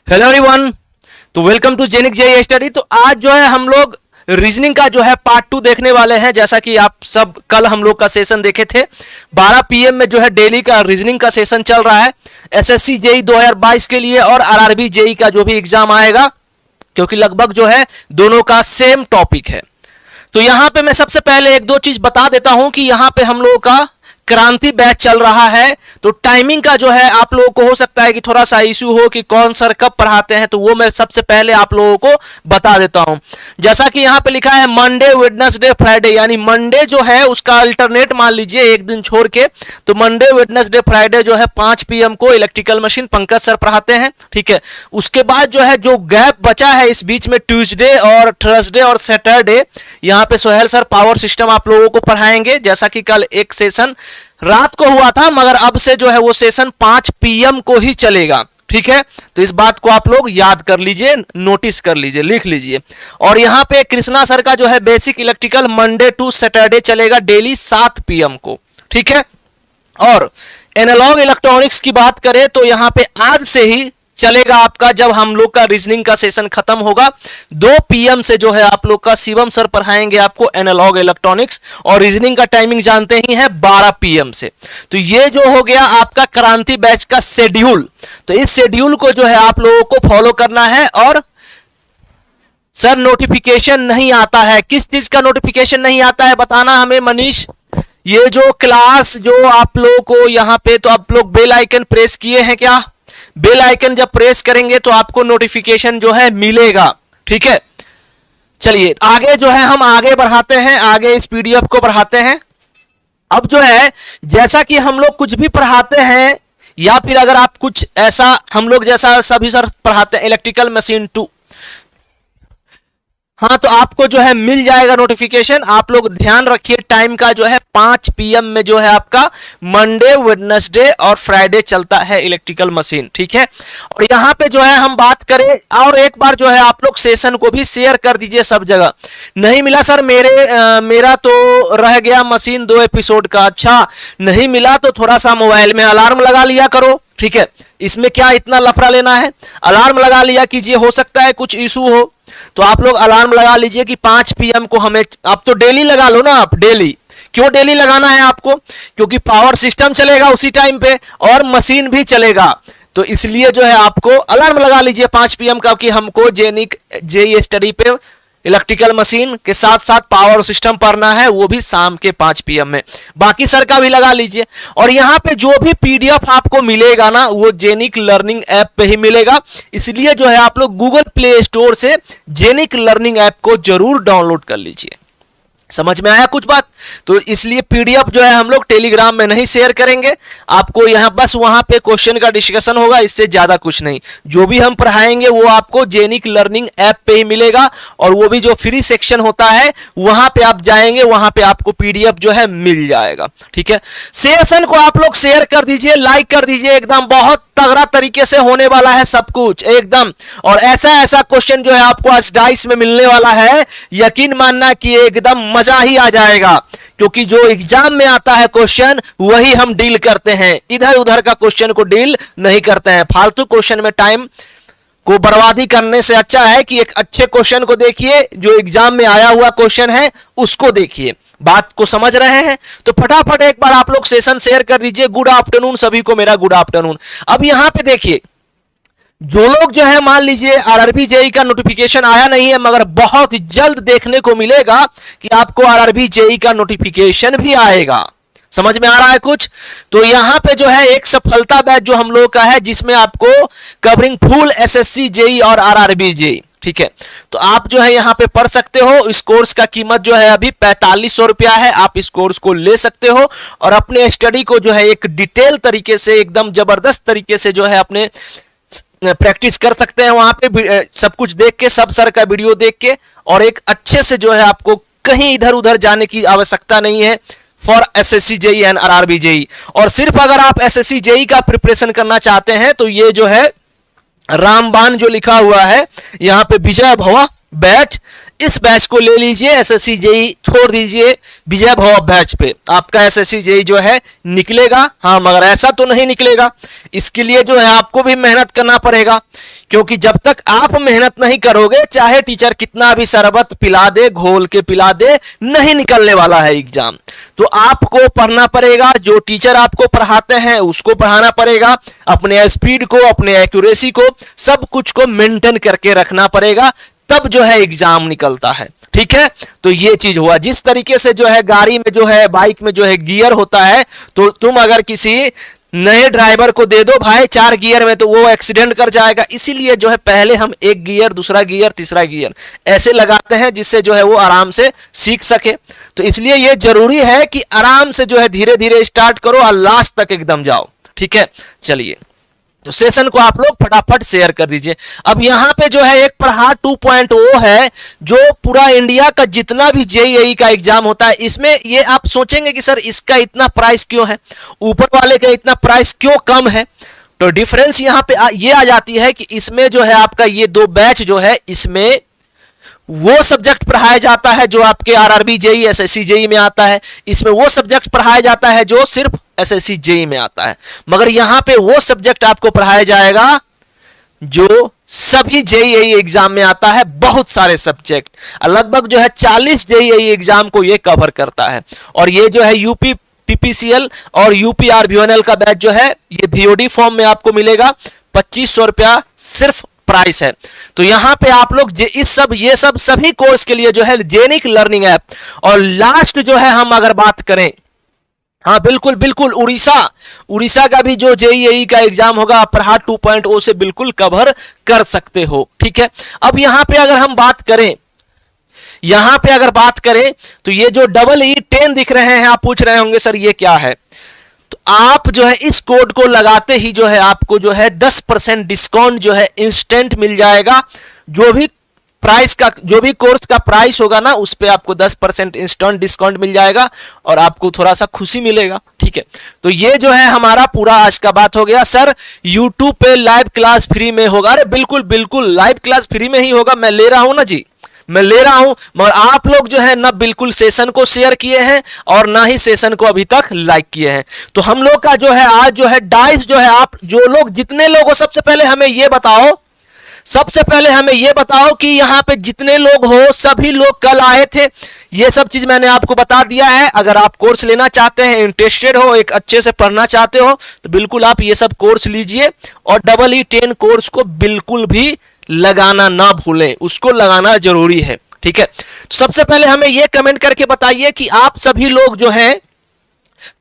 Hello everyone, तो welcome to जेनिक JE study. तो आज जो है हम लोग रीजनिंग का जो है पार्ट 2 देखने वाले हैं। जैसा कि आप सब कल हम लोग का सेशन देखे थे, 12 पीएम में जो है डेली का रीजनिंग का सेशन चल रहा है एसएससी जेई 2022 के लिए और आरआरबी जेई का जो भी एग्जाम आएगा, क्योंकि लगभग जो है दोनों का सेम टॉपिक है। तो यहां पे मैं सबसे पहले एक दो चीज बता देता हूं कि यहां पे हम लोगों का क्रांति बैच चल रहा है। तो टाइमिंग का जो है आप लोगों को हो सकता है कि थोड़ा सा इशू हो कि कौन सर कब पढ़ाते हैं, तो वो मैं सबसे पहले आप लोगों को बता देता हूं। जैसा कि यहां पे लिखा है मंडे वेडनेसडे फ्राइडे, यानी मंडे जो है उसका अल्टरनेट मान लीजिए एक दिन छोड़ के, तो मंडे वेडनेसडे फ्राइडे जो है 5 पीएम को इलेक्ट्रिकल मशीन पंकज सर पढ़ाते हैं। ठीक है, उसके बाद जो है जो गैप बचा है इस बीच में ट्यूसडे और थर्सडे और सैटरडे, यहां पे सोहेल सर पावर सिस्टम आप लोगों को पढ़ाएंगे। जैसा कि कल एक सेशन रात को हुआ था, मगर अब से जो है वो सेशन 5 पीएम को ही चलेगा। ठीक है, तो इस बात को आप लोग याद कर लीजिए, नोटिस कर लीजिए, लिख लीजिए। और यहां पे कृष्णा सर का जो है basic electrical Monday to Saturday चलेगा डेली 7 पीएम को। ठीक है, और एनालॉग इलेक्ट्रॉनिक्स की बात करें तो यहां पे आज से ही चलेगा आपका, जब हम लोग का रीजनिंग का सेशन खत्म होगा 2 पीएम से जो है आप लोग का शिवम सर पढ़ाएंगे आपको एनालॉग इलेक्ट्रॉनिक्स, और रीजनिंग का टाइमिंग जानते ही है 12 पीएम से। तो ये जो हो गया आपका क्रांति बैच का शेड्यूल। तो इस शेड्यूल को जो है आप लोगों को फॉलो करना है। और सर नोटिफिकेशन नहीं आता है, किस चीज का नोटिफिकेशन नहीं आता है बताना हमें मनीष। ये जो क्लास जो आप लोगों को यहाँ पे, तो आप लोग बेल आइकन प्रेस किए हैं क्या? बेल आइकन जब प्रेस करेंगे तो आपको नोटिफिकेशन जो है मिलेगा। ठीक है, चलिए आगे जो है हम आगे बढ़ाते हैं, आगे इस पीडीएफ को बढ़ाते हैं। अब जो है जैसा कि हम लोग कुछ भी पढ़ाते हैं, या फिर अगर आप कुछ ऐसा हम लोग जैसा सभी सर पढ़ाते हैं इलेक्ट्रिकल मशीन 2, हाँ, तो आपको जो है मिल जाएगा नोटिफिकेशन। आप लोग ध्यान रखिए टाइम का जो है 5 पीएम में जो है आपका मंडे वेडनेसडे और फ्राइडे चलता है इलेक्ट्रिकल मशीन। ठीक है, और यहाँ पे जो है हम बात करें, और एक बार जो है आप लोग सेशन को भी शेयर कर दीजिए सब जगह। नहीं मिला सर मेरा तो रह गया मशीन 2 एपिसोड का। अच्छा, नहीं मिला तो थोड़ा सा मोबाइल में अलार्म लगा लिया करो। ठीक है, इसमें क्या इतना लफड़ा लेना है, अलार्म लगा लिया कीजिए, हो सकता है कुछ इशू हो तो आप लोग अलार्म लगा लीजिए कि 5 पीएम को हमें, आप तो डेली लगा लो ना। आप डेली क्यों डेली लगाना है आपको? क्योंकि पावर सिस्टम चलेगा उसी टाइम पे और मशीन भी चलेगा, तो इसलिए जो है आपको अलार्म लगा लीजिए 5 पीएम का, कि हमको जेनिक जेई स्टडी पे इलेक्ट्रिकल मशीन के साथ साथ पावर सिस्टम पढ़ना है, वो भी शाम के 5 पीएम में। बाकी सर का भी लगा लीजिए। और यहाँ पे जो भी पीडीएफ आपको मिलेगा ना, वो जेनिक लर्निंग ऐप पे ही मिलेगा। इसलिए जो है आप लोग गूगल प्ले स्टोर से जेनिक लर्निंग ऐप को जरूर डाउनलोड कर लीजिए। समझ में आया कुछ बात? तो इसलिए पीडीएफ जो है हम लोग टेलीग्राम में नहीं शेयर करेंगे आपको, यहां बस वहां पे क्वेश्चन का डिस्कशन होगा, इससे ज्यादा कुछ नहीं। जो भी हम पढ़ाएंगे वो आपको जेनिक लर्निंग ऐप पे ही मिलेगा, और वो भी जो फ्री सेक्शन होता है वहां पे आप जाएंगे, वहां पे आपको पीडीएफ जो है मिल जाएगा। ठीक है, सेशन को आप लोग शेयर कर दीजिए, लाइक कर दीजिए, एकदम बहुत तगड़ा तरीके से होने वाला है सब कुछ एकदम। और ऐसा ऐसा क्वेश्चन जो है आपको आज डाइस में मिलने वाला है, यकीन मानना कि एकदम मजा ही आ जाएगा, क्योंकि जो एग्जाम में आता है क्वेश्चन वही हम डील करते हैं, इधर उधर का क्वेश्चन को डील नहीं करते हैं। फालतू क्वेश्चन में टाइम को बर्बादी करने से अच्छा है कि एक अच्छे क्वेश्चन को देखिए, जो एग्जाम में आया हुआ क्वेश्चन है उसको देखिए। बात को समझ रहे हैं? तो फटाफट एक बार आप लोग सेशन शेयर कर दीजिए। गुड आफ्टरनून सभी को, मेरा गुड आफ्टरनून। अब यहां पे देखिए, जो लोग जो है मान लीजिए आरआरबी जेई का नोटिफिकेशन आया नहीं है, मगर बहुत जल्द देखने को मिलेगा कि आपको आरआरबी जेई का नोटिफिकेशन भी आएगा। समझ में आ रहा है कुछ? तो यहां पे जो है एक सफलता बैच जो हम लोग का है, जिसमें आपको कवरिंग फुल एसएससी जेई और आरआरबी जेई। ठीक है, तो आप जो है यहाँ पे पढ़ सकते हो। इस कोर्स का कीमत जो है अभी 4500 रुपया है। आप इस कोर्स को ले सकते हो और अपने स्टडी को जो है एक डिटेल तरीके से, एकदम जबरदस्त तरीके से जो है अपने प्रैक्टिस कर सकते हैं। वहां पे सब कुछ देख के, सब सर का वीडियो देख के, और एक अच्छे से जो है आपको कहीं इधर उधर जाने की आवश्यकता नहीं है for SSC JE and RRB JE. और सिर्फ अगर आप एसएससी जेई का प्रिपरेशन करना चाहते हैं तो ये जो है रामबान जो लिखा हुआ है यहाँ पे विजय भवा बैच, इस बैच को ले लीजिए। एसएससी जेई छोड़ दीजिए, विजय भवा बैच पे आपका एसएससी जेई जो है निकलेगा। हाँ, मगर ऐसा तो नहीं निकलेगा, इसके लिए जो है आपको भी मेहनत करना पड़ेगा। क्योंकि जब तक आप मेहनत नहीं करोगे, चाहे टीचर कितना भी शरबत पिला दे, घोल के पिला दे, नहीं निकलने वाला है एग्जाम। तो आपको पढ़ना पड़ेगा, जो टीचर आपको पढ़ाते हैं उसको पढ़ाना पड़ेगा, अपने स्पीड को, अपने एक्यूरेसी को, सब कुछ को मेंटेन करके रखना पड़ेगा, तब जो है एग्जाम निकलता है। ठीक है, तो ये चीज हुआ। जिस तरीके से जो है गाड़ी में जो है, बाइक में जो है गियर होता है, तो तुम अगर किसी नए ड्राइवर को दे दो भाई 4 गियर में, तो वो एक्सीडेंट कर जाएगा। इसीलिए जो है पहले हम 1 गियर, दूसरा गियर, तीसरा गियर ऐसे लगाते हैं, जिससे जो है वो आराम से सीख सके। तो इसलिए ये जरूरी है कि आराम से जो है धीरे धीरे स्टार्ट करो और लास्ट तक एकदम जाओ। ठीक है, चलिए, तो सेशन को आप लोग फटाफट शेयर कर दीजिए। अब यहां पे जो है एक प्रहार 2.0 है, जो पूरा इंडिया का जितना भी जेईई का एग्जाम होता है, इसमें ये आप सोचेंगे कि सर इसका इतना प्राइस क्यों है, ऊपर वाले का इतना प्राइस क्यों कम है। तो डिफरेंस यहां पे ये आ जाती है कि इसमें जो है आपका ये 2 बैच जो है, इसमें वो सब्जेक्ट पढ़ाया जाता है जो आपके आरआरबी जेई, एसएससी जेई में आता है। इसमें वो सब्जेक्ट पढ़ाया जाता है जो सिर्फ एसएससी जेई में आता है। मगर यहां पे वो सब्जेक्ट आपको पढ़ाया जाएगा जो सभी जेईई एग्जाम में आता है, बहुत सारे सब्जेक्ट, लगभग जो है 40 जेईई एग्जाम को ये कवर करता है। और ये जो है यूपी पीपीसीएल और यूपी आरबीओएनएल का बैच जो है, ये बीओडी फॉर्म में आपको मिलेगा। 2500 रुपया सिर्फ प्राइस है। तो यहां पे आप लोग ये सब सभी कोर्स के लिए जो है जेनिक लर्निंग ऐप। और लास्ट जो है हम अगर बात करें, हाँ बिल्कुल बिल्कुल, उड़ीसा का भी जो जेईई का एग्जाम होगा आप प्रहार 2.0 से बिल्कुल कवर कर सकते हो। ठीक है, अब यहां पे अगर हम बात करें, तो ये जो EE10 दिख रहे हैं, आप पूछ रहे होंगे सर ये क्या है। तो आप जो है इस कोड को लगाते ही जो है आपको जो है 10% डिस्काउंट जो है इंस्टेंट मिल जाएगा। जो भी कोर्स का प्राइस होगा ना, उस पे आपको 10% इंस्टेंट डिस्काउंट मिल जाएगा और आपको थोड़ा सा खुशी मिलेगा। ठीक है, तो ये जो है हमारा पूरा आज का बात हो गया। सर यूट्यूब पे लाइव क्लास फ्री में होगा? अरे बिल्कुल बिल्कुल, लाइव क्लास फ्री में ही होगा। मैं ले रहा हूं ना जी, मैं ले रहा हूं, मगर आप लोग जो है ना बिल्कुल सेशन को शेयर किए हैं और ना ही सेशन को अभी तक लाइक किए हैं। तो हम लोग का जो है आज जो है डाइस जो है, आप जो लोग जितने लोग हो, सबसे पहले हमें ये बताओ कि यहाँ पे जितने लोग हो, सभी लोग कल आए थे। ये सब चीज मैंने आपको बता दिया है। अगर आप कोर्स लेना चाहते हैं, इंटरेस्टेड हो, एक अच्छे से पढ़ना चाहते हो, तो बिल्कुल आप ये सब कोर्स लीजिए। और EE10 कोर्स को बिल्कुल भी लगाना ना भूलें, उसको लगाना जरूरी है। ठीक है, तो सबसे पहले हमें यह कमेंट करके बताइए कि आप सभी लोग जो हैं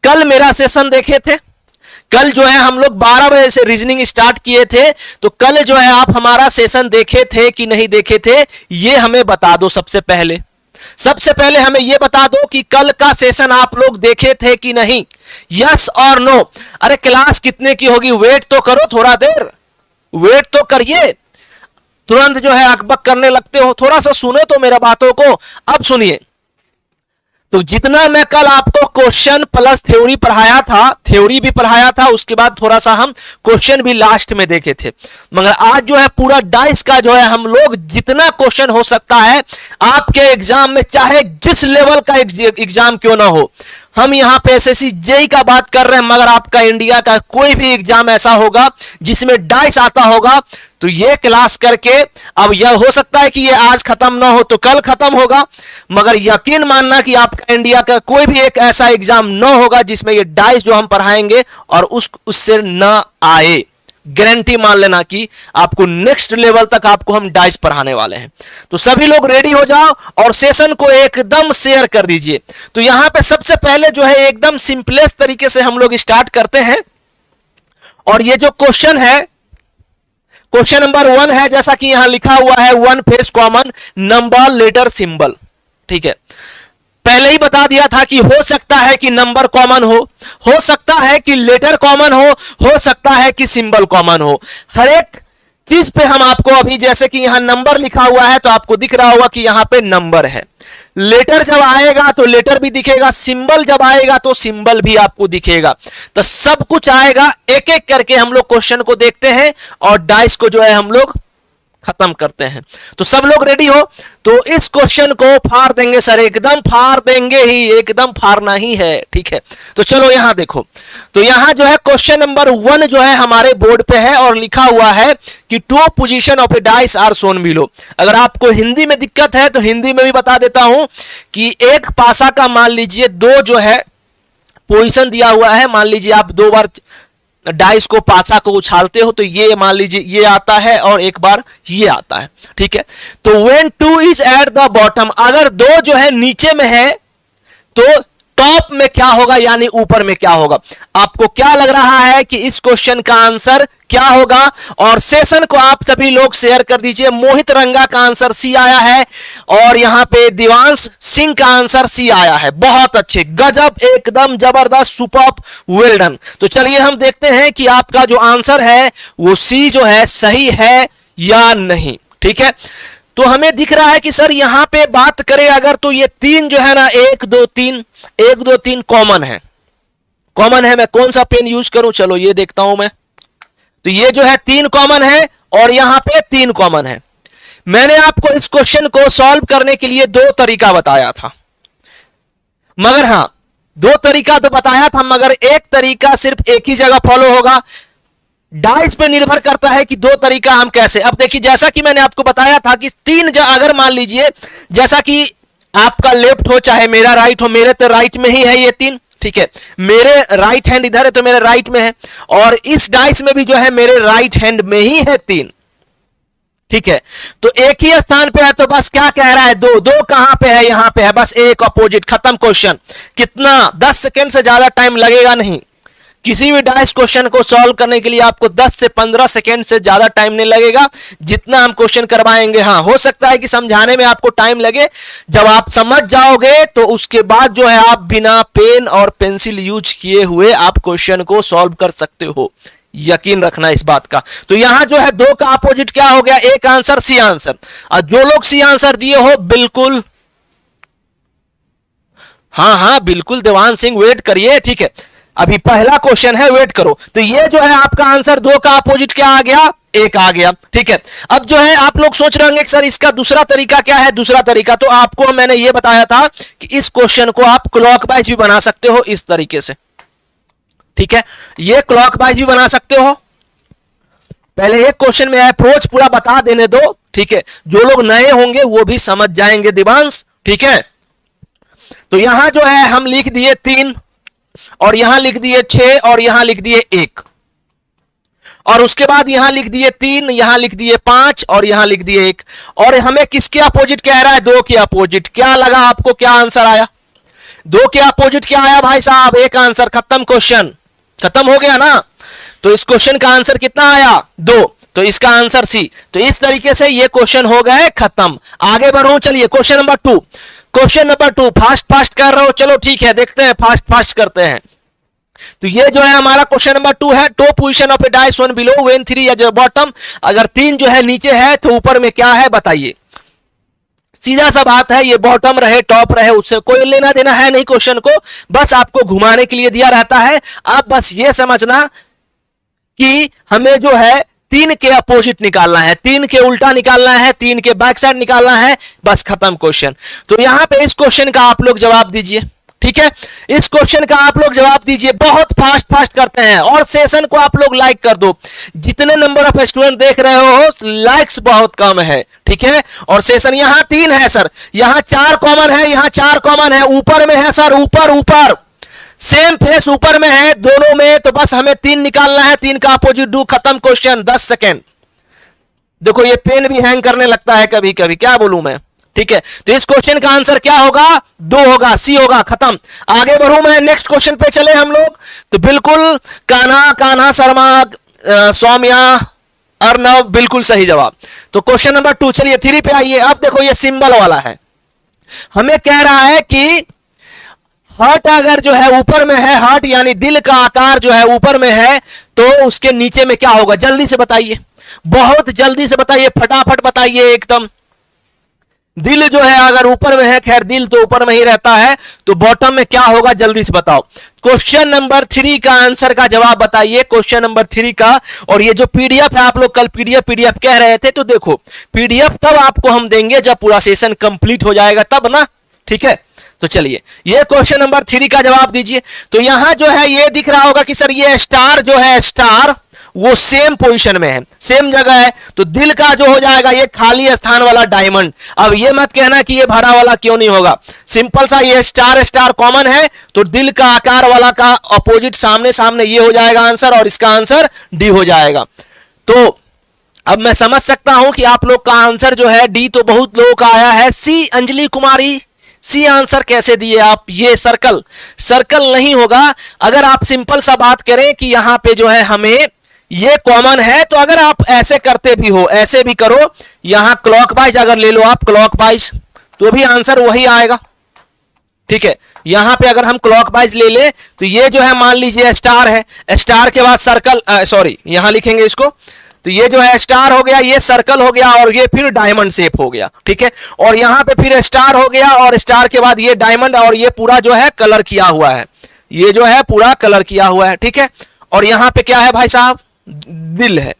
कल मेरा सेशन देखे थे। कल जो है हम लोग 12 बजे से रीजनिंग स्टार्ट किए थे, तो कल जो है आप हमारा सेशन देखे थे कि नहीं देखे थे, ये हमें बता दो। सबसे पहले हमें यह बता दो कि कल का सेशन आप लोग देखे थे कि नहीं, यस और नो। अरे क्लास कितने की होगी, वेट तो करो, थोड़ा देर वेट तो करिए, तुरंत जो है अकबक करने लगते हो। थोड़ा सा सुनो तो मेरा बातों को। अब सुनिए, तो जितना मैं कल आपको क्वेश्चन प्लस थ्योरी पढ़ाया था, थ्योरी भी पढ़ाया था, उसके बाद थोड़ा सा हम क्वेश्चन भी लास्ट में देखे थे। मगर आज जो है पूरा डाइस का जो है हम लोग जितना क्वेश्चन हो सकता है आपके एग्जाम में, चाहे जिस लेवल का एग्जाम क्यों ना हो, हम यहां पे एसएससी जेई का बात कर रहे हैं, मगर आपका इंडिया का कोई भी एग्जाम ऐसा होगा जिसमें डाइस आता होगा, तो ये क्लास करके, अब यह हो सकता है कि ये आज खत्म ना हो तो कल खत्म होगा, मगर यकीन मानना कि आपका इंडिया का कोई भी एक ऐसा एग्जाम ना होगा जिसमें ये डाइस जो हम पढ़ाएंगे और उससे ना आए। गारंटी मान लेना कि आपको नेक्स्ट लेवल तक आपको हम डाइस पढ़ाने वाले हैं। तो सभी लोग रेडी हो जाओ और सेशन को एकदम शेयर कर दीजिए। तो यहां पे सबसे पहले जो है एकदम सिंपलेस्ट तरीके से हम लोग स्टार्ट करते हैं। और ये जो क्वेश्चन है, क्वेश्चन नंबर 1 है, जैसा कि यहां लिखा हुआ है, 1 face common number letter symbol. ठीक है, पहले ही बता दिया था कि हो सकता है कि नंबर कॉमन हो सकता है कि लेटर कॉमन हो सकता है कि सिंबल कॉमन हो। हर एक चीज पे हम आपको अभी, जैसे कि यहां नंबर लिखा हुआ है तो आपको दिख रहा होगा कि यहां पे नंबर है। लेटर जब आएगा तो लेटर भी दिखेगा, सिंबल जब आएगा तो सिंबल भी आपको दिखेगा। तो सब कुछ आएगा, एक एक करके हम लोग क्वेश्चन को देखते हैं और डाइस को जो है हम लोग खत्म करते हैं। तो सब लोग रेडी हो? तो इस क्वेश्चन को फाड़ देंगे सर, एकदम फाड़ देंगे ही, एकदम फाड़ना ही है, ठीक है। तो चलो यहां देखो, तो यहां जो है क्वेश्चन नंबर 1 जो है हमारे बोर्ड पे है और लिखा हुआ है कि 2 position of a dice are shown below. अगर आपको हिंदी में दिक्कत है तो हिंदी में भी बता देता हूं कि एक पासा का मान लीजिए 2 जो है पोजीशन दिया हुआ है। मान लीजिए आप 2 बार डाइस को पासा को उछालते हो तो ये मान लीजिए ये आता है और एक बार ये आता है, ठीक है। तो when 2 is at the bottom, अगर 2 जो है नीचे में है तो टॉप में क्या होगा यानी ऊपर में क्या होगा? आपको क्या लग रहा है कि इस क्वेश्चन का आंसर क्या होगा? और सेशन को आप सभी लोग शेयर कर दीजिए। मोहित रंगा का आंसर सी आया है और यहां पे दिवांश सिंह का आंसर सी आया है। बहुत अच्छे, गजब, एकदम जबरदस्त, सुपर्ब, वेल डन। तो चलिए हम देखते हैं कि आपका जो आंसर है वो सी जो है सही है या नहीं, ठीक है। तो हमें दिख रहा है कि सर यहां पे बात करें अगर तो ये 3 जो है ना 1 2 3 कॉमन है। कॉमन है, मैं कौन सा पेन यूज करूं? चलो ये देखता हूं मैं। तो ये जो है 3 कॉमन है और यहां पे 3 कॉमन है। मैंने आपको इस क्वेश्चन को सॉल्व करने के लिए 2 तरीका बताया था, मगर हां 2 तरीका तो बताया था, मगर एक तरीका सिर्फ एक ही जगह फॉलो होगा। डाइस पे निर्भर करता है कि 2 तरीका हम कैसे। अब देखिए, जैसा कि मैंने आपको बताया था कि 3 अगर मान लीजिए जैसा कि आपका लेफ्ट हो चाहे मेरा राइट हो, मेरे तो राइट में ही है ये 3, ठीक है। मेरे राइट हैंड इधर है तो मेरे राइट में है और इस डाइस में भी जो है मेरे राइट हैंड में ही है 3, ठीक है। तो एक ही स्थान पे है तो बस क्या कह रहा है 2 2 कहां पे है? यहां पे है, बस एक अपोजिट, खत्म क्वेश्चन। कितना? 10 सेकेंड से ज्यादा टाइम लगेगा नहीं। किसी भी डाइस क्वेश्चन को सॉल्व करने के लिए आपको 10 से 15 सेकेंड से ज्यादा टाइम नहीं लगेगा जितना हम क्वेश्चन करवाएंगे। हाँ, हो सकता है कि समझाने में आपको टाइम लगे, जब आप समझ जाओगे तो उसके बाद जो है आप बिना पेन और पेंसिल यूज किए हुए आप क्वेश्चन को सॉल्व कर सकते हो, यकीन रखना इस बात का। तो यहां जो है 2 का अपोजिट क्या हो गया? एक आंसर सी आंसर। और जो लोग सी आंसर दिए हो बिल्कुल, हाँ बिल्कुल देवान सिंह वेट करिए, ठीक है। अभी पहला क्वेश्चन है, वेट करो। तो ये जो है आपका आंसर 2 का अपोजिट क्या आ गया? 1 आ गया, ठीक है। अब जो है आप लोग सोच रहे होंगे सर इसका दूसरा तरीका क्या है? दूसरा तरीका तो आपको मैंने ये बताया था कि इस क्वेश्चन को आप क्लॉकवाइज भी बना सकते हो इस तरीके से, ठीक है। ये क्लॉकवाइज भी बना सकते हो। पहले एक क्वेश्चन में अप्रोच पूरा बता देने दो, ठीक है। जो लोग नए होंगे वो भी समझ जाएंगे दिवांश, ठीक है। तो यहां जो है हम लिख दिए 3 और यहां लिख दिए 6 और यहां लिख दिए 1 और उसके बाद यहां लिख दिए 3, यहां लिख दिए 5 और यहां लिख दिए 1। और हमें किसके अपोजिट कह रहा है? 2 के अपोजिट। क्या लगा आपको, क्या आंसर आया? 2 के अपोजिट क्या आया भाई साहब? 1 आंसर, खत्म, क्वेश्चन खत्म हो गया ना। तो इस क्वेश्चन का आंसर कितना आया? 2। तो इसका आंसर सी। तो इस तरीके से ये क्वेश्चन हो गए खत्म। आगे बढ़ो, चलिए question number 2। Question number 2 fast कर रहे हो, चलो ठीक है, देखते हैं, फास्ट करते हैं। तो ये जो है हमारा क्वेश्चन नंबर 2 है। Top position of a dice one below when 3 as bottom. अगर 3 जो है नीचे है तो ऊपर में क्या है बताइए। सीधा सा बात है, ये बॉटम रहे टॉप रहे उससे कोई लेना देना है नहीं क्वेश्चन को, बस आपको घुमाने के लिए दिया रहता है। आप बस ये समझना कि हमें जो है 3 के अपोजिट निकालना है, 3 के उल्टा निकालना है, 3 के बैक साइड निकालना है, बस खत्म क्वेश्चन। तो यहां पे इस क्वेश्चन का आप लोग जवाब दीजिए, ठीक है। इस क्वेश्चन का आप लोग जवाब दीजिए, बहुत फास्ट करते हैं। और सेशन को आप लोग लाइक कर दो। जितने नंबर ऑफ स्टूडेंट देख रहे हो लाइक्स बहुत कम है, ठीक है। और सेशन यहां 3 है सर, यहां 4 कॉमन है, यहां 4 कॉमन है, ऊपर में है सर, ऊपर सेम फेस ऊपर में है दोनों में। तो बस हमें 3 निकालना है, 3 का अपोजिट डू, खत्म क्वेश्चन। 10 सेकेंड। देखो ये पेन भी हैंग करने लगता है कभी कभी, क्या बोलूं मैं, ठीक है। तो इस क्वेश्चन का आंसर क्या होगा? 2 होगा, सी होगा, खत्म। आगे बढ़ूं मैं, नेक्स्ट क्वेश्चन पे चले हम लोग। तो बिल्कुल कान्हा शर्मा, सौम्या, अर्नव, बिल्कुल सही जवाब। तो क्वेश्चन नंबर 2, चलिए 3 पे आइए। अब देखो ये सिंबल वाला है, हमें कह रहा है कि हार्ट अगर जो है ऊपर में है, हार्ट यानी दिल का आकार जो है ऊपर में है, तो उसके नीचे में क्या होगा? जल्दी से बताइए, बहुत जल्दी से बताइए, फटाफट बताइए एकदम। दिल जो है अगर ऊपर में है, खैर दिल तो ऊपर में ही रहता है, तो बॉटम में क्या होगा जल्दी से बताओ। क्वेश्चन नंबर 3 का आंसर का जवाब बताइए, क्वेश्चन नंबर 3 का। और ये जो पीडीएफ है, आप लोग कल पीडीएफ पीडीएफ कह रहे थे, तो देखो पीडीएफ तब आपको हम देंगे जब पूरा सेशन कंप्लीट हो जाएगा तब ना, ठीक है। तो चलिए ये क्वेश्चन नंबर 3 का जवाब दीजिए। तो यहां जो है ये दिख रहा होगा कि सर ये स्टार जो है, स्टार वो सेम पोजीशन में है, सेम जगह है, तो दिल का जो हो जाएगा ये खाली स्थान वाला डायमंड। अब ये मत कहना कि ये भरा वाला क्यों नहीं होगा, सिंपल सा, ये स्टार स्टार कॉमन है, तो दिल का आकार वाला का अपोजिट सामने सामने ये हो जाएगा आंसर, और इसका आंसर डी हो जाएगा। तो अब मैं समझ सकता हूं कि आप लोग का आंसर जो है डी तो बहुत लोगों का आया है। सी अंजलि कुमारी, सी आंसर कैसे दिए आप, ये सर्कल, सर्कल नहीं होगा। अगर आप सिंपल सा बात करें कि यहां पे जो है हमें ये कॉमन है, तो अगर आप ऐसे करते भी हो, ऐसे भी करो, यहां क्लॉकवाइज अगर ले लो आप, क्लॉकवाइज, तो भी आंसर वही आएगा, ठीक है। यहां पे अगर हम क्लॉकवाइज ले ले तो ये जो है मान लीजिए स्टार है, स्टार के बाद सर्कल, सॉरी यहां लिखेंगे इसको, तो ये जो है स्टार हो गया, ये सर्कल हो गया, और ये फिर डायमंड शेप हो गया, ठीक है। और यहां पे फिर स्टार हो गया, और स्टार के बाद ये डायमंड, और ये पूरा जो है कलर किया हुआ है, ये जो है पूरा कलर किया हुआ है, ठीक है। और यहां पे क्या है भाई साहब, दिल है,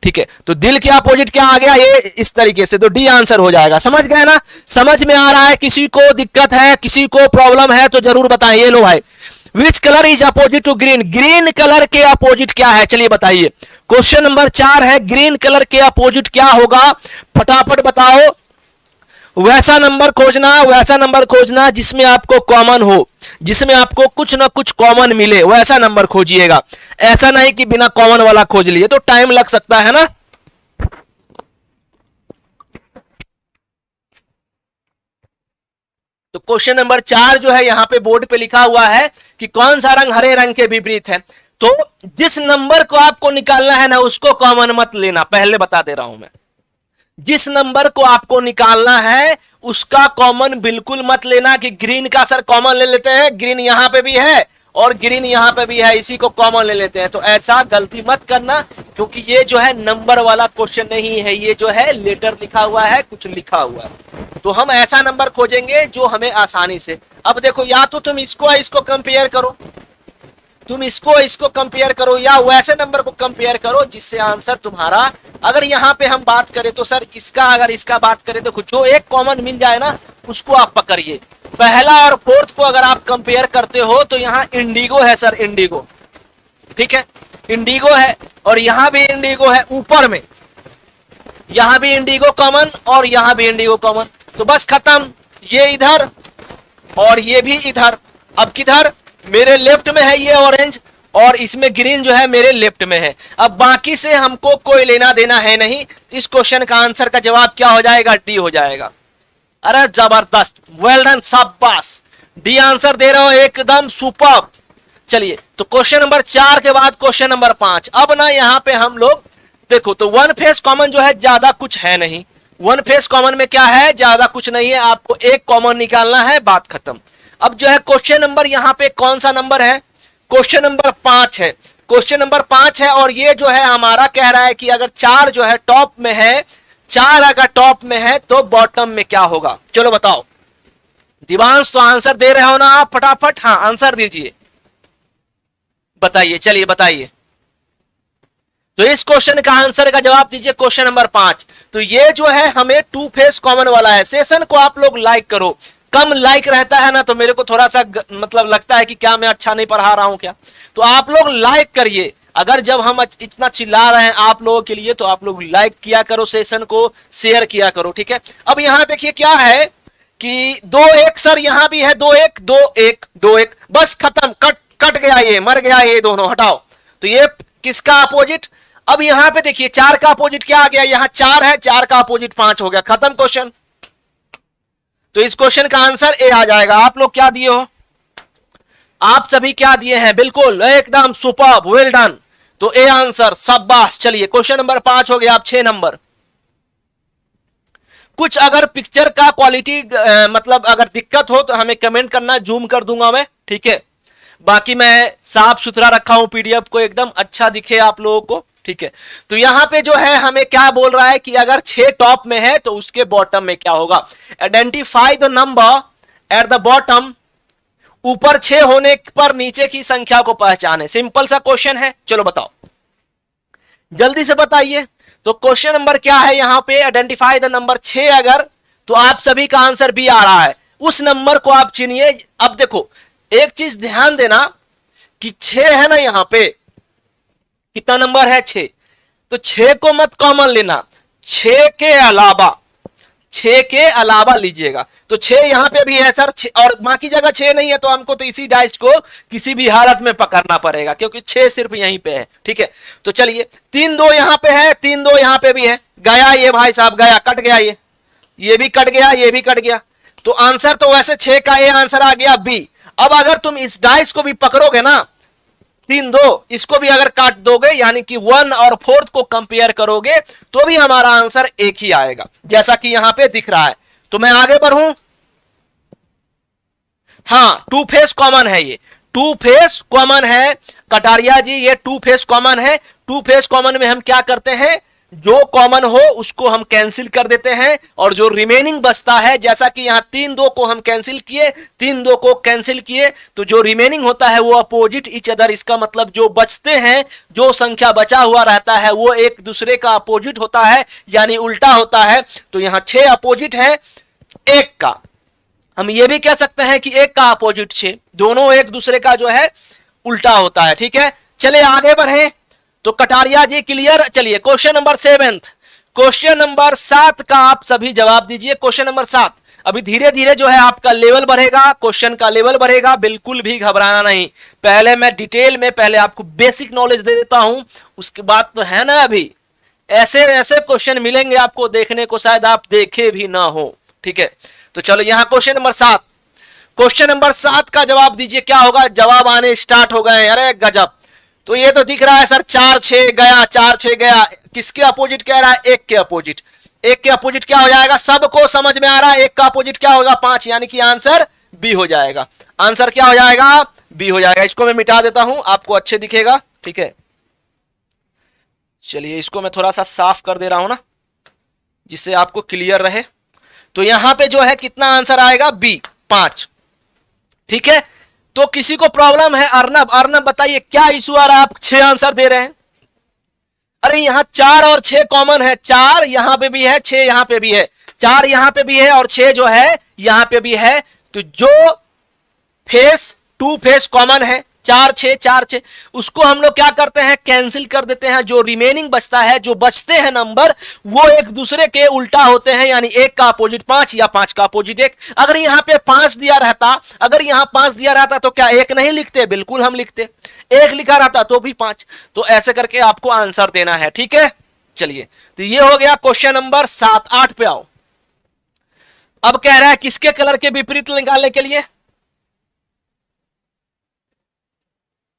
ठीक है। तो दिल के अपोजिट क्या आ गया, ये इस तरीके से, तो डी आंसर हो जाएगा। समझ गए ना, समझ में आ रहा है? किसी को दिक्कत है, किसी को प्रॉब्लम है तो जरूर बताएं। ये लो भाई, which colour is opposite to green, green colour के अपोजिट क्या है, चलिए बताइए। क्वेश्चन नंबर 4 है, ग्रीन कलर के अपोजिट क्या होगा, फटाफट बताओ। वैसा नंबर खोजना, वैसा नंबर खोजना जिसमें आपको कॉमन हो, जिसमें आपको कुछ ना कुछ कॉमन मिले, वैसा नंबर खोजिएगा। ऐसा नहीं कि बिना कॉमन वाला खोज लिए, तो टाइम लग सकता है ना। तो क्वेश्चन नंबर 4 जो है यहां पे बोर्ड पे लिखा हुआ है कि कौन सा रंग हरे रंग के विपरीत है। तो जिस नंबर को आपको निकालना है ना, उसको कॉमन मत लेना, पहले बता दे रहा हूं मैं। जिस नंबर को आपको निकालना है उसका कॉमन बिल्कुल मत लेना कि ग्रीन का सर कॉमन ले लेते हैं, ग्रीन यहां पे भी है और ग्रीन यहां पे भी है, इसी को कॉमन ले लेते हैं। तो ऐसा गलती मत करना, क्योंकि ये जो है नंबर वाला क्वेश्चन नहीं है, ये जो है लेटर लिखा हुआ है, कुछ लिखा हुआ है। तो हम ऐसा नंबर खोजेंगे जो हमें आसानी से, अब देखो या तो तुम इसको कंपेयर करो, तुम इसको कंपेयर करो, या वैसे नंबर को कंपेयर करो जिससे आंसर तुम्हारा, अगर यहां पे हम बात करें तो सर इसका, अगर इसका बात करें तो जो एक कॉमन मिल जाए ना उसको आप पकड़िए। पहला और फोर्थ को अगर आप कंपेयर करते हो तो यहां इंडिगो है सर, इंडिगो, ठीक है, इंडिगो है, और यहां भी इंडिगो है ऊपर में, यहां भी इंडिगो कॉमन और यहां भी इंडिगो कॉमन, तो बस खत्म, ये इधर और ये भी इधर। अब किधर, मेरे लेफ्ट में है ये ऑरेंज, और इसमें ग्रीन जो है मेरे लेफ्ट में है। अब बाकी से हमको कोई लेना देना है नहीं। इस क्वेश्चन का आंसर का जवाब क्या हो जाएगा, डी हो जाएगा। अरे जबरदस्त, वेल डन, शाबाश, डी आंसर दे रहे हो, एकदम सुपर्ब। चलिए, तो क्वेश्चन नंबर 4 के बाद क्वेश्चन नंबर 5। अब ना यहां पे हम लोग देखो, तो वन फेस कॉमन जो है ज्यादा कुछ है नहीं, वन फेस कॉमन में क्या है, ज्यादा कुछ नहीं है, आपको एक कॉमन निकालना है, बात खत्म। अब जो है क्वेश्चन नंबर यहां पे कौन सा नंबर है, क्वेश्चन नंबर 5 है, क्वेश्चन नंबर 5 है, और ये जो है हमारा कह रहा है कि अगर 4 जो है टॉप में है, 4 अगर टॉप में है तो बॉटम में क्या होगा। चलो बताओ दिवांश, तो आंसर दे रहे हो ना आप, फटाफट हाँ आंसर दीजिए, बताइए, चलिए बताइए। तो इस क्वेश्चन का आंसर का जवाब दीजिए, क्वेश्चन नंबर 5। तो ये जो है हमें टू फेस कॉमन वाला है। सेशन को आप लोग लाइक करो, कम लाइक रहता है ना तो मेरे को थोड़ा सा मतलब लगता है कि क्या मैं अच्छा नहीं पढ़ा रहा हूं क्या, तो आप लोग लाइक करिए। अगर जब हम इतना चिल्ला रहे हैं आप लोगों के लिए तो आप लोग लाइक किया करो, सेशन को शेयर किया करो, ठीक है। अब यहां देखिए क्या है कि 2-1 सर, यहां भी है 2-1 2-1 2-1, बस खत्म, कट गया, ये मर गया, ये दोनों हटाओ। तो ये किसका अपोजिट, अब यहां पे देखिए 4 का अपोजिट क्या आ गया, यहां 4 है, 4 का अपोजिट 5 हो गया, खत्म क्वेश्चन। तो इस क्वेश्चन का आंसर ए आ जाएगा। आप लोग क्या दिए हो, आप सभी क्या दिए हैं, बिल्कुल एकदम सुपर्ब, वेल डन। तो ए आंसर, शाबाश। चलिए क्वेश्चन नंबर 5 हो गया। आप 6 नंबर, कुछ अगर पिक्चर का क्वालिटी मतलब अगर दिक्कत हो तो हमें कमेंट करना, जूम कर दूंगा मैं, ठीक है। बाकी मैं साफ सुथरा रखा हूं पीडीएफ को, एकदम अच्छा दिखे आप लोगों को, ठीक है, तो यहां पे जो है हमें क्या बोल रहा है कि अगर 6 टॉप में है तो उसके बॉटम में क्या होगा। Identify the number at the bottom, ऊपर 6 होने पर नीचे की संख्या को पहचाने। सिंपल सा क्वेश्चन है, चलो बताओ जल्दी से बताइए। तो क्वेश्चन नंबर क्या है यहां पे, आइडेंटिफाई द नंबर 6 अगर, तो आप सभी का आंसर बी आ रहा है, उस नंबर को आप चुनिए। अब देखो एक चीज ध्यान देना कि 6 है ना, यहां पे कितना नंबर है 6, तो 6 को मत कॉमन लेना, 6 के अलावा, 6 के अलावा लीजिएगा। तो 6 यहां पे भी है सर, और बाकी जगह 6 नहीं है, तो हमको तो इसी डाइस को किसी भी हालत में पकड़ना पड़ेगा क्योंकि 6 सिर्फ यहीं पे है। ठीक है, तो चलिए 3 2 यहां पे है, 3 2 यहां पे भी है, गया ये भाई साहब, गया, कट गया, ये भी कट गया, ये भी कट गया। तो आंसर तो वैसे 6 का ये आंसर आ गया बी। अब अगर तुम इस डाइस को भी पकड़ोगे ना 3 2, इसको भी अगर काट दोगे यानी कि 1 और 4 को कंपेयर करोगे तो भी हमारा आंसर एक ही आएगा, जैसा कि यहां पे दिख रहा है। तो मैं आगे बढ़ूं, हाँ 2 फेस कॉमन है, ये 2 फेस कॉमन है कटारिया जी, ये 2 फेस कॉमन है। 2 फेस कॉमन में हम क्या करते हैं, जो कॉमन हो उसको हम कैंसिल कर देते हैं और जो रिमेनिंग बचता है, जैसा कि यहां 3 2 को हम कैंसिल किए, 3 2 को कैंसिल किए, तो जो रिमेनिंग होता है वो अपोजिट ईच अदर। इसका मतलब जो बचते हैं, जो संख्या बचा हुआ रहता है वो एक दूसरे का अपोजिट होता है, यानी उल्टा होता है। तो यहां 6 अपोजिट है 1 का, हम ये भी कह सकते हैं कि 1 का अपोजिट 6, दोनों एक दूसरे का जो है उल्टा होता है। ठीक है, चले आगे बढ़े। तो कटारिया जी क्लियर। चलिए क्वेश्चन नंबर 7, क्वेश्चन नंबर 7 का आप सभी जवाब दीजिए। क्वेश्चन नंबर 7, अभी धीरे धीरे जो है आपका लेवल बढ़ेगा, क्वेश्चन का लेवल बढ़ेगा, बिल्कुल भी घबराना नहीं। पहले मैं डिटेल में पहले आपको बेसिक नॉलेज दे देता हूं, उसके बाद तो है ना अभी ऐसे ऐसे क्वेश्चन मिलेंगे आपको देखने को, शायद आप देखे भी ना हो। ठीक है, तो चलो यहां क्वेश्चन नंबर 7, क्वेश्चन नंबर 7 का जवाब दीजिए क्या होगा। जवाब आने स्टार्ट हो गए, अरे गजब। तो ये तो दिख रहा है सर 4 6 गया, 4 6 गया, किसके अपोजिट कह रहा है, 1 के अपोजिट। 1 के अपोजिट क्या हो जाएगा, सबको समझ में आ रहा है, 1 का अपोजिट क्या होगा 5, यानी कि आंसर बी हो जाएगा। आंसर क्या हो जाएगा, बी हो जाएगा। इसको मैं मिटा देता हूं, आपको अच्छे दिखेगा। ठीक है, चलिए इसको मैं थोड़ा सा साफ कर दे रहा हूं ना, जिससे आपको क्लियर रहे। तो यहां पे जो है कितना आंसर आएगा, बी 5। ठीक है, तो किसी को प्रॉब्लम है, अर्नब, अर्नब बताइए क्या इशू आ रहा है, आप 6 आंसर दे रहे हैं। अरे यहां 4 और 6 कॉमन है, 4 यहां पे भी है, 6 यहां पे भी है, 4 यहां पे भी है और 6 जो है यहां पे भी है। तो जो फेस 2 फेस कॉमन है 4 6 4 6, उसको हम लोग क्या करते हैं, कैंसिल कर देते हैं। जो रिमेनिंग बचता है, जो बचते हैं नंबर, वो एक दूसरे के उल्टा होते हैं, यानी 1 का अपोजिट 5 या 5 का अपोजिट 1। अगर यहां पे 5 दिया रहता, अगर यहां 5 दिया रहता तो क्या 1 नहीं लिखते, बिल्कुल हम लिखते। 1 लिखा रहता तो भी 5। तो ऐसे करके आपको आंसर देना है। ठीक है, चलिए तो ये हो गया क्वेश्चन नंबर 7। 8 पे आओ। अब कह रहा है किसके कलर के विपरीत निकालने के लिए,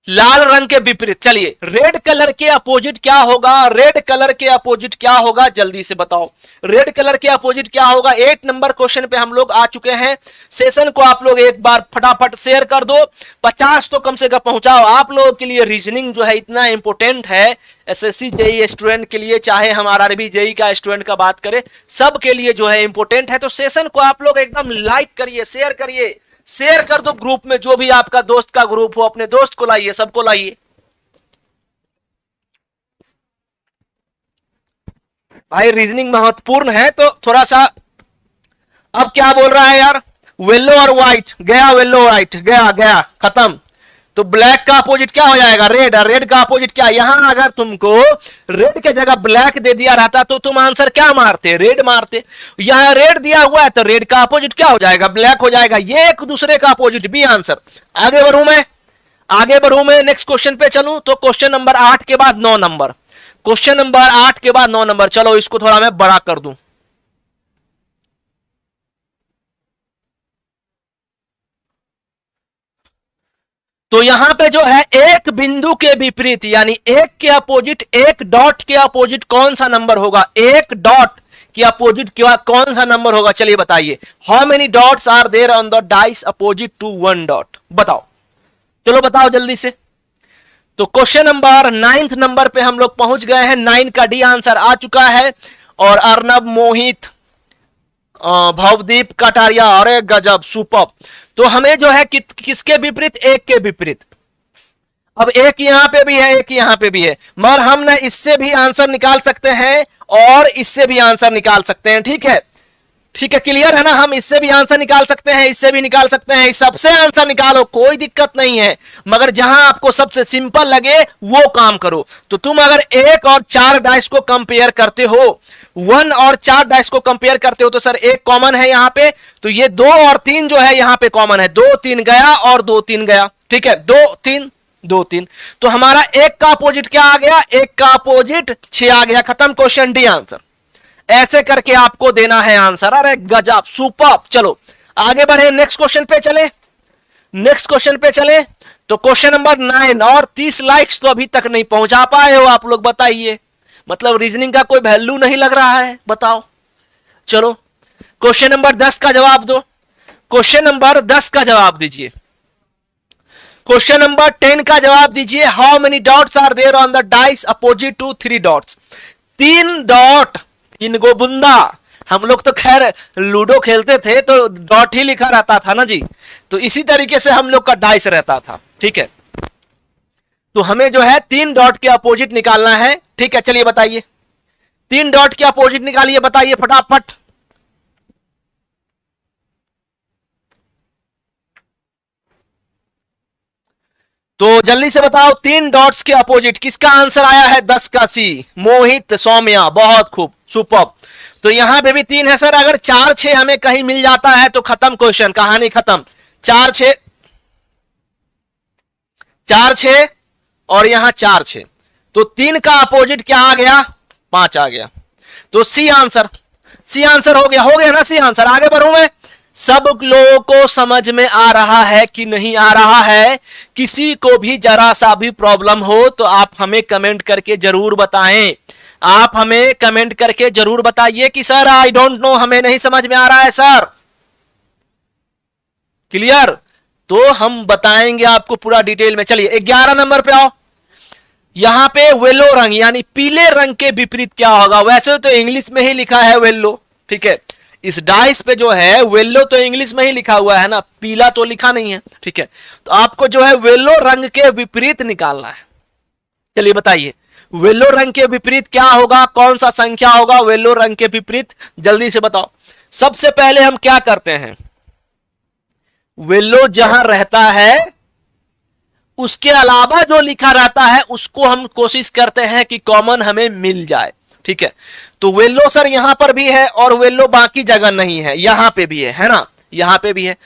लाल रंग के विपरीत। चलिए रेड कलर के अपोजिट क्या होगा, रेड कलर के अपोजिट क्या होगा, जल्दी से बताओ रेड कलर के अपोजिट क्या होगा। 8 नंबर क्वेश्चन पे हम लोग आ चुके हैं। सेशन को आप लोग एक बार फटाफट शेयर कर दो, 50 तो कम से कम पहुंचाओ। आप लोगों के लिए रीजनिंग जो है इतना इंपॉर्टेंट है, एसएससी जेई स्टूडेंट के लिए, चाहे हमारा भी जेई का स्टूडेंट का बात करें, सब के लिए जो है इंपॉर्टेंट है। तो सेशन को आप लोग एकदम लाइक करिए, शेयर करिए, शेयर कर दो ग्रुप में, जो भी आपका दोस्त का ग्रुप हो, अपने दोस्त को लाइए, सबको लाइए। भाई रीजनिंग महत्वपूर्ण है, तो थोड़ा सा। अब क्या बोल रहा है यार, येलो और व्हाइट, गया येलो व्हाइट, गया गया खत्म। तो ब्लैक का अपोजिट क्या हो जाएगा, रेड। और रेड का अपोजिट क्या, यहां अगर तुमको रेड के जगह ब्लैक दे दिया रहता तो तुम आंसर क्या मारते, रेड मारते। यहां रेड दिया हुआ है तो रेड का अपोजिट क्या हो जाएगा, ब्लैक हो जाएगा। ये एक दूसरे का अपोजिट, बी आंसर। आगे बढ़ूं मैं, आगे बढ़ूं मैं, नेक्स्ट क्वेश्चन पे चलूं। तो क्वेश्चन नंबर 8 के बाद 9 नंबर, क्वेश्चन नंबर 8 के बाद 9 नंबर। चलो इसको थोड़ा मैं बड़ा कर दूं। तो यहां पे जो है एक बिंदु के विपरीत, यानी एक के अपोजिट, एक डॉट के अपोजिट कौन सा नंबर होगा, एक डॉट के अपोजिट क्या कौन सा नंबर होगा, चलिए बताइए। How many dots are there on the dice opposite to 1 dot, बताओ, चलो बताओ जल्दी से। तो क्वेश्चन नंबर 9 नंबर पे हम लोग पहुंच गए हैं। 9 का डी आंसर आ चुका है। और अर्नब, मोहित, भवदीप, कटारिया, अरे गजब, सुपर। तो हमें जो है किसके विपरीत, एक के विपरीत। अब एक यहां पे भी है, एक यहां पे भी है, मगर हम ना इससे भी आंसर निकाल सकते हैं और इससे भी आंसर निकाल सकते हैं। ठीक है, ठीक है, क्लियर है ना। हम इससे भी आंसर निकाल सकते हैं, इससे भी निकाल सकते हैं, सबसे आंसर निकालो, कोई दिक्कत नहीं है। मगर जहां आपको सबसे सिंपल लगे वो काम करो। तो तुम अगर 1 और 4 डाइस को कंपेयर करते हो, 1 और 4 डाइस को कंपेयर करते हो, तो सर एक कॉमन है यहां पे, तो ये 2 और 3 जो है यहां पे कॉमन है। 2 3 गया और 2 3 गया। ठीक है, 2 3 2 3। तो हमारा 1 का अपोजिट क्या आ गया, 1 का अपोजिट 6 आ गया। खत्म, क्वेश्चन डी आंसर। ऐसे करके आपको देना है आंसर। अरे गजब, सुपर। चलो आगे बढ़े, नेक्स्ट क्वेश्चन पे चले। नेक्स्ट क्वेश्चन पे चले तो क्वेश्चन नंबर 9। और 30 लाइक्स तो अभी तक नहीं पहुंचा पाए हो आप लोग, बताइए। मतलब रीजनिंग का कोई वैल्यू नहीं लग रहा है, बताओ। चलो क्वेश्चन नंबर 10 का जवाब दो। क्वेश्चन नंबर 10 का जवाब दीजिए। क्वेश्चन नंबर 10 का जवाब दीजिए। How many dots are there on the dice opposite to 3 dots. 3 dot, 3 गो बुंदा। हम लोग तो खैर लूडो खेलते थे तो डॉट ही लिखा रहता था ना जी, तो इसी तरीके से हम लोग का डाइस रहता था। ठीक है, तो हमें जो है 3 डॉट के अपोजिट निकालना है। ठीक है, चलिए बताइए, 3 डॉट के अपोजिट निकालिए, बताइए फटाफट। तो जल्दी से बताओ, 3 डॉट्स के अपोजिट किसका आंसर आया है? 10 का सी, मोहित, सौम्या, बहुत खूब, सुपर। तो यहां पे भी 3 है सर। अगर 4 6 हमें कहीं मिल जाता है तो खत्म, क्वेश्चन, कहानी खत्म। 4 6 4 6 और यहां 4 6, तो 3 का अपोजिट क्या आ गया? 5 आ गया। तो सी आंसर, सी आंसर हो गया, हो गया ना सी आंसर। आगे बढ़ूं मैं। सब लोगों को समझ में आ रहा है कि नहीं आ रहा है? किसी को भी जरा सा भी प्रॉब्लम हो तो आप हमें कमेंट करके जरूर बताएं। आप हमें कमेंट करके जरूर बताइए कि सर आई डोंट नो, हमें नहीं समझ में आ रहा है सर। क्लियर? तो हम बताएंगे आपको पूरा डिटेल में। चलिए 11 नंबर पे आओ। यहां पे वेलो रंग यानी पीले रंग के विपरीत क्या होगा? वैसे तो इंग्लिश में ही लिखा है वेल्लो। ठीक है, इस डाइस पे जो है वेल्लो तो इंग्लिश में ही लिखा हुआ है ना, पीला तो लिखा नहीं है। ठीक है, तो आपको जो है वेल्लो रंग के विपरीत निकालना है। चलिए बताइए, वेल्लो रंग के विपरीत क्या होगा? कौन सा संख्या होगा वेल्लो रंग के विपरीत? जल्दी से बताओ। सबसे पहले हम क्या करते हैं, वेल्लो जहां रहता है उसके अलावा जो लिखा रहता है उसको हम कोशिश करते हैं कि कॉमन हमें मिल जाए। ठीक है, तो वेल्लो सर यहां पर भी है और वेल्लो बाकी जगह नहीं है, यहां पे भी है ना, यहां पे भी है।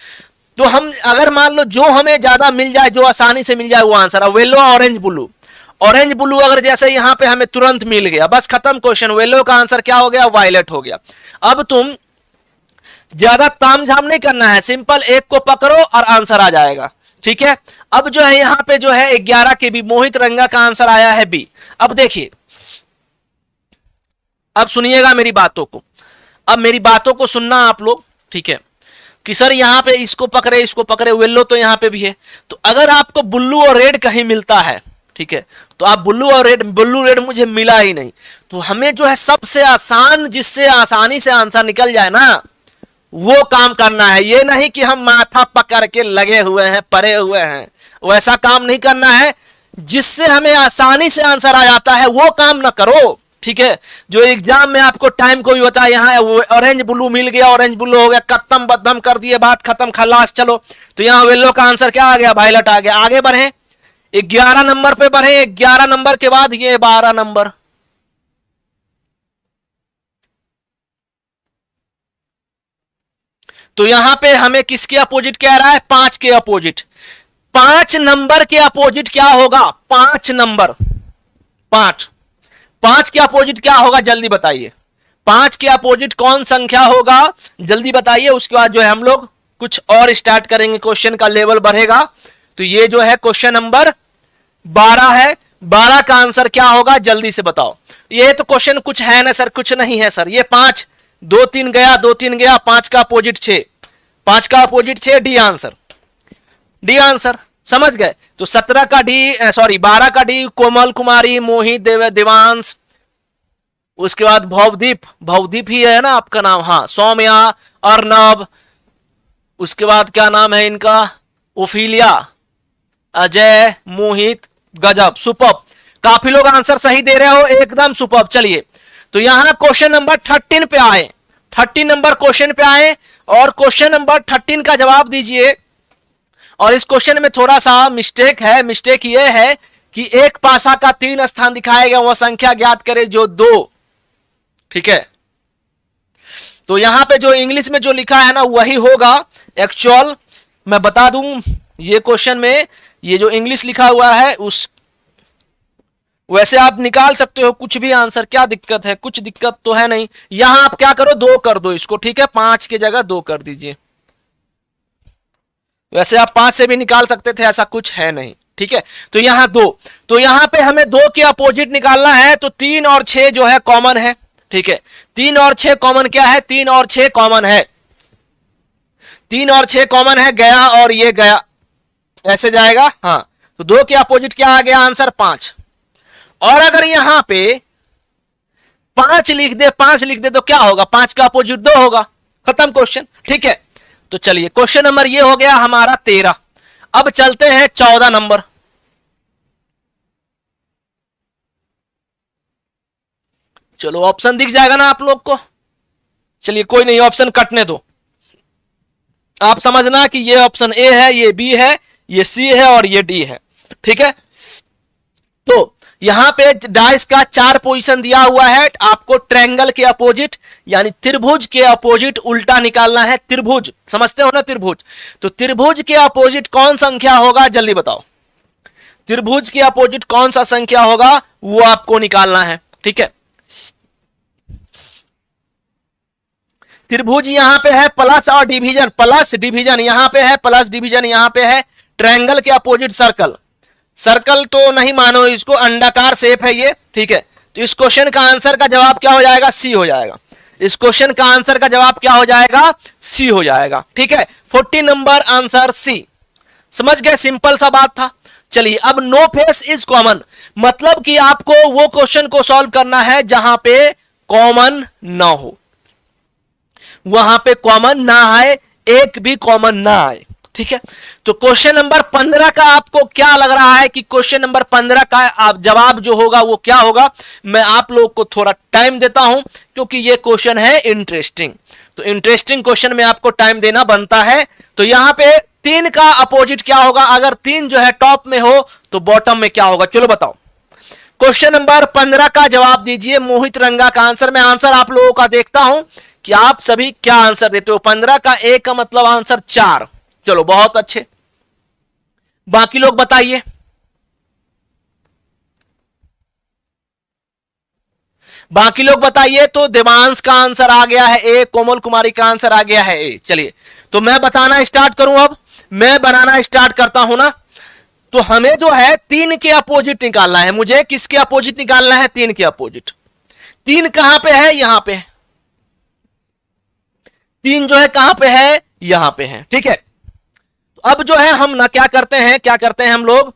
तो हम अगर मान लो जो हमें ज्यादा मिल जाए, जो आसानी से मिल जाए वो आंसर है। Yellow orange blue, orange blue अगर जैसे यहां पे हमें तुरंत मिल गया, बस खत्म क्वेश्चन। वेल्लो का आंसर क्या हो गया? वायलेट हो गया। अब तुम ज्यादा तामझाम नहीं करना है, सिंपल एक को पकड़ो और आंसर आ जाएगा। ठीक है, अब जो है यहां पे जो है 11 के भी मोहित रंगा का आंसर आया है बी। अब देखिए, अब सुनिएगा मेरी बातों को, अब मेरी बातों को सुनना आप लोग। ठीक है, कि सर यहां पे इसको पकड़े, इसको पकड़े, वेल्लो तो यहां पे भी है। तो अगर आपको ब्लू और रेड कहीं मिलता है, ठीक है, तो आप ब्लू और रेड, ब्लू रेड मुझे मिला ही नहीं, तो हमें जो है सबसे आसान, जिससे आसानी से आंसर निकल जाए ना, वो काम करना है। ये नहीं कि हम माथा पकड़ के लगे हुए हैं, पड़े हुए हैं, वैसा काम नहीं करना है। जिससे हमें आसानी से आंसर आ जाता है वो काम ना करो। ठीक है, जो एग्जाम में आपको टाइम को भी होता है, यहाँ ऑरेंज ब्लू मिल गया, ऑरेंज ब्लू हो गया, खत्म बदम कर दिए, बात खत्म, खलास। चलो, तो यहाँ वेल्लो का आंसर क्या आ गया? वायलेट आ गया। आगे बढ़े, 11 नंबर पे बढ़े। 11 नंबर के बाद ये 12 नंबर। तो यहां पे हमें किसके अपोजिट कह रहा है? 5 के अपोजिट। 5 नंबर के अपोजिट क्या होगा? 5 नंबर, 5 के अपोजिट क्या होगा? जल्दी बताइए, 5 के अपोजिट कौन संख्या होगा? जल्दी बताइए। उसके बाद जो है हम लोग कुछ और स्टार्ट करेंगे, क्वेश्चन का लेवल बढ़ेगा। तो ये जो है क्वेश्चन नंबर 12 है। 12 का आंसर क्या होगा? जल्दी से बताओ। ये तो क्वेश्चन कुछ है ना सर? कुछ नहीं है सर। ये 5, 2 3 गया, 2 3 गया, 5 का अपोजिट 6, 5 का opposite 6, D answer, D answer. समझ गए। तो 17 का डी, सॉरी 12 का डी कोमल कुमारी, मोहित, देवांश, उसके बाद भवदीप, भवदीप ही है ना आपका नाम, हाँ, सौम्या, अर्नब, उसके बाद क्या नाम है इनका, ओफिलिया, अजय, मोहित, गजब, सुपर, काफी लोग आंसर सही दे रहे हो, एकदम सुपर। चलिए तो यहां क्वेश्चन नंबर 13 पे आए, 13 नंबर क्वेश्चन पे आए और क्वेश्चन नंबर 13 का जवाब दीजिए। और इस क्वेश्चन में थोड़ा सा मिस्टेक है, मिस्टेक ये है कि एक पासा का 3 स्थान दिखाया गया, वह संख्या ज्ञात करे जो 2, ठीक है। तो यहां पे जो इंग्लिश में जो लिखा है ना वही होगा एक्चुअल, मैं बता दूं ये क्वेश्चन में ये जो इंग्लिश लिखा हुआ है उस वैसे आप निकाल सकते हो कुछ भी आंसर, क्या दिक्कत है, कुछ दिक्कत तो है नहीं। यहां आप क्या करो, 2 कर दो इसको, ठीक है, 5 की जगह 2 कर दीजिए। वैसे आप 5 से भी निकाल सकते थे, ऐसा कुछ है नहीं, ठीक है। तो यहां 2, तो यहां पे हमें 2 के अपोजिट निकालना है, तो 3 और 6 जो है कॉमन है, ठीक है। 3 और 6 कॉमन क्या है, 3 और 6 कॉमन है, 3 और 6 कॉमन है, गया और ये गया, ऐसे जाएगा, हाँ। तो 2 के अपोजिट क्या आ गया आंसर, 5। और अगर यहां पे 5 लिख दे, 5 लिख दे तो क्या होगा, 5 का अपोजिट 2 होगा, खत्म क्वेश्चन, ठीक है। तो चलिए क्वेश्चन नंबर ये हो गया हमारा 13। अब चलते हैं 14 नंबर। चलो ऑप्शन दिख जाएगा ना आप लोग को, चलिए कोई नहीं, ऑप्शन कटने दो, आप समझना कि ये ऑप्शन ए है, ये बी है, ये सी है और ये डी है, ठीक है। तो यहां पे डाइस का 4 पोजीशन दिया हुआ है, आपको ट्रायंगल के अपोजिट यानी त्रिभुज के अपोजिट उल्टा निकालना है। त्रिभुज समझते हो ना, त्रिभुज, तो त्रिभुज के अपोजिट कौन संख्या होगा, जल्दी बताओ, त्रिभुज के अपोजिट कौन सा संख्या होगा वो आपको निकालना है, ठीक है। त्रिभुज यहां पे है प्लस और डिवीजन, प्लस डिवीजन यहां पे है, प्लस डिवीजन यहां पे है, ट्रायंगल के अपोजिट सर्कल, सर्कल तो नहीं मानो इसको, अंडाकार शेप है ये, ठीक है। तो इस क्वेश्चन का आंसर का जवाब क्या हो जाएगा, सी हो जाएगा। इस क्वेश्चन का आंसर का जवाब क्या हो जाएगा, सी हो जाएगा, ठीक है। 40 नंबर आंसर सी, समझ गए, सिंपल सा बात था। चलिए अब नो फेस इज कॉमन, मतलब कि आपको वो क्वेश्चन को सॉल्व करना है जहां पे कॉमन ना हो, वहां पे कॉमन ना आए, एक भी कॉमन ना आए, ठीक है। तो क्वेश्चन नंबर 15 का आपको क्या लग रहा है कि क्वेश्चन नंबर 15 का आप जवाब जो होगा वो क्या होगा, मैं आप लोग को थोड़ा टाइम देता हूं क्योंकि ये क्वेश्चन है इंटरेस्टिंग, तो इंटरेस्टिंग क्वेश्चन में आपको टाइम देना बनता है। तो यहां पे 3 का अपोजिट क्या होगा, अगर 3 जो है टॉप में हो तो बॉटम में क्या होगा, चलो बताओ। क्वेश्चन नंबर 15 का जवाब दीजिए मोहित रंगा का आंसर, मैं आंसर आप लोगों का देखता हूं कि आप सभी क्या आंसर देते हो। 15 का ए का मतलब आंसर 4, चलो बहुत अच्छे, बाकी लोग बताइए। बाकी लोग बताइए, तो देवांश का आंसर आ गया है ए, कोमल कुमारी का आंसर आ गया है ए। चलिए तो मैं बताना स्टार्ट करूं, अब मैं बनाना स्टार्ट करता हूं ना। तो हमें जो है 3 के अपोजिट निकालना है, मुझे किसके अपोजिट निकालना है, 3 के अपोजिट। 3 कहां पे है, यहां पे, 3 जो है कहां पे है, यहां पे है, ठीक है। तो अब जो है हम ना क्या करते हैं हम लोग,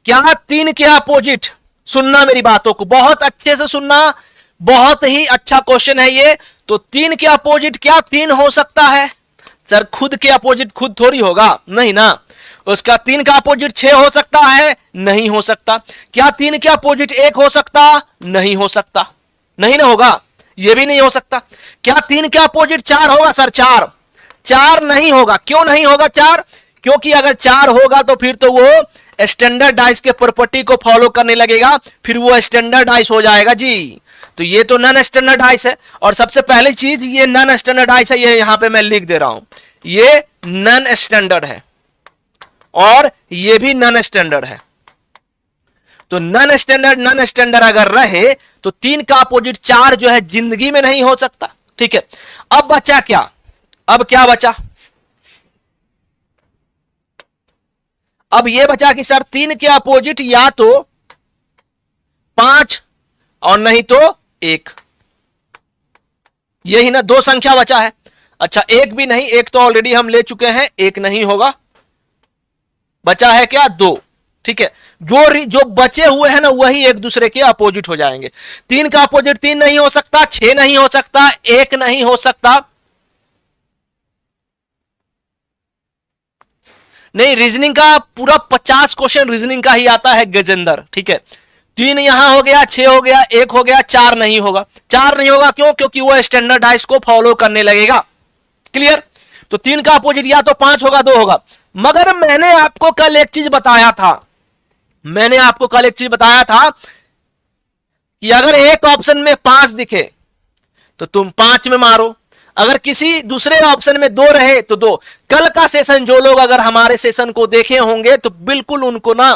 क्या 3 के अपोजिट, सुनना मेरी बातों को बहुत अच्छे से सुनना, बहुत ही अच्छा क्वेश्चन है ये। तो 3 के अपोजिट क्या 3 हो सकता है, सर खुद के अपोजिट खुद थोड़ी होगा, नहीं ना। उसका 3 का अपोजिट 6 हो सकता है, नहीं हो सकता। क्या 3 के अपोजिट 1 हो सकता, नहीं हो सकता, नहीं ना होगा, ये भी नहीं हो सकता। क्या 3 के अपोजिट 4 होगा, सर 4 नहीं होगा, क्यों नहीं होगा 4, क्योंकि अगर 4 होगा तो फिर तो वो स्टैंडर्ड डाइस के प्रॉपर्टी को फॉलो करने लगेगा, फिर वो स्टैंडर्ड डाइस हो जाएगा जी। तो ये तो नॉन स्टैंडर्ड डाइस है, और सबसे पहली चीज ये नॉन स्टैंडर्ड डाइस है, ये यहां पे मैं लिख दे रहा हूं, ये नॉन स्टैंडर्ड है और ये भी नॉन स्टैंडर्ड है। तो नॉन स्टैंडर्ड अगर रहे तो 3 का अपोजिट 4 जो है जिंदगी में नहीं हो सकता, ठीक है। अब बचा क्या, अब क्या बचा, अब ये बचा कि सर 3 के अपोजिट या तो 5 और नहीं तो 1, यही ना, 2 संख्या बचा है। अच्छा 1 भी नहीं, 1 तो ऑलरेडी हम ले चुके हैं, 1 नहीं होगा, बचा है क्या? 2। ठीक है, जो बचे हुए हैं ना वही एक दूसरे के अपोजिट हो जाएंगे। 3 का अपोजिट 3 नहीं हो सकता, 6 नहीं हो सकता, 1 नहीं हो सकता। नहीं, रीजनिंग का पूरा 50 क्वेश्चन रीजनिंग का ही आता है गजेंद्र। ठीक है, 3 यहां हो गया, 6 हो गया, 1 हो गया, 4 नहीं होगा। 4 नहीं होगा क्यों? क्योंकि वो स्टैंडर्डाइज को फॉलो करने लगेगा। क्लियर? तो 3 का अपोजिट या तो 5 होगा, 2 होगा। मगर मैंने आपको कल एक चीज बताया था, कि अगर एक ऑप्शन में 5 दिखे तो तुम 5 में मारो, अगर किसी दूसरे ऑप्शन में 2 रहे तो 2। कल का सेशन जो लोग अगर हमारे सेशन को देखे होंगे तो बिल्कुल उनको ना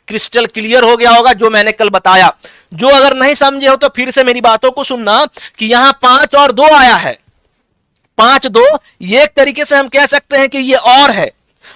क्रिस्टल क्लियर हो गया होगा जो मैंने कल बताया। जो अगर नहीं समझे हो तो फिर से मेरी बातों को सुनना कि यहां 5 और 2 आया है। 5 2 ये एक तरीके से हम कह सकते हैं कि ये और है।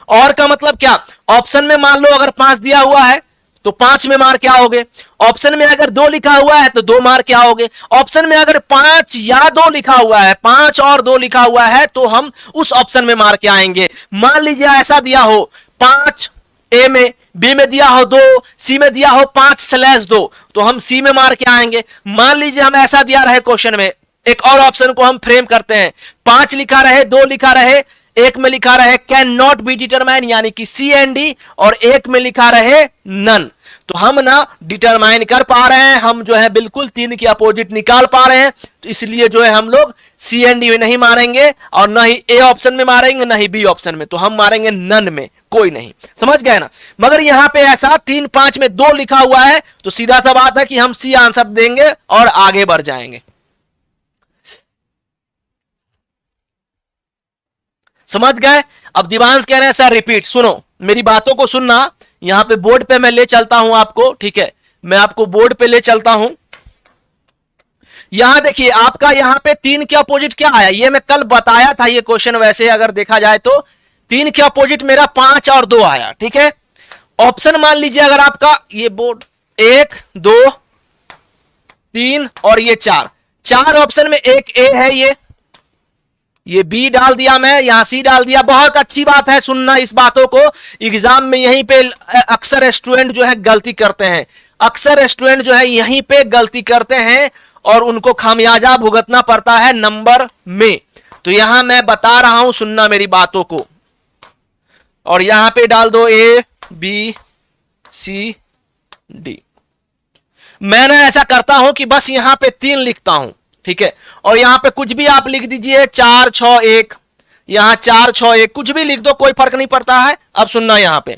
और का मतलब क्या? ऑप्शन में मान लो अगर 5 दिया हुआ है तो 5 में मार के आओगे। ऑप्शन में अगर 2 लिखा हुआ है तो 2 मार के आओगे। ऑप्शन में अगर 5 या 2 लिखा हुआ है, 5 और 2 लिखा हुआ है तो हम उस ऑप्शन में मार के आएंगे। मान लीजिए ऐसा दिया हो 5 ए में, बी में दिया हो 2, सी में दिया हो 5/2 तो हम सी में मार के आएंगे। मान लीजिए हम ऐसा दिया रहे क्वेश्चन में, एक और ऑप्शन को हम फ्रेम करते हैं, 5 लिखा रहे, 2 लिखा रहे, 1 में लिखा रहे कैन नॉट बी डिटरमाइन यानी कि सी एंड डी, और 1 में लिखा रहे नन। तो हम ना डिटरमाइन कर पा रहे हैं, हम जो है बिल्कुल 3 की अपोजिट निकाल पा रहे हैं। तो इसलिए जो है हम लोग सी एंड डी में नहीं मारेंगे और ना ही ए ऑप्शन में मारेंगे ना ही बी ऑप्शन में, तो हम मारेंगे नन में, कोई नहीं। समझ गए ना? मगर यहां पे ऐसा 3 5 में 2 लिखा हुआ है तो सीधा सा बात है कि हम सी आंसर देंगे और आगे बढ़ जाएंगे। समझ गए? अब दिवांश कह रहे हैं सर रिपीट। सुनो, मेरी बातों को सुनना, यहां पे बोर्ड पे मैं ले चलता हूं आपको। ठीक है, मैं आपको बोर्ड पे ले चलता हूं। यहां देखिए आपका यहां पे 3 के अपोजिट क्या आया, ये मैं कल बताया था। ये क्वेश्चन वैसे अगर देखा जाए तो 3 के अपोजिट मेरा 5 और 2 आया। ठीक है, ऑप्शन मान लीजिए अगर आपका ये बोर्ड 1 2 3 और ये 4 ऑप्शन में एक ए है, ये बी डाल दिया मैं, यहां सी डाल दिया। बहुत अच्छी बात है, सुनना इस बातों को। एग्जाम में यहीं पे अक्सर स्टूडेंट जो है गलती करते हैं, अक्सर स्टूडेंट जो है यहीं पे गलती करते हैं और उनको खामियाजा भुगतना पड़ता है नंबर में। तो यहां मैं बता रहा हूं, सुनना मेरी बातों को। और यहां पे डाल दो ए बी सी डी। मैं ना ऐसा करता हूं कि बस यहां पे 3 लिखता हूं। ठीक है, और यहां पे कुछ भी आप लिख दीजिए, 4 6 1, यहां 4 6 1 कुछ भी लिख दो, कोई फर्क नहीं पड़ता है। अब सुनना, यहां पे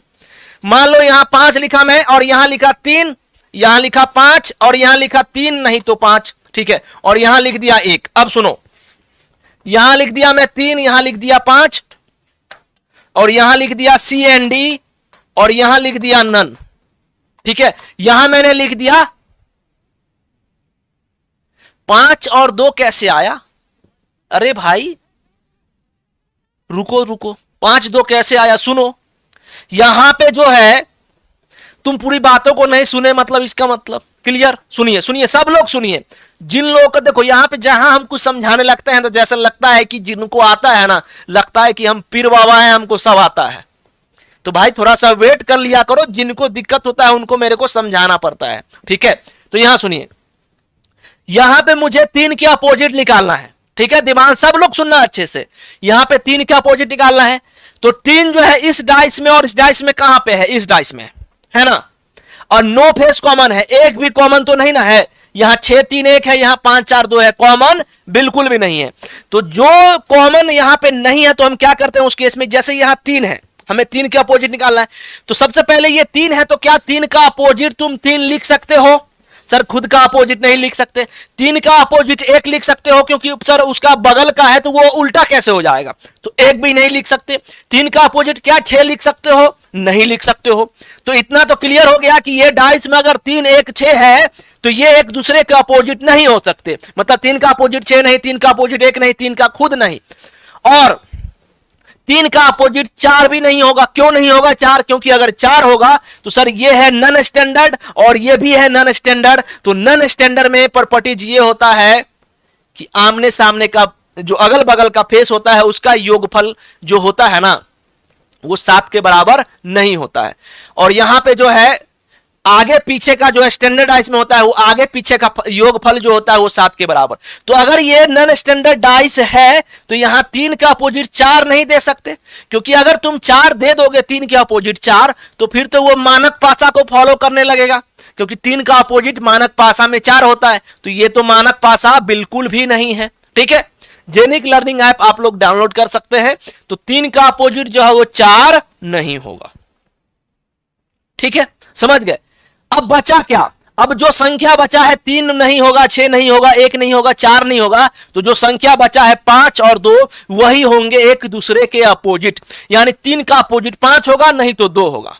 मान लो यहां 5 लिखा मैं और यहां लिखा 3, यहां लिखा 5 और यहां लिखा 3 नहीं तो 5। ठीक है, और यहां लिख दिया 1। अब सुनो, यहां लिख दिया मैं 3, यहां लिख दिया 5 और यहां लिख दिया सी एंड डी और यहां लिख दिया नन। ठीक है, यहां मैंने लिख दिया 5 और 2 कैसे आया? अरे भाई रुको रुको, 5 2 कैसे आया? सुनो, यहां पे जो है तुम पूरी बातों को नहीं सुने, मतलब इसका मतलब क्लियर? सुनिए सुनिए सब लोग सुनिए। जिन लोगों को देखो यहां पे जहां हम कुछ समझाने लगते हैं तो जैसा लगता है कि जिनको आता है ना, लगता है कि हम पीर बाबा हैं, हमको सब आता है। तो भाई थोड़ा सा वेट कर लिया करो, जिनको दिक्कत होता है उनको मेरे को समझाना पड़ता है। ठीक है, तो यहां सुनिए, यहां पे मुझे 3 के अपोजिट निकालना है। ठीक है, दिमाग सब लोग सुनना अच्छे से। यहां पे 3 के अपोजिट निकालना है तो 3 जो है इस डाइस में और इस डाइस में कहां पे है? इस डाइस में है ना। और नो फेस कॉमन है, एक भी कॉमन तो नहीं ना है। यहां 6 3 1 है, यहां 5 4 2 है, कॉमन बिल्कुल भी नहीं है। तो जो कॉमन यहां पे नहीं है तो हम क्या करते हैं उस केस में, जैसे यहां 3 है, हमें 3 के अपोजिट निकालना है। तो सबसे पहले ये 3 है तो क्या 3 का अपोजिट तुम 3 लिख सकते हो? सर खुद का अपोजिट नहीं लिख सकते। 3 का अपोजिट 1 लिख सकते हो क्योंकि सर उसका बगल का है तो वो उल्टा कैसे हो जाएगा, तो 1 भी नहीं लिख सकते। 3 का अपोजिट क्या 6 लिख सकते हो? नहीं लिख सकते हो। तो इतना तो क्लियर हो गया कि ये डाइस में अगर 3 1 6 है तो ये एक दूसरे के अपोजिट नहीं हो सकते। मतलब 3 का अपोजिट 6 नहीं, 3 का अपोजिट 1 नहीं, 3 का खुद नहीं, और 3 का अपोजिट 4 भी नहीं होगा। क्यों नहीं होगा 4? क्योंकि अगर 4 होगा तो सर ये है नन स्टैंडर्ड और ये भी है नन स्टैंडर्ड। तो नन स्टैंडर्ड में प्रॉपर्टीज ये होता है कि आमने सामने का जो अगल बगल का फेस होता है उसका योगफल जो होता है ना वो 7 के बराबर नहीं होता है। और यहां पे जो है आगे पीछे का जो है स्टैंडर्डाइज में होता है, वो आगे पीछे का योगफल जो होता है वो 7 के बराबर। तो अगर ये नॉन स्टैंडर्डाइज है तो यहां 3 का अपोजिट 4 नहीं दे सकते, क्योंकि अगर तुम 4 दे दोगे 3 के अपोजिट 4 तो फिर तो वो मानक पासा को फॉलो करने लगेगा, क्योंकि 3 का अपोजिट मानक पासा में 4 होता है। तो ये तो मानक पासा बिल्कुल भी नहीं है। ठीक है, जेनिक लर्निंग ऐप आप लोग डाउनलोड कर सकते हैं। तो 3 का अपोजिट जो है वो 4 नहीं होगा। ठीक है, समझ गए। अब बचा क्या? अब जो संख्या बचा है 3 नहीं होगा, 6 नहीं होगा, 1 नहीं होगा, 4 नहीं होगा, तो जो संख्या बचा है 5 और 2 वही होंगे एक दूसरे के अपोजिट। यानी 3 का अपोजिट 5 होगा, नहीं तो 2 होगा।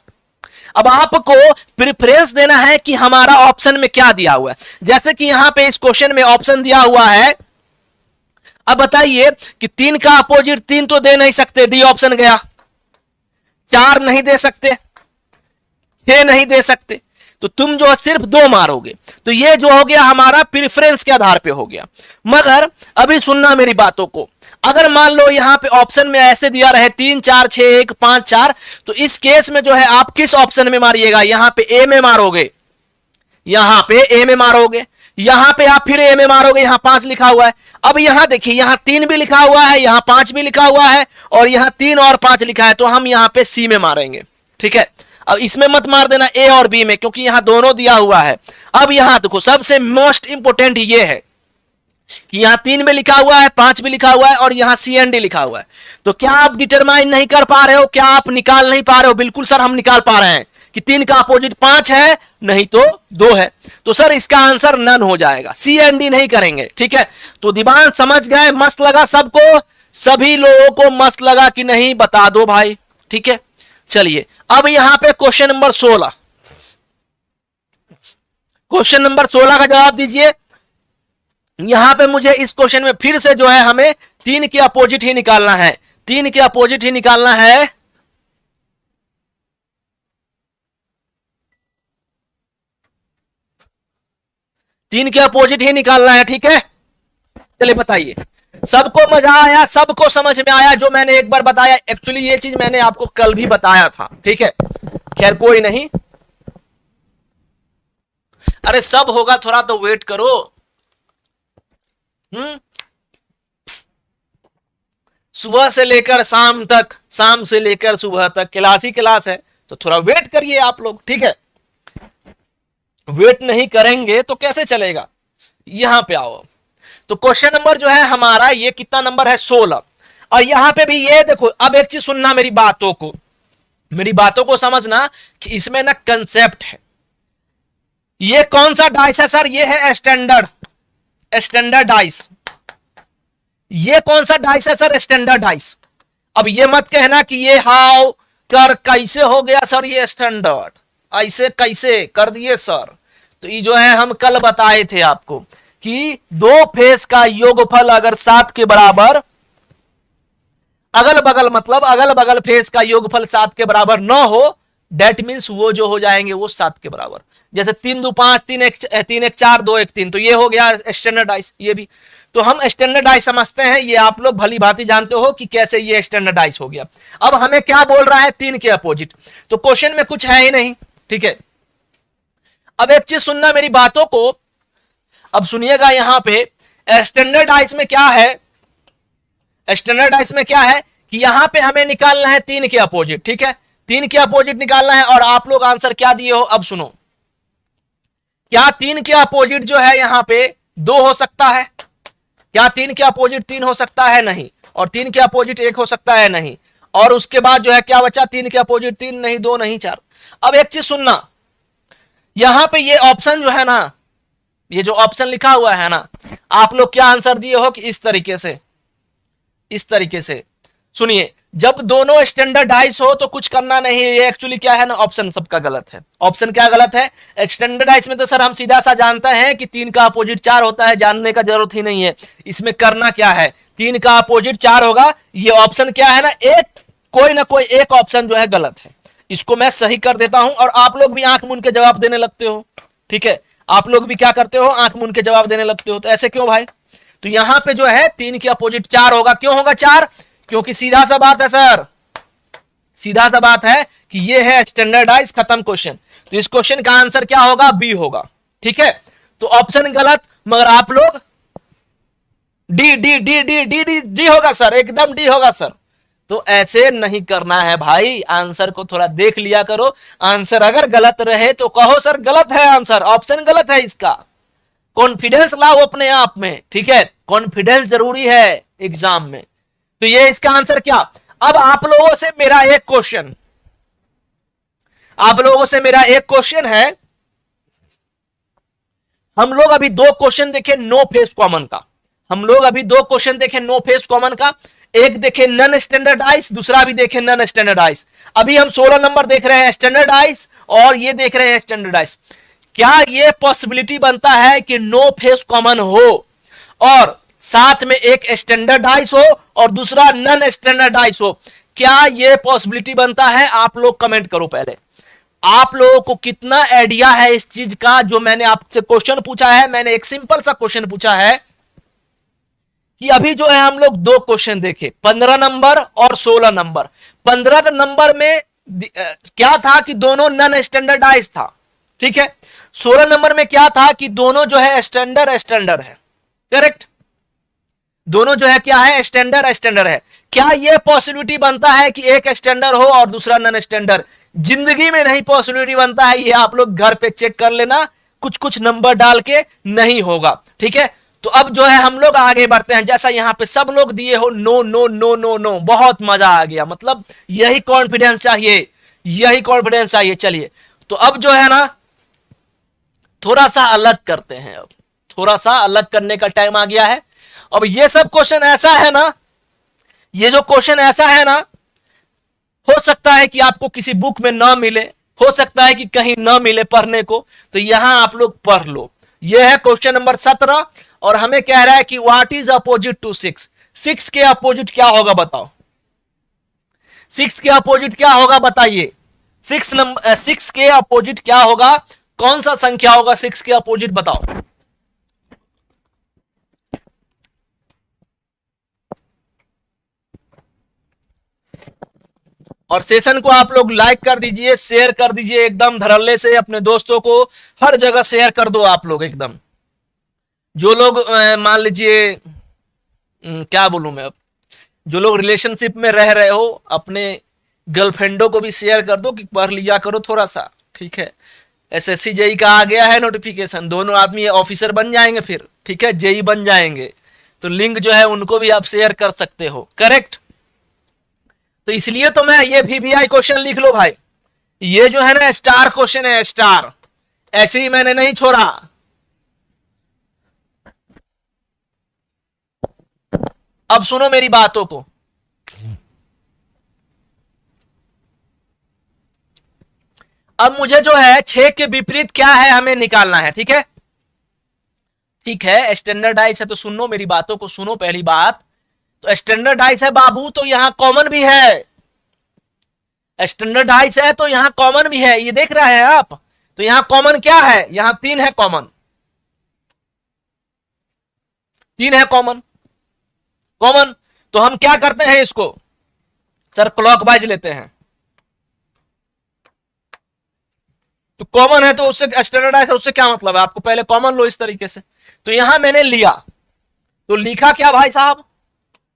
अब आपको प्रेफरेंस देना है कि हमारा ऑप्शन में क्या दिया हुआ है। जैसे कि यहां पे इस क्वेश्चन में ऑप्शन दिया हुआ है, अब बताइए कि 3 का अपोजिट 3 तो दे नहीं सकते, डी ऑप्शन गया। 4 नहीं दे सकते, 6 नहीं दे सकते, तो तुम जो सिर्फ 2 मारोगे। तो ये जो हो गया हमारा प्रेफरेंस के आधार पे हो गया। मगर अभी सुनना मेरी बातों को, अगर मान लो यहां पे ऑप्शन में ऐसे दिया रहे 3 4 6 1 5 4, तो इस केस में जो है आप किस ऑप्शन में मारिएगा? यहां पे ए में मारोगे, यहां पे ए में मारोगे, यहां पे आप फिर ए में मारोगे, यहां 5 लिखा हुआ है। अब यहां देखिए, यहां 3 भी लिखा हुआ है, यहां 5 भी लिखा हुआ है, और यहां 3 और 5 लिखा है, तो हम यहां पे सी में मारेंगे। ठीक है, अब इसमें मत मार देना ए और बी में, क्योंकि यहां दोनों दिया हुआ है। अब यहां देखो, सबसे मोस्ट इंपोर्टेंट ये है कि यहां 3 में लिखा हुआ है, 5 भी लिखा हुआ है, और यहां सी एंड डी लिखा हुआ है। तो क्या आप डिटरमाइन नहीं कर पा रहे हो? क्या आप निकाल नहीं पा रहे हो? बिल्कुल सर, हम निकाल पा रहे हैं कि 3 का अपोजिट 5 है, नहीं तो 2 है। तो सर इसका आंसर नन हो जाएगा, सी एंड डी नहीं करेंगे। ठीक है, तो दीवान समझ गए? मस्त लगा सबको? सभी लोगों को मस्त लगा कि नहीं? बता दो भाई। ठीक है, चलिए अब यहां पे क्वेश्चन नंबर 16, क्वेश्चन नंबर 16 का जवाब दीजिए। यहां पे मुझे इस क्वेश्चन में फिर से जो है हमें 3 के अपोजिट ही निकालना है, 3 के अपोजिट ही निकालना है। तीन के अपोजिट ही निकालना है। ठीक है, चलिए बताइए, सबको मजा आया? सबको समझ में आया जो मैंने एक बार बताया? एक्चुअली ये चीज मैंने आपको कल भी बताया था। ठीक है, खैर कोई नहीं, अरे सब होगा, थोड़ा तो वेट करो। सुबह से लेकर शाम तक, शाम से लेकर सुबह तक क्लास ही क्लास है, तो थोड़ा वेट करिए आप लोग। ठीक है, वेट नहीं करेंगे तो कैसे चलेगा? यहां पे आओ। तो क्वेश्चन नंबर जो है हमारा ये कितना नंबर है? 16। और यहां पे भी ये देखो, अब एक चीज सुनना मेरी बातों को, मेरी बातों को समझना कि इसमें ना कंसेप्ट है। ये कौन सा डाइस है सर? ये है स्टैंडर्ड, स्टैंडर्ड डाइस। ये कौन सा डाइस है सर? Standard dice. अब ये मत कहना कि ये हाउ कर कैसे हो गया सर ये स्टैंडर्ड, ऐसे कैसे कर दिए सर। तो ये जो है हम कल बताए थे आपको कि 2 फेस का योगफल अगर 7 के बराबर, अगल बगल मतलब अगल बगल फेस का योगफल 7 के बराबर न हो, डेट मीन्स वो जो हो जाएंगे वो 7 के बराबर। जैसे 3 2 5, 3 1 4, 2 1 3, तो ये हो गया स्टैंडर्डाइज। ये भी तो हम स्टैंडर्डाइज समझते हैं, ये आप लोग भली भांति जानते हो कि कैसे ये स्टैंडर्डाइज हो गया। अब हमें क्या बोल रहा है? 3 के अपोजिट, तो क्वेश्चन में कुछ है ही नहीं। ठीक है, अब एक चीज सुनना मेरी बातों को, अब सुनिएगा। यहां पे स्टैंडर्डाइज में क्या है? स्टैंडर्डाइज में क्या है कि यहां पे हमें निकालना है 3 के अपोजिट। ठीक है, 3 के अपोजिट निकालना है, और आप लोग आंसर क्या दिए हो? अब सुनो, क्या 3 के अपोजिट जो है यहां पे 2 हो सकता है? क्या 3 के अपोजिट 3 हो सकता है? नहीं। और 3 के अपोजिट 1 हो सकता है? नहीं। और उसके बाद जो है क्या बचा? 3 के अपोजिट 3 नहीं, 2 नहीं, 4। अब एक चीज सुनना, यहां पे ये ऑप्शन जो है ना, ये जो ऑप्शन लिखा हुआ है ना, आप लोग क्या आंसर दिए हो कि इस तरीके से, इस तरीके से। सुनिए, जब दोनों स्टैंडर्डाइज हो तो कुछ करना नहीं है। ये एक्चुअली क्या है ना, ऑप्शन सबका गलत है। ऑप्शन क्या गलत है? स्टैंडर्डाइज में तो सर हम सीधा सा जानते हैं कि 3 का अपोजिट 4 होता है, जानने का जरूरत ही नहीं है। इसमें करना क्या है? 3 का अपोजिट 4 होगा। ये ऑप्शन क्या है ना, एक कोई ना कोई एक ऑप्शन जो है गलत है, इसको मैं सही कर देता हूं, और आप लोग भी आंख मूंद के जवाब देने लगते हो। ठीक है, आप लोग भी क्या करते हो? आंख मूंद के जवाब देने लगते हो। तो ऐसे क्यों भाई? तो यहां पे जो है 3 के अपोजिट 4 होगा। क्यों होगा 4? क्योंकि सीधा सा बात है सर, सीधा सा बात है कि ये है स्टैंडर्डाइज, खत्म क्वेश्चन। तो इस क्वेश्चन का आंसर क्या होगा? बी होगा। ठीक है, तो ऑप्शन गलत, मगर आप लोग D D D D D D D होगा सर, एकदम डी होगा सर। तो ऐसे नहीं करना है भाई, आंसर को थोड़ा देख लिया करो। आंसर अगर गलत रहे तो कहो सर गलत है आंसर, ऑप्शन गलत है इसका। कॉन्फिडेंस लाओ अपने आप में, ठीक है, कॉन्फिडेंस जरूरी है एग्जाम में। तो ये इसका आंसर क्या? अब आप लोगों से मेरा एक क्वेश्चन, आप लोगों से मेरा एक क्वेश्चन है। हम लोग अभी दो क्वेश्चन देखे नो फेस कॉमन का, हम लोग अभी दो क्वेश्चन देखे नो फेस कॉमन का, एक देखे नन स्टैंडर्डाइज, दूसरा भी देखे नन स्टैंडर्डाइज। अभी हम 16 नंबर देख रहे हैं स्टैंडर्डाइज, और ये देख रहे हैं स्टैंडर्डाइज। क्या ये पॉसिबिलिटी बनता है कि नो फेस कॉमन हो और साथ में एक स्टैंडर्डाइज हो और दूसरा नन स्टैंडर्डाइज हो? क्या ये पॉसिबिलिटी बनता है? आप लोग कमेंट करो पहले। आप लोगों को कितना आइडिया है इस चीज का? जो मैंने आपसे क्वेश्चन पूछा है, मैंने एक सिंपल सा क्वेश्चन पूछा है कि अभी जो है हम लोग दो क्वेश्चन देखे, 15 नंबर और 16 नंबर। 15 नंबर में क्या था कि दोनों नन स्टैंडर्डाइज था, ठीक है। 16 नंबर में क्या था कि दोनों जो है स्टैंडर्ड है, करेक्ट। दोनों जो है क्या है? स्टैंडर्ड है। क्या यह पॉसिबिलिटी बनता है कि एक स्टैंडर्ड हो और दूसरा नन स्टैंडर्ड? जिंदगी में नहीं पॉसिबिलिटी बनता है, ये आप लोग घर पे चेक कर लेना, कुछ कुछ नंबर डाल के नहीं होगा, ठीक है। तो अब जो है हम लोग आगे बढ़ते हैं। जैसा यहां पे सब लोग दिए हो no no no no no, बहुत मजा आ गया, मतलब यही कॉन्फिडेंस चाहिए, यही कॉन्फिडेंस चाहिए। चलिए, तो अब जो है ना थोड़ा सा अलग करते हैं, अब थोड़ा सा अलग करने का टाइम आ गया है। अब ये सब क्वेश्चन ऐसा है ना, ये जो क्वेश्चन ऐसा है ना, हो सकता है कि आपको किसी बुक में ना मिले, हो सकता है कि कहीं ना मिले पढ़ने को, तो यहां आप लोग पढ़ लो। यह है क्वेश्चन नंबर 17 और हमें कह रहा है कि व्हाट इज अपोजिट टू 6? 6 के अपोजिट क्या होगा बताओ? 6 के अपोजिट क्या होगा बताइए? 6 के अपोजिट क्या होगा? कौन सा संख्या होगा 6 के अपोजिट बताओ? और सेशन को आप लोग लाइक कर दीजिए, शेयर कर दीजिए एकदम धड़ल्ले से, अपने दोस्तों को हर जगह शेयर कर दो आप लोग एकदम। जो लोग मान लीजिए क्या बोलूं मैं, अब जो लोग रिलेशनशिप में रह रहे हो, अपने गर्लफ्रेंडों को भी शेयर कर दो कि पढ़ लिया करो थोड़ा सा, ठीक है। एसएससी जेई का आ गया है नोटिफिकेशन, दोनों आदमी ऑफिसर बन जाएंगे फिर, ठीक है, जेई बन जाएंगे, तो लिंक जो है उनको भी आप शेयर कर सकते हो, करेक्ट। तो इसलिए तो मैं ये VVI क्वेश्चन लिख लो भाई, ये जो है ना स्टार क्वेश्चन है, स्टार, ऐसे ही मैंने नहीं छोड़ा। अब सुनो मेरी बातों को, अब मुझे जो है 6 के विपरीत क्या है हमें निकालना है, ठीक है। ठीक है, स्टैंडर्डाइज है तो सुनो मेरी बातों को, सुनो पहली बात तो स्टैंडर्डाइज है बाबू, तो यहां कॉमन भी है। स्टैंडर्डाइज है तो यहां कॉमन भी है, ये देख रहे हैं आप। तो यहां कॉमन क्या है? यहां 3 है कॉमन, 3 है कॉमन। कॉमन तो हम क्या करते हैं इसको सर, क्लॉकवाइज लेते हैं। तो कॉमन है तो उससे स्टैंडर्डाइज है, उससे क्या मतलब है? आपको पहले कॉमन लो इस तरीके से। तो यहां मैंने लिया, तो लिखा क्या भाई साहब?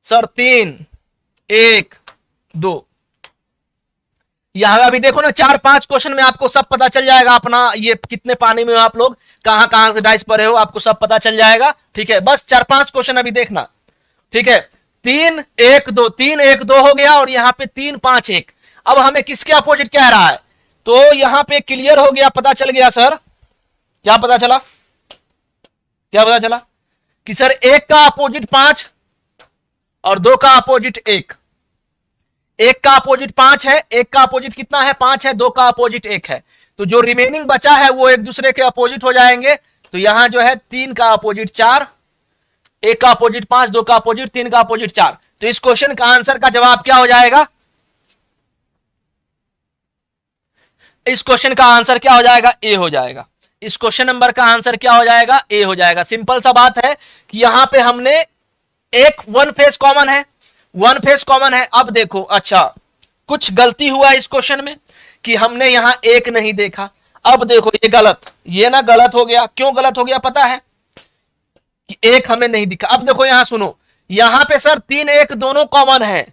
सर 3 1 2। यहां अभी देखो ना 4-5 क्वेश्चन में आपको सब पता चल जाएगा, अपना ये कितने पानी में हो आप लोग, कहां कहां से डाइस पढ़े हो, आपको सब पता चल जाएगा, ठीक है। बस 4-5 क्वेश्चन अभी देखना, ठीक है। 3 1 2, 3 1 2 हो गया, और यहां पे 3 5 1। अब हमें किसके अपोजिट कह रहा है? तो यहां पे क्लियर हो गया, पता चल गया सर। क्या पता चला? क्या पता चला कि सर 1 का अपोजिट 5 और 2 का अपोजिट 1। 1 का अपोजिट 5 है, 1 का अपोजिट कितना है? 5 है, 2 का अपोजिट 1 है। तो जो रिमेनिंग बचा है वो एक दूसरे के अपोजिट हो जाएंगे। तो यहां जो है 3 का अपोजिट 4, 1 का अपोजिट 5, 2 का अपोजिट 3 का अपोजिट 4। तो इस क्वेश्चन का आंसर का जवाब क्या हो जाएगा? इस क्वेश्चन का आंसर क्या हो जाएगा? ए हो जाएगा। इस क्वेश्चन नंबर का आंसर क्या हो जाएगा? ए हो जाएगा। सिंपल सा बात है कि यहां पे हमने एक वन फेस कॉमन है, वन फेस कॉमन है। अब देखो, अच्छा कुछ गलती हुआ इस क्वेश्चन में कि हमने यहां एक नहीं देखा। अब देखो ये गलत, ये ना गलत हो गया। क्यों गलत हो गया पता है कि एक हमें नहीं दिखा। अब देखो यहां सुनो, यहां पे सर 3 1 दोनों कॉमन है,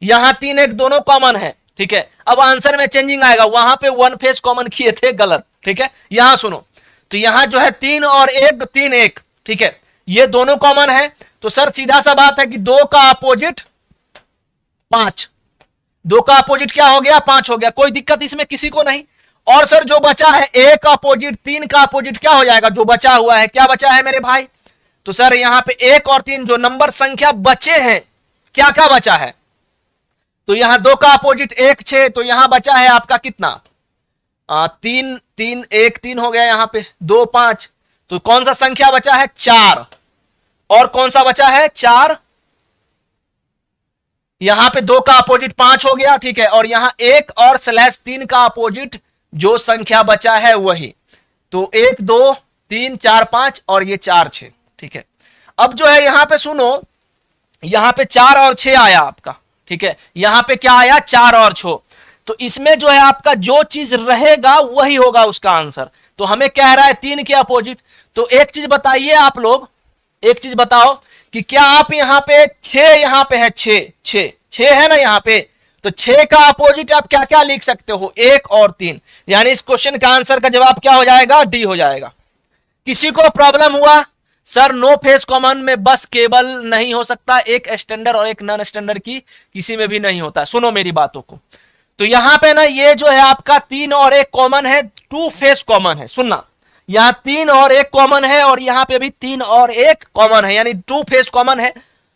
यहां 3 1 दोनों कॉमन है, ठीक है। अब आंसर में चेंजिंग आएगा, वहां पे 1 फेस कॉमन किए थे, गलत, ठीक है। यहां सुनो, तो यहां जो है 3 और 1 3 1, ठीक है, ये दोनों कॉमन है। तो सर सीधा सा बात है कि 2 का अपोजिट 5, 2 का अपोजिट क्या हो गया 5 हो गया, कोई दिक्कत इसमें किसी को नहीं। और सर जो बचा है 1 का अपोजिट 3 का अपोजिट क्या हो जाएगा, जो बचा हुआ है, क्या बचा है मेरे भाई, तो सर यहां पे 1 और 3 जो नंबर संख्या बचे हैं, क्या क्या बचा है, तो यहां 2 का अपोजिट 1 6, तो यहां बचा है आपका कितना 3 3 1 3 हो गया, यहां पे 2 5, तो कौन सा संख्या बचा है 4, और कौन सा बचा है 4, यहां पे 2 का अपोजिट 5 हो गया, ठीक है, और यहां 1 और स्लैश 3 का अपोजिट जो संख्या बचा है वही, तो 1 2 3 4 5 और ये 4 6, ठीक है। अब जो है यहां पे सुनो, यहां पे 4 और 6 आया आपका, ठीक है, यहां पे क्या आया 4 और 6, तो इसमें जो है आपका जो चीज रहेगा वही होगा उसका आंसर। तो हमें कह रहा है 3 के अपोजिट, तो एक चीज बताइए आप लोग, एक चीज बताओ कि क्या आप यहां पे 6, यहां पे है 6 6 6 है ना यहां पे, तो 6 का अपोजिट आप क्या क्या लिख सकते हो 1 और 3, यानी इस क्वेश्चन का आंसर का जवाब क्या हो जाएगा डी हो जाएगा। किसी को प्रॉब्लम हुआ सर नो फेस कॉमन में बस केवल नहीं हो सकता, एक स्टैंडर्ड और एक नॉन स्टैंडर्ड की किसी में भी नहीं होता। सुनो मेरी बातों को, तो यहां पे ना ये जो है आपका 3 और 1 कॉमन है, 2 फेस कॉमन है, सुनना, यहां 3 और 1 कॉमन है और यहां पे भी 3 और 1 कॉमन है, यानी 2 फेस कॉमन है।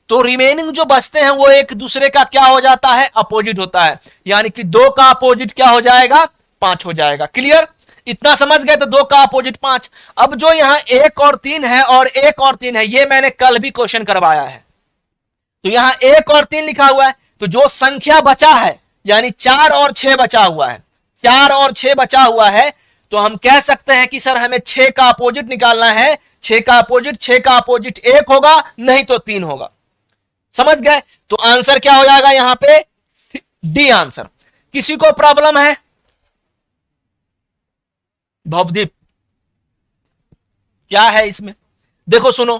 तो रिमेनिंग जो बचते हैं वो एक दूसरे का क्या हो जाता है अपोजिट होता है, यानी कि 2 का अपोजिट क्या हो जाएगा 5 हो जाएगा। क्लियर, इतना समझ गए, तो 2 का अपोजिट 5। अब जो यहां 1 और 3 है और 1 और 3 है, ये मैंने कल भी क्वेश्चन करवाया है, तो यहां 1 और 3 लिखा हुआ है, तो जो संख्या बचा है यानी 4 और 6 बचा हुआ है, 4 और 6 बचा हुआ है, तो हम कह सकते हैं कि सर हमें 6 का अपोजिट निकालना है, 6 का अपोजिट 1 होगा नहीं तो 3 होगा। समझ गए, तो आंसर क्या हो जाएगा यहां पे डी आंसर। किसी को प्रॉब्लम है भवदीप, क्या है इसमें, देखो सुनो,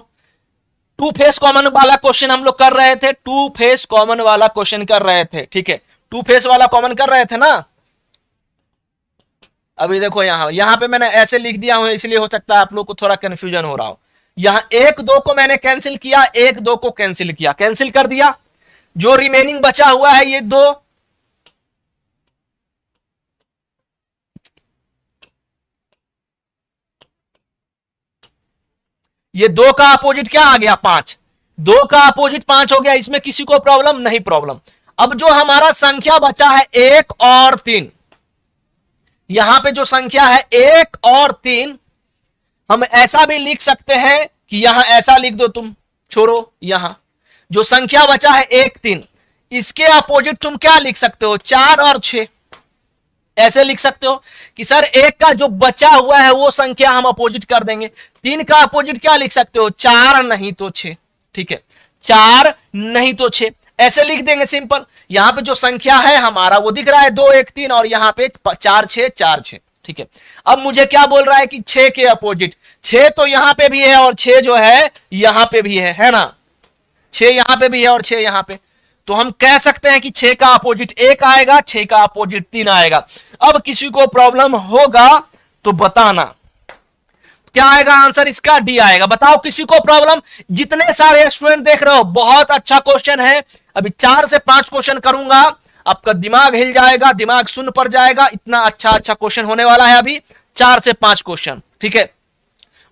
2 फेस कॉमन वाला क्वेश्चन हम लोग कर रहे थे, 2 फेस कॉमन वाला क्वेश्चन कर रहे थे, ठीक है, 2 फेस वाला कॉमन कर रहे थे ना। अभी देखो यहां पे मैंने ऐसे लिख दिया हूं, इसलिए हो सकता है आप लोग को थोड़ा कंफ्यूजन हो रहा हो। यहां 1 2 को मैंने कैंसिल किया, 1 2 को कैंसिल किया, कैंसिल कर दिया, जो रिमेनिंग बचा हुआ है ये 2, ये 2 का अपोजिट क्या आ गया 5, 2 का अपोजिट 5 हो गया, इसमें किसी को प्रॉब्लम नहीं प्रॉब्लम। अब जो हमारा संख्या बचा है 1 और 3, यहां पे जो संख्या है 1 और 3, हम ऐसा भी लिख सकते हैं कि यहां ऐसा लिख दो तुम, छोड़ो, यहां जो संख्या बचा है 1 3, इसके अपोजिट तुम क्या लिख सकते हो 4 और 6, ऐसे लिख सकते हो कि सर 1 का जो बचा हुआ है वो संख्या हम अपोजिट कर देंगे, 3 का अपोजिट क्या लिख सकते हो 4 नहीं तो 6, ठीक है, 4 नहीं तो 6, ऐसे लिख देंगे सिंपल। यहां पे जो संख्या है हमारा वो दिख रहा है 2 1 3 और यहां पे 4 6 4 6, ठीक है। अब मुझे क्या बोल रहा है कि 6 के अपोजिट, 6 तो यहां पे भी है और 6 जो है यहां पे भी है ना, 6 यहां पे भी है और 6 यहां पे, तो हम कह सकते हैं कि 6 का अपोजिट 1 आएगा, 6 का अपोजिट 3 आएगा। अब किसी को प्रॉब्लम होगा तो बताना, क्या आएगा आंसर इसका डी आएगा। बताओ किसी को प्रॉब्लम, जितने सारे स्टूडेंट देख रहे हो बहुत अच्छा क्वेश्चन है, अभी 4 से 5 क्वेश्चन करूंगा, आपका दिमाग हिल जाएगा, दिमाग सुन पड़ जाएगा, इतना अच्छा अच्छा क्वेश्चन होने वाला है अभी 4 से 5 क्वेश्चन, ठीक है,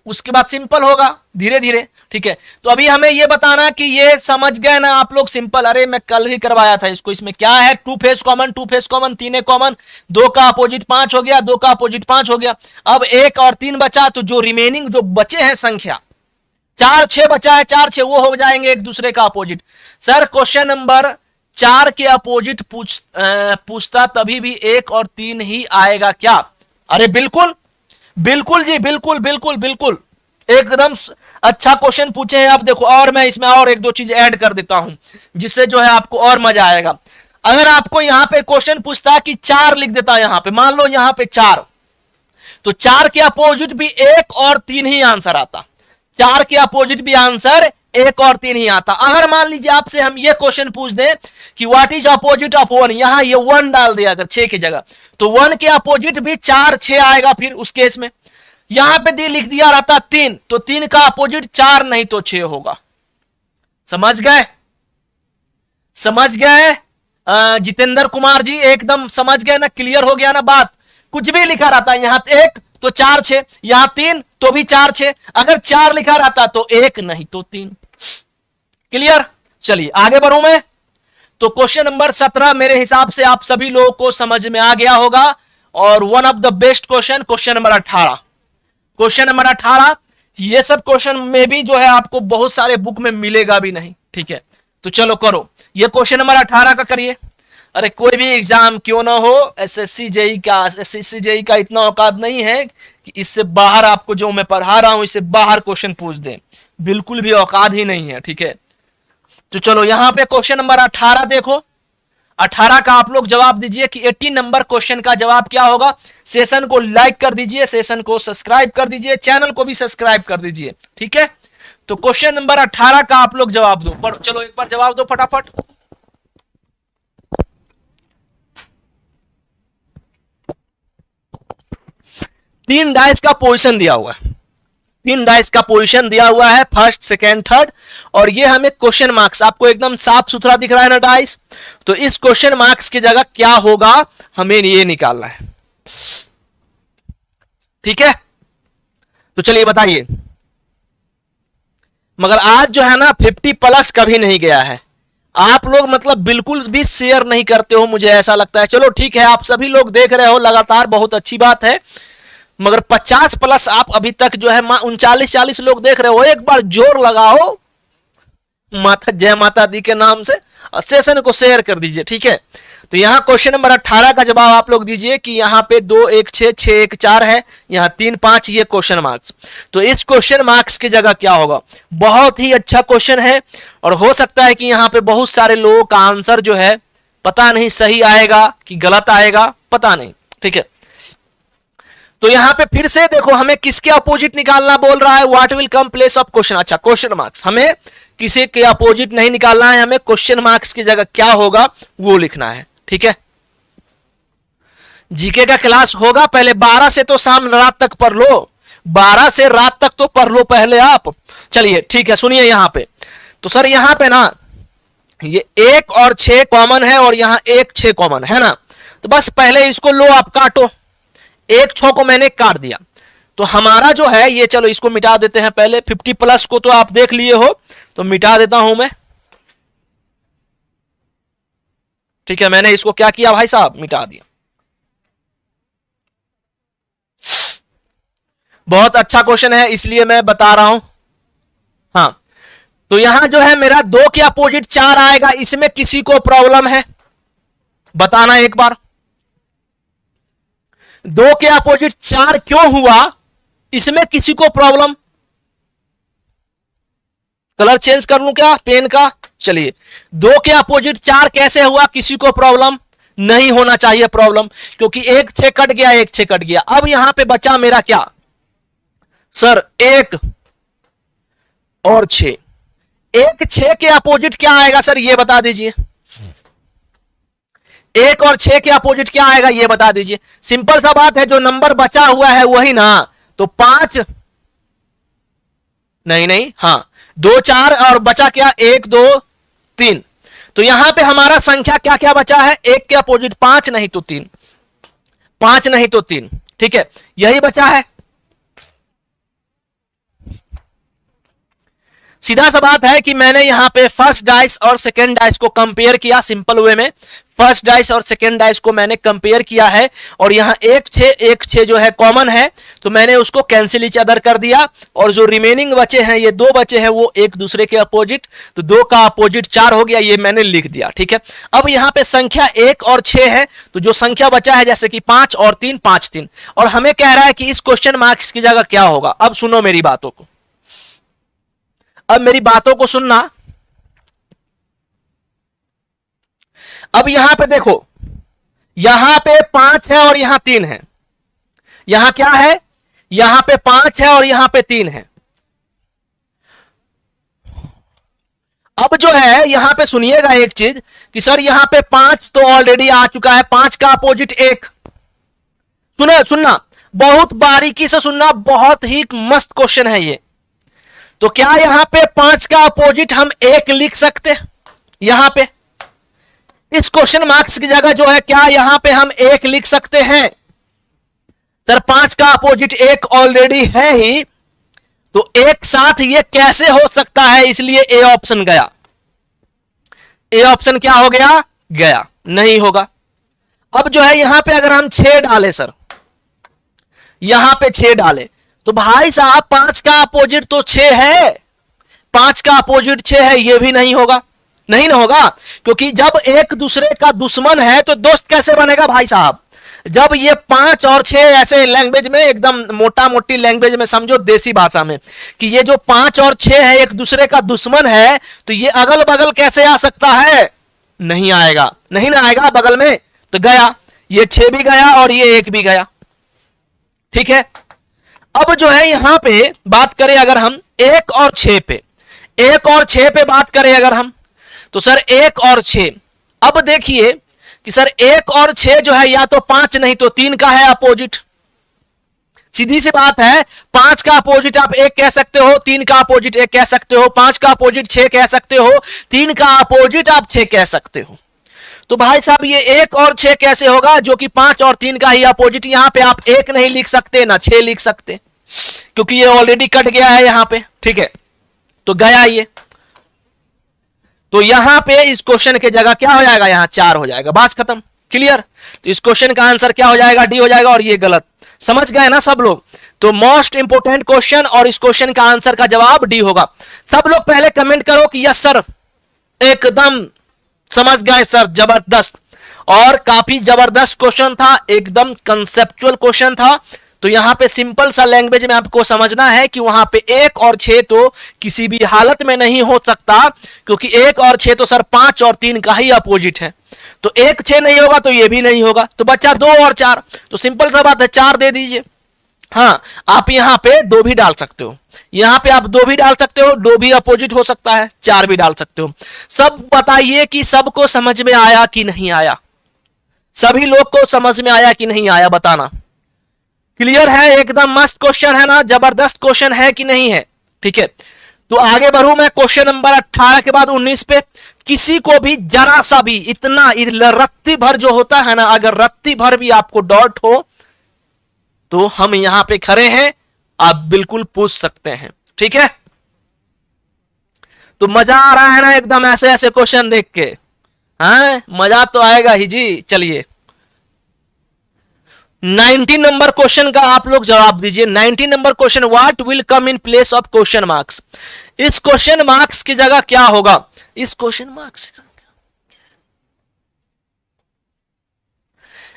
उसके बाद सिंपल होगा धीरे धीरे, ठीक है। तो अभी हमें ये बताना कि ये समझ गए ना आप लोग सिंपल, अरे मैं कल ही करवाया था इसको, इसमें क्या है 2 फेस कॉमन 3 कॉमन, 2 का अपोजिट 5 हो गया, 2 का अपोजिट 5 हो गया, अब 1 और 3 बचा, तो जो रिमेनिंग जो बचे हैं संख्या 4 6 बचा है, 4 6 वो हो जाएंगे एक दूसरे का अपोजिट। सर क्वेश्चन नंबर 4 के अपोजिट पूछता तभी भी 1 और 3 ही आएगा क्या, अरे बिल्कुल बिल्कुल जी, बिल्कुल बिल्कुल बिल्कुल एकदम अच्छा क्वेश्चन पूछे हैं आप। देखो और मैं इसमें और एक दो चीज ऐड कर देता हूं जिससे जो है आपको और मजा आएगा। अगर आपको यहां पे क्वेश्चन पूछता है कि 4 लिख देता है, यहां पे मान लो यहां पे 4, तो 4 के अपोजिट भी 1 और 3 ही आंसर आता। 4 के अपोजिट भी आंसर 1 और 3 ही आता। अगर मान लीजिए आपसे हम ये क्वेश्चन पूछ दें कि व्हाट इज अपोजिट ऑफ 1, यहां ये 1 डाल दिया अगर 6 की जगह, तो 1 के अपोजिट भी 4 6 आएगा। फिर उस केस में यहां पे लिख दिया रहता 3, तो 3 का अपोजिट 4 नहीं तो 6 होगा। समझ गए? समझ गए जितेंद्र कुमार जी? एकदम समझ गए ना? क्लियर हो गया ना बात? कुछ भी लिखा रहता है, यहां 1 तो 4 6, यहां 3 तो भी 4 6, अगर 4 लिखा रहता तो 1 नहीं तो 3। क्लियर? चलिए आगे बढ़ूं मैं। तो क्वेश्चन नंबर 17 मेरे हिसाब से आप सभी लोगों को समझ में आ गया होगा, और one of the best question, question number 18। Question number 18, ये सब क्वेश्चन में भी जो है आपको बहुत सारे बुक में मिलेगा भी नहीं, ठीक है? तो चलो करो, ये क्वेश्चन नंबर 18 का करिए। अरे कोई भी एग्जाम क्यों ना हो, एसएससी जेई का, एसएससी जेई का इतना औकात नहीं है कि इससे बाहर आपको जो मैं पढ़ा रहा हूं इससे बाहर क्वेश्चन पूछ दें, बिल्कुल भी औकात ही नहीं है, ठीक है? तो चलो यहां पे क्वेश्चन नंबर 18 देखो। 18 का आप लोग जवाब दीजिए कि 18 नंबर क्वेश्चन का जवाब क्या होगा। सेशन को लाइक कर दीजिए, सेशन को सब्सक्राइब कर दीजिए, चैनल को भी सब्सक्राइब कर दीजिए, ठीक है? तो क्वेश्चन नंबर 18 का आप लोग जवाब दो। चलो एक बार जवाब दो फटाफट। तीन डाइस का पोजीशन दिया हुआ है, 3 डाइस का पोजीशन दिया हुआ है, फर्स्ट सेकेंड थर्ड, और ये हमें क्वेश्चन मार्क्स आपको एकदम साफ सुथरा दिख रहा है ना डाइस। तो इस क्वेश्चन मार्क्स की जगह क्या होगा हमें ये निकालना है, ठीक है? तो चलिए बताइए। मगर आज जो है ना 50 प्लस कभी नहीं गया है। आप लोग मतलब बिल्कुल भी शेयर नहीं करते हो, मुझे ऐसा लगता है। चलो ठीक है, आप सभी लोग देख रहे हो लगातार, बहुत अच्छी बात है, मगर 50 प्लस आप अभी तक जो है 39-40 लोग देख रहे हो, एक बार जोर लगाओ माता जय माता दी के नाम से, सेशन को शेयर कर दीजिए, ठीक है? तो यहां क्वेश्चन नंबर 18 का जवाब आप लोग दीजिए कि यहां पे 2 1 6 6 1 4 है, यहां 3 5 ये क्वेश्चन मार्क्स। तो इस क्वेश्चन मार्क्स की जगह क्या होगा? बहुत ही अच्छा क्वेश्चन है, और हो सकता है कि यहां पे बहुत सारे लोगों का आंसर जो है पता नहीं सही आएगा कि गलत आएगा, पता नहीं, ठीक है? तो यहां पे फिर से देखो, हमें किसके अपोजिट निकालना बोल रहा है, what will come place of question. अच्छा, क्वेश्चन मार्क्स, हमें किसी के अपोजिट नहीं निकालना है, हमें क्वेश्चन मार्क्स की जगह क्या होगा वो लिखना है, ठीक है? जीके का क्लास होगा, पहले 12 से तो शाम रात तक पढ़ लो, 12 से रात तक तो पढ़ लो पहले आप। चलिए ठीक है, सुनिए यहां पे। तो सर यहां पे ना ये 1 और 6 कॉमन है, और यहां 1 6 कॉमन है ना, तो बस पहले इसको लो आप काटो। 1 6 को मैंने काट दिया, तो हमारा जो है ये, चलो इसको मिटा देते हैं पहले। 50 प्लस को तो आप देख लिए हो, तो मिटा देता हूं मैं, ठीक है? मैंने इसको क्या किया भाई साहब, मिटा दिया। बहुत अच्छा क्वेश्चन है इसलिए मैं बता रहा हूं। हाँ, तो यहां जो है मेरा 2 के अपोजिट 4 आएगा, इसमें किसी को प्रॉब्लम है बताना एक बार। 2 के अपोजिट 4 क्यों हुआ, इसमें किसी को प्रॉब्लम? कलर चेंज कर लूं क्या पेन का? चलिए, 2 के अपोजिट 4 कैसे हुआ, किसी को प्रॉब्लम? नहीं होना चाहिए प्रॉब्लम, क्योंकि 1 6 कट गया, 1 6 कट गया। अब यहां पे बचा मेरा क्या सर, 1 और 6। 1 6 के अपोजिट क्या आएगा सर, ये बता दीजिए। 1 और 6 के अपोजिट क्या आएगा ये बता दीजिए। सिंपल सा बात है, जो नंबर बचा हुआ है वही ना, तो 5 नहीं, हाँ 2 4 और बचा क्या, 1 2 3। तो यहां पे हमारा संख्या क्या क्या बचा है, 1 के अपोजिट 5 नहीं तो 3, 5 नहीं तो 3, ठीक है? यही बचा है। सीधा सा बात है कि मैंने यहां पे फर्स्ट डाइस और सेकेंड डाइस को कंपेयर किया, सिंपल वे में फर्स्ट डाइस और सेकेंड डाइस को मैंने कंपेयर किया है, और यहां 1 6 जो है कॉमन है, तो मैंने उसको कैंसिल ईच अदर कर दिया, और जो रिमेनिंग बचे हैं, ये 2 बचे हैं, वो एक दूसरे के अपोजिट, तो 2 का अपोजिट 4 हो गया, ये मैंने लिख दिया, ठीक है? अब यहां पे संख्या 1 और 6 है, तो जो संख्या बचा है जैसे कि 5 और 3 5 3, और हमें कह रहा है कि इस क्वेश्चन मार्क्स की जगह क्या होगा। अब सुनो मेरी बातों को, अब मेरी बातों को सुनना। अब यहां पे देखो, यहां पे 5 है और यहां 3 है, यहां क्या है, यहां पे 5 है और यहां पे 3 है। अब जो है यहां पे सुनिएगा एक चीज कि सर यहां पे 5 तो ऑलरेडी आ चुका है, 5 का अपोजिट 1। सुनना बहुत बारीकी से सुनना, बहुत ही मस्त क्वेश्चन है ये। तो क्या यहां पे 5 का अपोजिट हम 1 लिख सकते हैं? यहां पे इस क्वेश्चन मार्क्स की जगह जो है, क्या यहां पे हम 1 लिख सकते हैं? सर 5 का अपोजिट 1 ऑलरेडी है ही, तो एक साथ ये कैसे हो सकता है, इसलिए ए ऑप्शन गया। ए ऑप्शन क्या हो गया? गया, नहीं होगा। अब जो है यहां पे अगर हम 6 डालें सर, यहां पे 6 डालें, तो भाई साहब 5 का अपोजिट तो 6 है, 5 का अपोजिट 6 है, ये भी नहीं होगा। नहीं ना होगा, क्योंकि जब एक दूसरे का दुश्मन है तो दोस्त कैसे बनेगा भाई साहब? जब ये 5 और 6 ऐसे लैंग्वेज में, एकदम मोटा मोटी लैंग्वेज में समझो, देसी भाषा में, कि ये जो 5 और 6 है एक दूसरे का दुश्मन है, तो ये अगल बगल कैसे आ सकता है? नहीं आएगा, नहीं ना आएगा बगल में, तो गया, ये 6 भी गया और ये 1 भी गया। ठीक है। अब जो है यहां पे बात करें अगर हम 1 और 6 पे, 1 और 6 पे बात करें अगर हम, तो सर 1 और 6, अब देखिए कि सर 1 और 6 जो है या तो 5 नहीं तो 3 का है अपोजिट। सीधी सी बात है, 5 का अपोजिट आप 1 कह सकते हो, 3 का अपोजिट 1 कह सकते हो, 5 का अपोजिट 6 कह सकते हो, 3 का अपोजिट आप 6 कह सकते हो। तो भाई साहब ये 1 और 6 कैसे होगा, जो कि 5 और 3 का ही अपोजिट? यहां पे आप 1 नहीं लिख सकते ना 6 लिख सकते, क्योंकि ये ऑलरेडी कट गया है यहां पे। ठीक है, तो गया ये, तो यहां पे इस क्वेश्चन के जगह क्या हो जाएगा, यहां 4 हो जाएगा, बात खत्म, क्लियर। तो इस क्वेश्चन का आंसर क्या हो जाएगा? डी हो जाएगा, और ये गलत। समझ गए ना सब लोग? तो मोस्ट इंपोर्टेंट क्वेश्चन, और इस क्वेश्चन का आंसर का जवाब डी होगा। सब लोग पहले कमेंट करो कि यस सर, एकदम समझ गए सर, जबरदस्त। और काफी जबरदस्त क्वेश्चन था, एकदम कंसेप्चुअल क्वेश्चन था। तो यहां पे सिंपल सा लैंग्वेज में आपको समझना है कि वहां पे 1 और 6 तो किसी भी हालत में नहीं हो सकता, क्योंकि 1 और 6 तो सर 5 और 3 का ही अपोजिट है। तो 1 6 नहीं होगा तो ये भी नहीं होगा, तो बच्चा 2 और 4, तो सिंपल सा बात है 4 दे दीजिए। हाँ, आप यहां पे 2 भी डाल सकते हो, यहां पे आप 2 भी डाल सकते हो, 2 भी अपोजिट हो सकता है, 4 भी डाल सकते हो। सब बताइए कि सबको समझ में आया कि नहीं आया? सभी लोग को समझ में आया कि नहीं आया, बताना। क्लियर है? एकदम मस्त क्वेश्चन है ना, जबरदस्त क्वेश्चन है कि नहीं है? ठीक है, तो आगे बढ़ू मैं क्वेश्चन नंबर 18 के बाद 19 पे। किसी को भी जरा सा भी, इतना रत्ती भर जो होता है ना, अगर रत्ती भर भी आपको डाउट हो तो हम यहां पे खड़े हैं, आप बिल्कुल पूछ सकते हैं। ठीक है, तो मजा आ रहा है ना एकदम ऐसे ऐसे क्वेश्चन देख के? हाँ, मजा तो आएगा ही जी। चलिए 19 नंबर क्वेश्चन का आप लोग जवाब दीजिए। 19 number question, what will come in place of question marks? इस क्वेश्चन मार्क्स की जगह क्या होगा? इस क्वेश्चन मार्क्स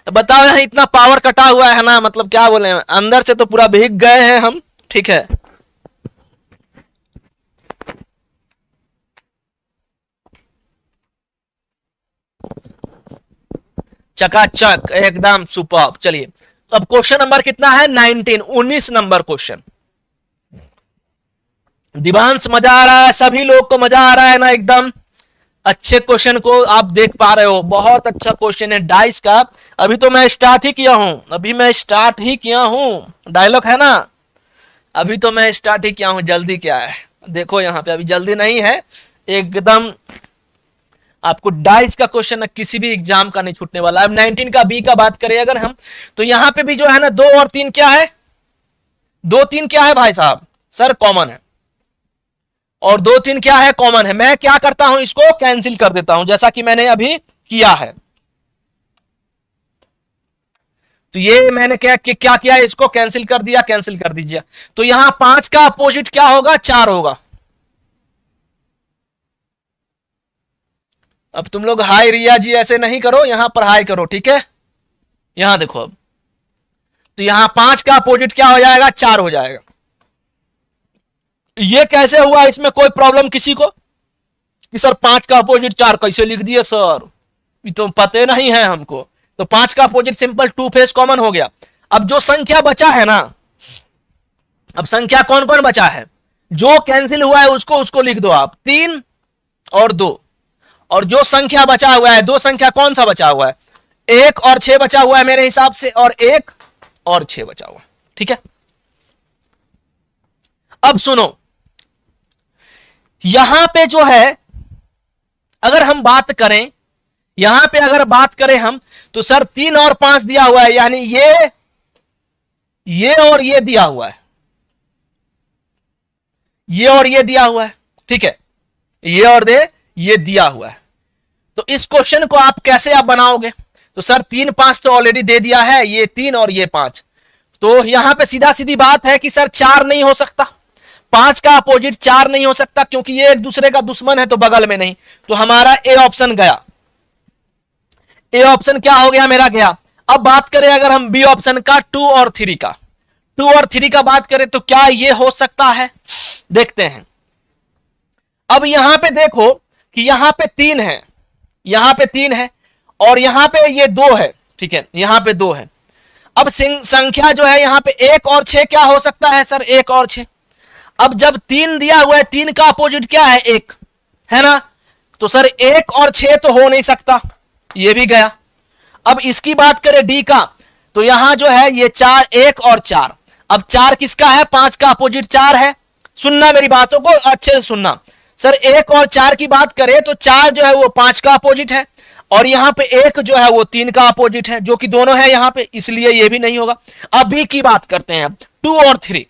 बताओ, यहां इतना पावर कटा हुआ है ना, मतलब क्या बोले, अंदर से तो पूरा भीग गए हैं हम। ठीक है, चकाचक, एकदम सुपर्ब। चलिए, तो अब क्वेश्चन नंबर कितना है? 19, 19 नंबर क्वेश्चन। दिवांश मजा आ रहा है? सभी लोग को मजा आ रहा है ना? एकदम अच्छे क्वेश्चन को आप देख पा रहे हो, बहुत अच्छा क्वेश्चन है डाइस का। अभी तो मैं स्टार्ट ही किया हूं, अभी मैं स्टार्ट ही किया हूं, डायलॉग है ना, अभी तो मैं स्टार्ट ही किया हूं, जल्दी क्या है? देखो यहां पे अभी जल्दी नहीं है, एकदम आपको डाइस का क्वेश्चन किसी भी एग्जाम का नहीं छूटने वाला। अब 19 का बी का बात करें अगर हम, तो यहां पे भी जो है ना 2 और 3 क्या है? 2 3 क्या है भाई साहब? सर कॉमन है, और 2 3 क्या है? कॉमन है। मैं क्या करता हूं, इसको कैंसिल कर देता हूं, जैसा कि मैंने अभी किया है। तो ये मैंने क्या किया, इसको कैंसिल कर दिया, कैंसिल कर दीजिए। तो यहां 5 का अपोजिट क्या होगा? 4 होगा। अब तुम लोग हाय रिया जी ऐसे नहीं करो, यहां पर हाय करो, ठीक है? यहां देखो अब, तो यहां 5 का अपोजिट क्या हो जाएगा? 4 हो जाएगा। ये कैसे हुआ? इसमें कोई प्रॉब्लम किसी को कि सर 5 का अपोजिट 4 कैसे लिख दिए सर? तो पते नहीं है हमको। तो 5 का अपोजिट सिंपल 2 फेस कॉमन हो गया। अब जो संख्या बचा है ना, अब संख्या कौन कौन बचा है, जो कैंसिल हुआ है उसको उसको लिख दो आप, 3 और 2। और जो संख्या बचा हुआ है, दो संख्या कौन सा बचा हुआ है, 1 और 6 बचा हुआ है मेरे हिसाब से, और 1 और 6 बचा हुआ है। ठीक है, अब सुनो, यहां पे जो है अगर हम बात करें, यहां पे अगर बात करें हम, तो सर 3 और 5 दिया हुआ है, यानी ये और ये दिया हुआ है, ये और ये दिया हुआ है। ठीक है, ये और ये दिया हुआ है। तो इस क्वेश्चन को आप कैसे आप बनाओगे, तो सर 3 5 तो ऑलरेडी दे दिया है, ये 3 और ये 5। तो यहां पे सीधा सीधी बात है कि सर 4 नहीं हो सकता, 5 का अपोजिट 4 नहीं हो सकता, क्योंकि ये एक दूसरे का दुश्मन है, तो बगल में नहीं। तो हमारा ए ऑप्शन गया, ए ऑप्शन क्या हो गया मेरा, गया। अब बात करें अगर हम बी ऑप्शन का 2 और 3 का, 2 और 3 का बात करें, तो क्या ये हो सकता है, देखते हैं। अब यहां पे देखो कि यहां पे 3 है, यहां पे 3 है, और यहां पे ये 2 है। ठीक है, यहां पे 2 है। अब संख्या जो है यहां पे 1 और 6 क्या हो सकता है सर, 1 और 6। अब जब 3 दिया हुआ है, 3 का अपोजिट क्या है, 1 है ना, तो सर 1 और 6 तो हो नहीं सकता, ये भी गया। अब इसकी बात करें डी का, तो यहां जो है ये 4, 1 और 4। अब 4 किसका है, 5 का अपोजिट 4 है। सुनना मेरी बातों को अच्छे से सुनना सर, 1 और 4 की बात करें तो 4 जो है वो 5 का अपोजिट है, और यहां पे 1 जो है वो 3 का अपोजिट है, जो कि दोनों है यहां पे, इसलिए ये भी नहीं होगा। अब बी की बात करते हैं, 2 और 3।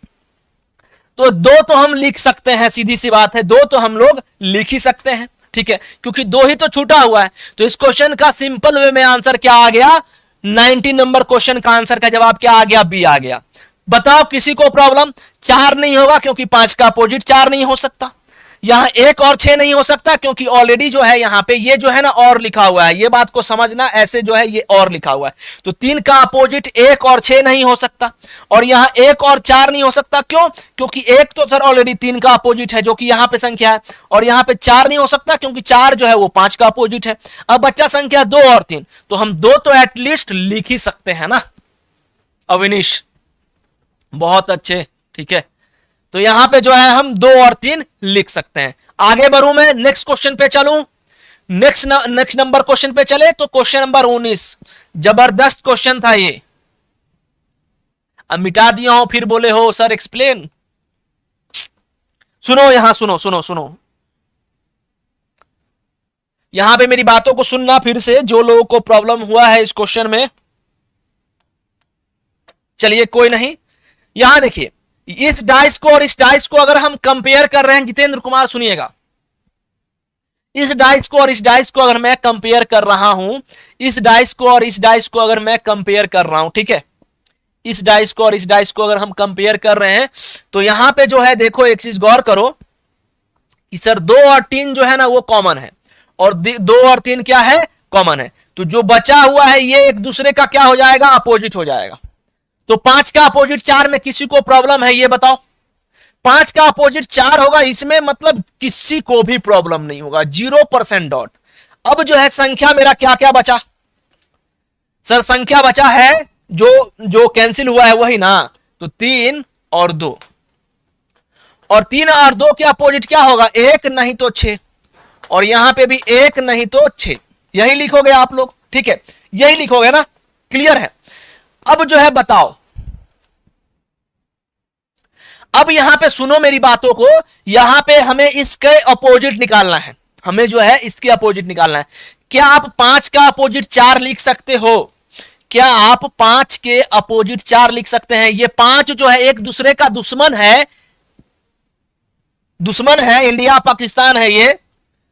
तो 2 तो हम लिख सकते हैं, सीधी सी बात है, 2 तो हम लोग लिख ही सकते हैं। ठीक है, क्योंकि 2 ही तो छूटा हुआ है। तो इस क्वेश्चन का सिंपल वे में आंसर क्या आ गया, 19 नंबर क्वेश्चन का आंसर का जवाब क्या आ गया, बी आ गया। बताओ किसी को प्रॉब्लम, 4 नहीं होगा क्योंकि 5 का अपोजिट 4 नहीं हो सकता। यहां 1 और 6 नहीं हो सकता, क्योंकि ऑलरेडी जो है यहां पे ये जो है ना और लिखा हुआ है, ये बात को समझना, ऐसे जो है ये और लिखा हुआ है। तो 3 का अपोजिट 1 और 6 नहीं हो सकता, और यहां 1 और 4 नहीं हो सकता। क्यों, क्योंकि 1 तो सर ऑलरेडी 3 का अपोजिट है, जो कि यहां पे संख्या है, और यहां पे 4 नहीं हो सकता, क्योंकि 4 जो है वो 5 का अपोजिट है। अब बच्चा संख्या 2 और 3, तो हम 2 तो एटलीस्ट लिख ही सकते हैं ना अविनीश, बहुत अच्छे। ठीक है, तो यहां पे जो है हम 2 और 3 लिख सकते हैं। आगे बढ़ूं मैं, नेक्स्ट क्वेश्चन पे चलूं, नेक्स्ट नंबर क्वेश्चन पे चले, तो क्वेश्चन नंबर 19, जबरदस्त क्वेश्चन था ये। अब मिटा दिया हूं, फिर बोले हो सर एक्सप्लेन। सुनो यहां, सुनो सुनो सुनो, यहां पे मेरी बातों को सुनना फिर से, जो लोगों को प्रॉब्लम हुआ है इस क्वेश्चन में। चलिए कोई नहीं, यहां देखिए, इस डाइस को और इस डाइस को अगर हम कंपेयर कर रहे हैं, जितेंद्र कुमार सुनिएगा, इस डाइस को और इस डाइस को अगर मैं कंपेयर कर रहा हूं, इस डाइस को और इस डाइस को अगर मैं कंपेयर कर रहा हूं, ठीक है, इस डाइस को और इस डाइस को अगर हम कंपेयर कर रहे हैं, तो यहां पे जो है देखो एक चीज गौर करो कि सर 2 और 3 जो है ना वो कॉमन है, और 2 और 3 क्या है, कॉमन है। तो जो बचा हुआ है ये एक दूसरे का क्या हो जाएगा, अपोजिट हो जाएगा। तो 5 का अपोजिट 4 में किसी को प्रॉब्लम है ये बताओ, 5 का अपोजिट 4 होगा, इसमें मतलब किसी को भी प्रॉब्लम नहीं होगा, 0% डॉट। अब जो है संख्या मेरा क्या क्या बचा, सर संख्या बचा है जो कैंसिल हुआ है वही ना, तो 3 और 2, और 3 और 2 के अपोजिट क्या होगा, 1 नहीं तो 6, और यहां पे भी 1 नहीं तो 6, यही लिखोगे आप लोग। ठीक है, यही लिखोगे ना, क्लियर है। अब जो है बताओ, अब यहां पे सुनो मेरी बातों को, यहां पे हमें इसके अपोजिट निकालना है, हमें जो है इसके अपोजिट निकालना है। क्या आप 5 का अपोजिट 4 लिख सकते हो, क्या आप 5 के अपोजिट 4 लिख सकते हैं। ये 5 जो है एक दूसरे का दुश्मन है, दुश्मन है, इंडिया पाकिस्तान है ये,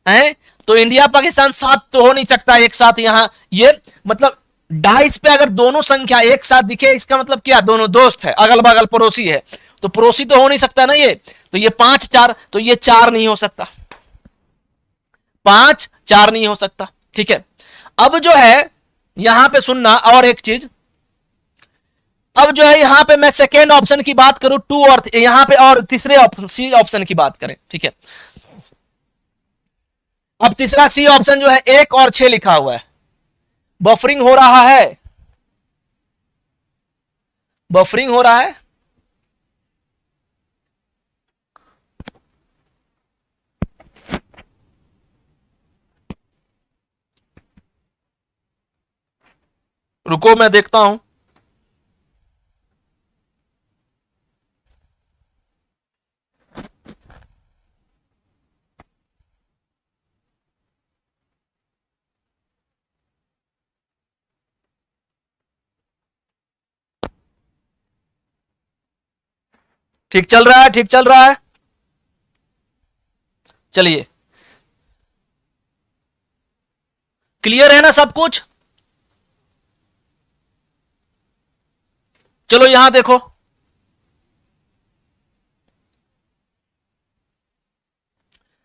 है तो इंडिया पाकिस्तान साथ तो हो नहीं सकता एक साथ। यहां ये मतलब डाइस पे अगर दोनों संख्या एक साथ दिखे, इसका मतलब क्या, दोनों दोस्त है, अगल बगल पड़ोसी है, तो पड़ोसी तो हो नहीं सकता ना ये। तो ये 5 4, तो ये 4 नहीं हो सकता, 5 4 नहीं हो सकता। ठीक है, अब जो है यहां पे सुनना और एक चीज, अब जो है यहां पे मैं सेकेंड ऑप्शन की बात करूं 2 और यहां पे, और तीसरे ऑप्शन सी ऑप्शन की बात करें। ठीक है, अब तीसरा सी ऑप्शन जो है 1 और 6 लिखा हुआ है, बफरिंग हो रहा है, बफरिंग हो रहा है। रुको मैं देखता हूं। ठीक चल रहा है, ठीक चल रहा है। चलिए, क्लियर है ना सब कुछ? चलो यहां देखो,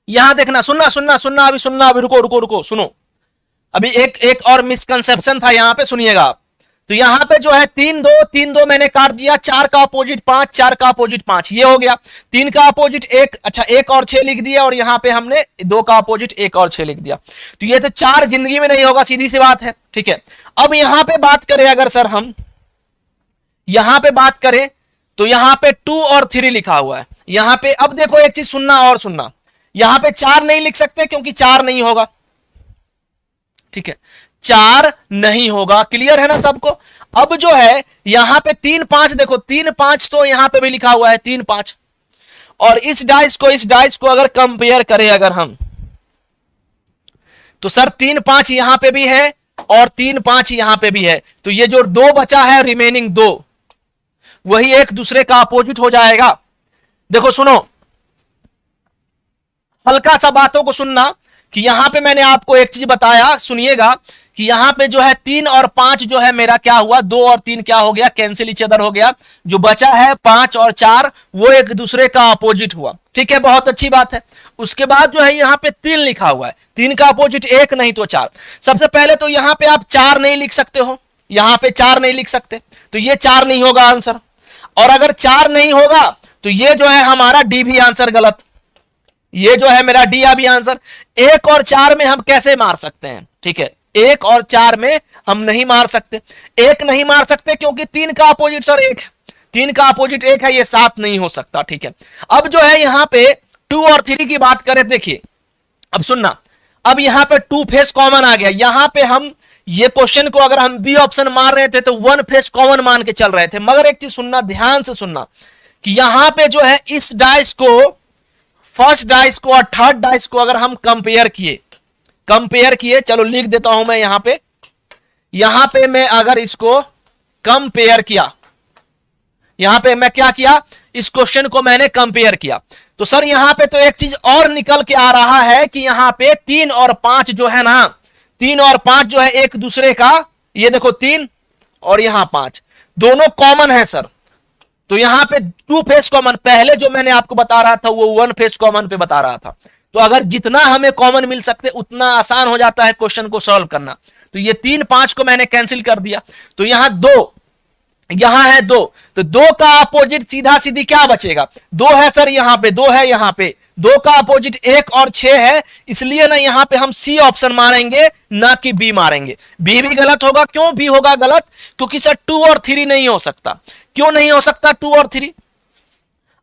यहां देखना, सुनना सुनना सुनना, अभी सुनना, अभी रुको रुको रुको, सुनो। अभी एक एक और मिसकंसेप्शन था यहां पे, सुनिएगा आप। तो यहां पे जो है 3 2 मैंने काट दिया, 4 का अपोजिट 5, 4 का अपोजिट 5, ये हो गया। 3 का अपोजिट 1, अच्छा 1 और 6 लिख दिया, और यहां पे हमने 2 का अपोजिट 1 और 6 लिख दिया। तो ये तो 4 जिंदगी में नहीं होगा, सीधी सी बात है, ठीक है। अब यहां पे बात करें अगर सर हम यहां पे बात करें, तो यहां पे 2 और 3 लिखा हुआ है यहां पे। अब देखो एक चीज सुनना और सुनना, यहां पे 4 नहीं लिख सकते क्योंकि 4 नहीं होगा, ठीक है, 4 नहीं होगा, क्लियर है ना सबको। अब जो है यहां पे 3 5, देखो 3 5 तो यहां पे भी लिखा हुआ है 3 5, और इस डाइस को अगर कंपेयर करें अगर हम, तो सर 3 5 यहां पे भी है और 3 5 यहां पे भी है। तो ये जो 2 बचा है, रिमेनिंग 2, वही एक दूसरे का अपोजिट हो जाएगा। देखो सुनो, हल्का सा बातों को सुनना, कि यहां पे मैंने आपको एक चीज बताया, सुनिएगा, कि यहां पे जो है 3 और 5 जो है मेरा क्या हुआ, 2 और 3 क्या हो गया, कैंसिल इच अदर हो गया। जो बचा है 5 और 4, वो एक दूसरे का अपोजिट हुआ, ठीक है, बहुत अच्छी बात है। उसके बाद जो है यहां पे 3 लिखा हुआ है, 3 का अपोजिट 1 नहीं तो 4। सबसे पहले तो यहां पे आप 4 नहीं लिख सकते हो, यहां पे 4 नहीं लिख सकते, तो ये 4 नहीं होगा आंसर। और अगर 4 नहीं होगा तो ये जो है हमारा डी भी आंसर गलत, ये जो है मेरा डी अभी आंसर। 1 और 4 में हम कैसे मार सकते हैं, ठीक है, 1 और 4 में हम नहीं मार सकते। 1 नहीं मार सकते क्योंकि 3 का अपोजिट सर 1 है, 3 का अपोजिट 1 है, ये 7 नहीं हो सकता, ठीक है। अब जो है यहां पे 2 और 3 की बात करें, देखिए अब सुनना, अब यहां पे 2 फेस कॉमन आ गया। यहां पे हम ये क्वेश्चन को अगर हम बी ऑप्शन मार रहे थे तो 1 फेस कॉमन मान के चल रहे थे, मगर एक चीज सुनना, ध्यान से सुनना, कि यहां पे जो है इस डाइस को, फर्स्ट डाइस को और थर्ड डाइस को अगर हम कंपेयर किए, चलो लिख देता हूं मैं यहां पे मैं अगर इसको कंपेयर किया, यहां पे मैं क्या किया, इस क्वेश्चन को मैंने कंपेयर किया, तो सर यहां पे तो एक चीज और निकल के आ रहा है कि यहां पे 3 और 5 जो है ना, 3 और 5 जो है एक दूसरे का, ये देखो 3 और यहां 5 दोनों कॉमन है सर। तो यहां पे 2 फेस कॉमन, पहले जो मैंने आपको बता रहा था वो 1 फेस कॉमन पे बता रहा था। तो अगर जितना हमें कॉमन मिल सकते उतना आसान हो जाता है क्वेश्चन को सॉल्व करना। तो ये 3 5 को मैंने कैंसिल कर दिया, तो यहां 2, यहां है 2, तो 2 का अपोजिट सीधा सीधी क्या बचेगा, 2 है सर, यहां पे 2 है, यहां पे 2 का अपोजिट 1 और 6 है, इसलिए ना यहां पे हम सी ऑप्शन मारेंगे ना कि बी मारेंगे। बी भी गलत होगा, क्यों बी होगा गलत, क्योंकि सर 2 और 3 नहीं हो सकता। क्यों नहीं हो सकता 2 और 3?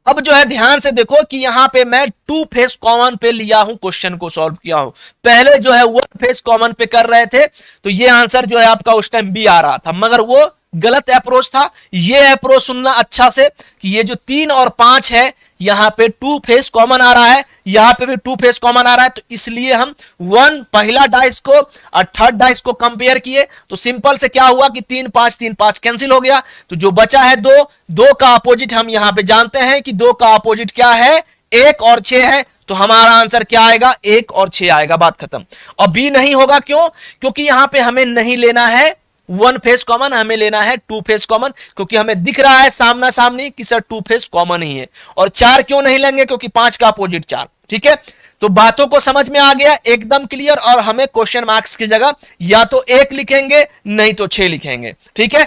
अब जो है ध्यान से देखो कि यहां पे मैं 2 फेस कॉमन पे लिया हूं, क्वेश्चन को सॉल्व किया हूं। पहले जो है 1 फेस कॉमन पे कर रहे थे, तो ये आंसर जो है आपका उस टाइम बी आ रहा था, मगर वो गलत अप्रोच था। ये अप्रोच सुनना अच्छा से, कि ये जो 3 और 5 है, यहां पे 2 फेस कॉमन आ रहा है, यहां पे भी 2 फेस कॉमन आ रहा है, तो इसलिए हम 1 पहला डाइस को और थर्ड डाइस को कंपेयर किए, तो सिंपल से क्या हुआ कि 3 5 कैंसिल हो गया, तो जो बचा है 2 का अपोजिट हम यहां पे जानते हैं कि 2 का अपोजिट क्या है, 1 और 6 है, तो हमारा आंसर क्या आएगा, 1 और 6 आएगा, बात खत्म। और बी नहीं होगा, क्यों, क्योंकि यहां पे हमें नहीं लेना है 1 फेस कॉमन, हमें लेना है 2 फेस कॉमन, क्योंकि हमें दिख रहा है सामना सामनी कि सर 2 फेस कॉमन ही है। और 4 क्यों नहीं लेंगे, क्योंकि 5 का अपोजिट 4, ठीक है। तो बातों को समझ में आ गया, एकदम क्लियर। और हमें क्वेश्चन मार्क्स की जगह या तो 1 लिखेंगे नहीं तो 6 लिखेंगे, ठीक है,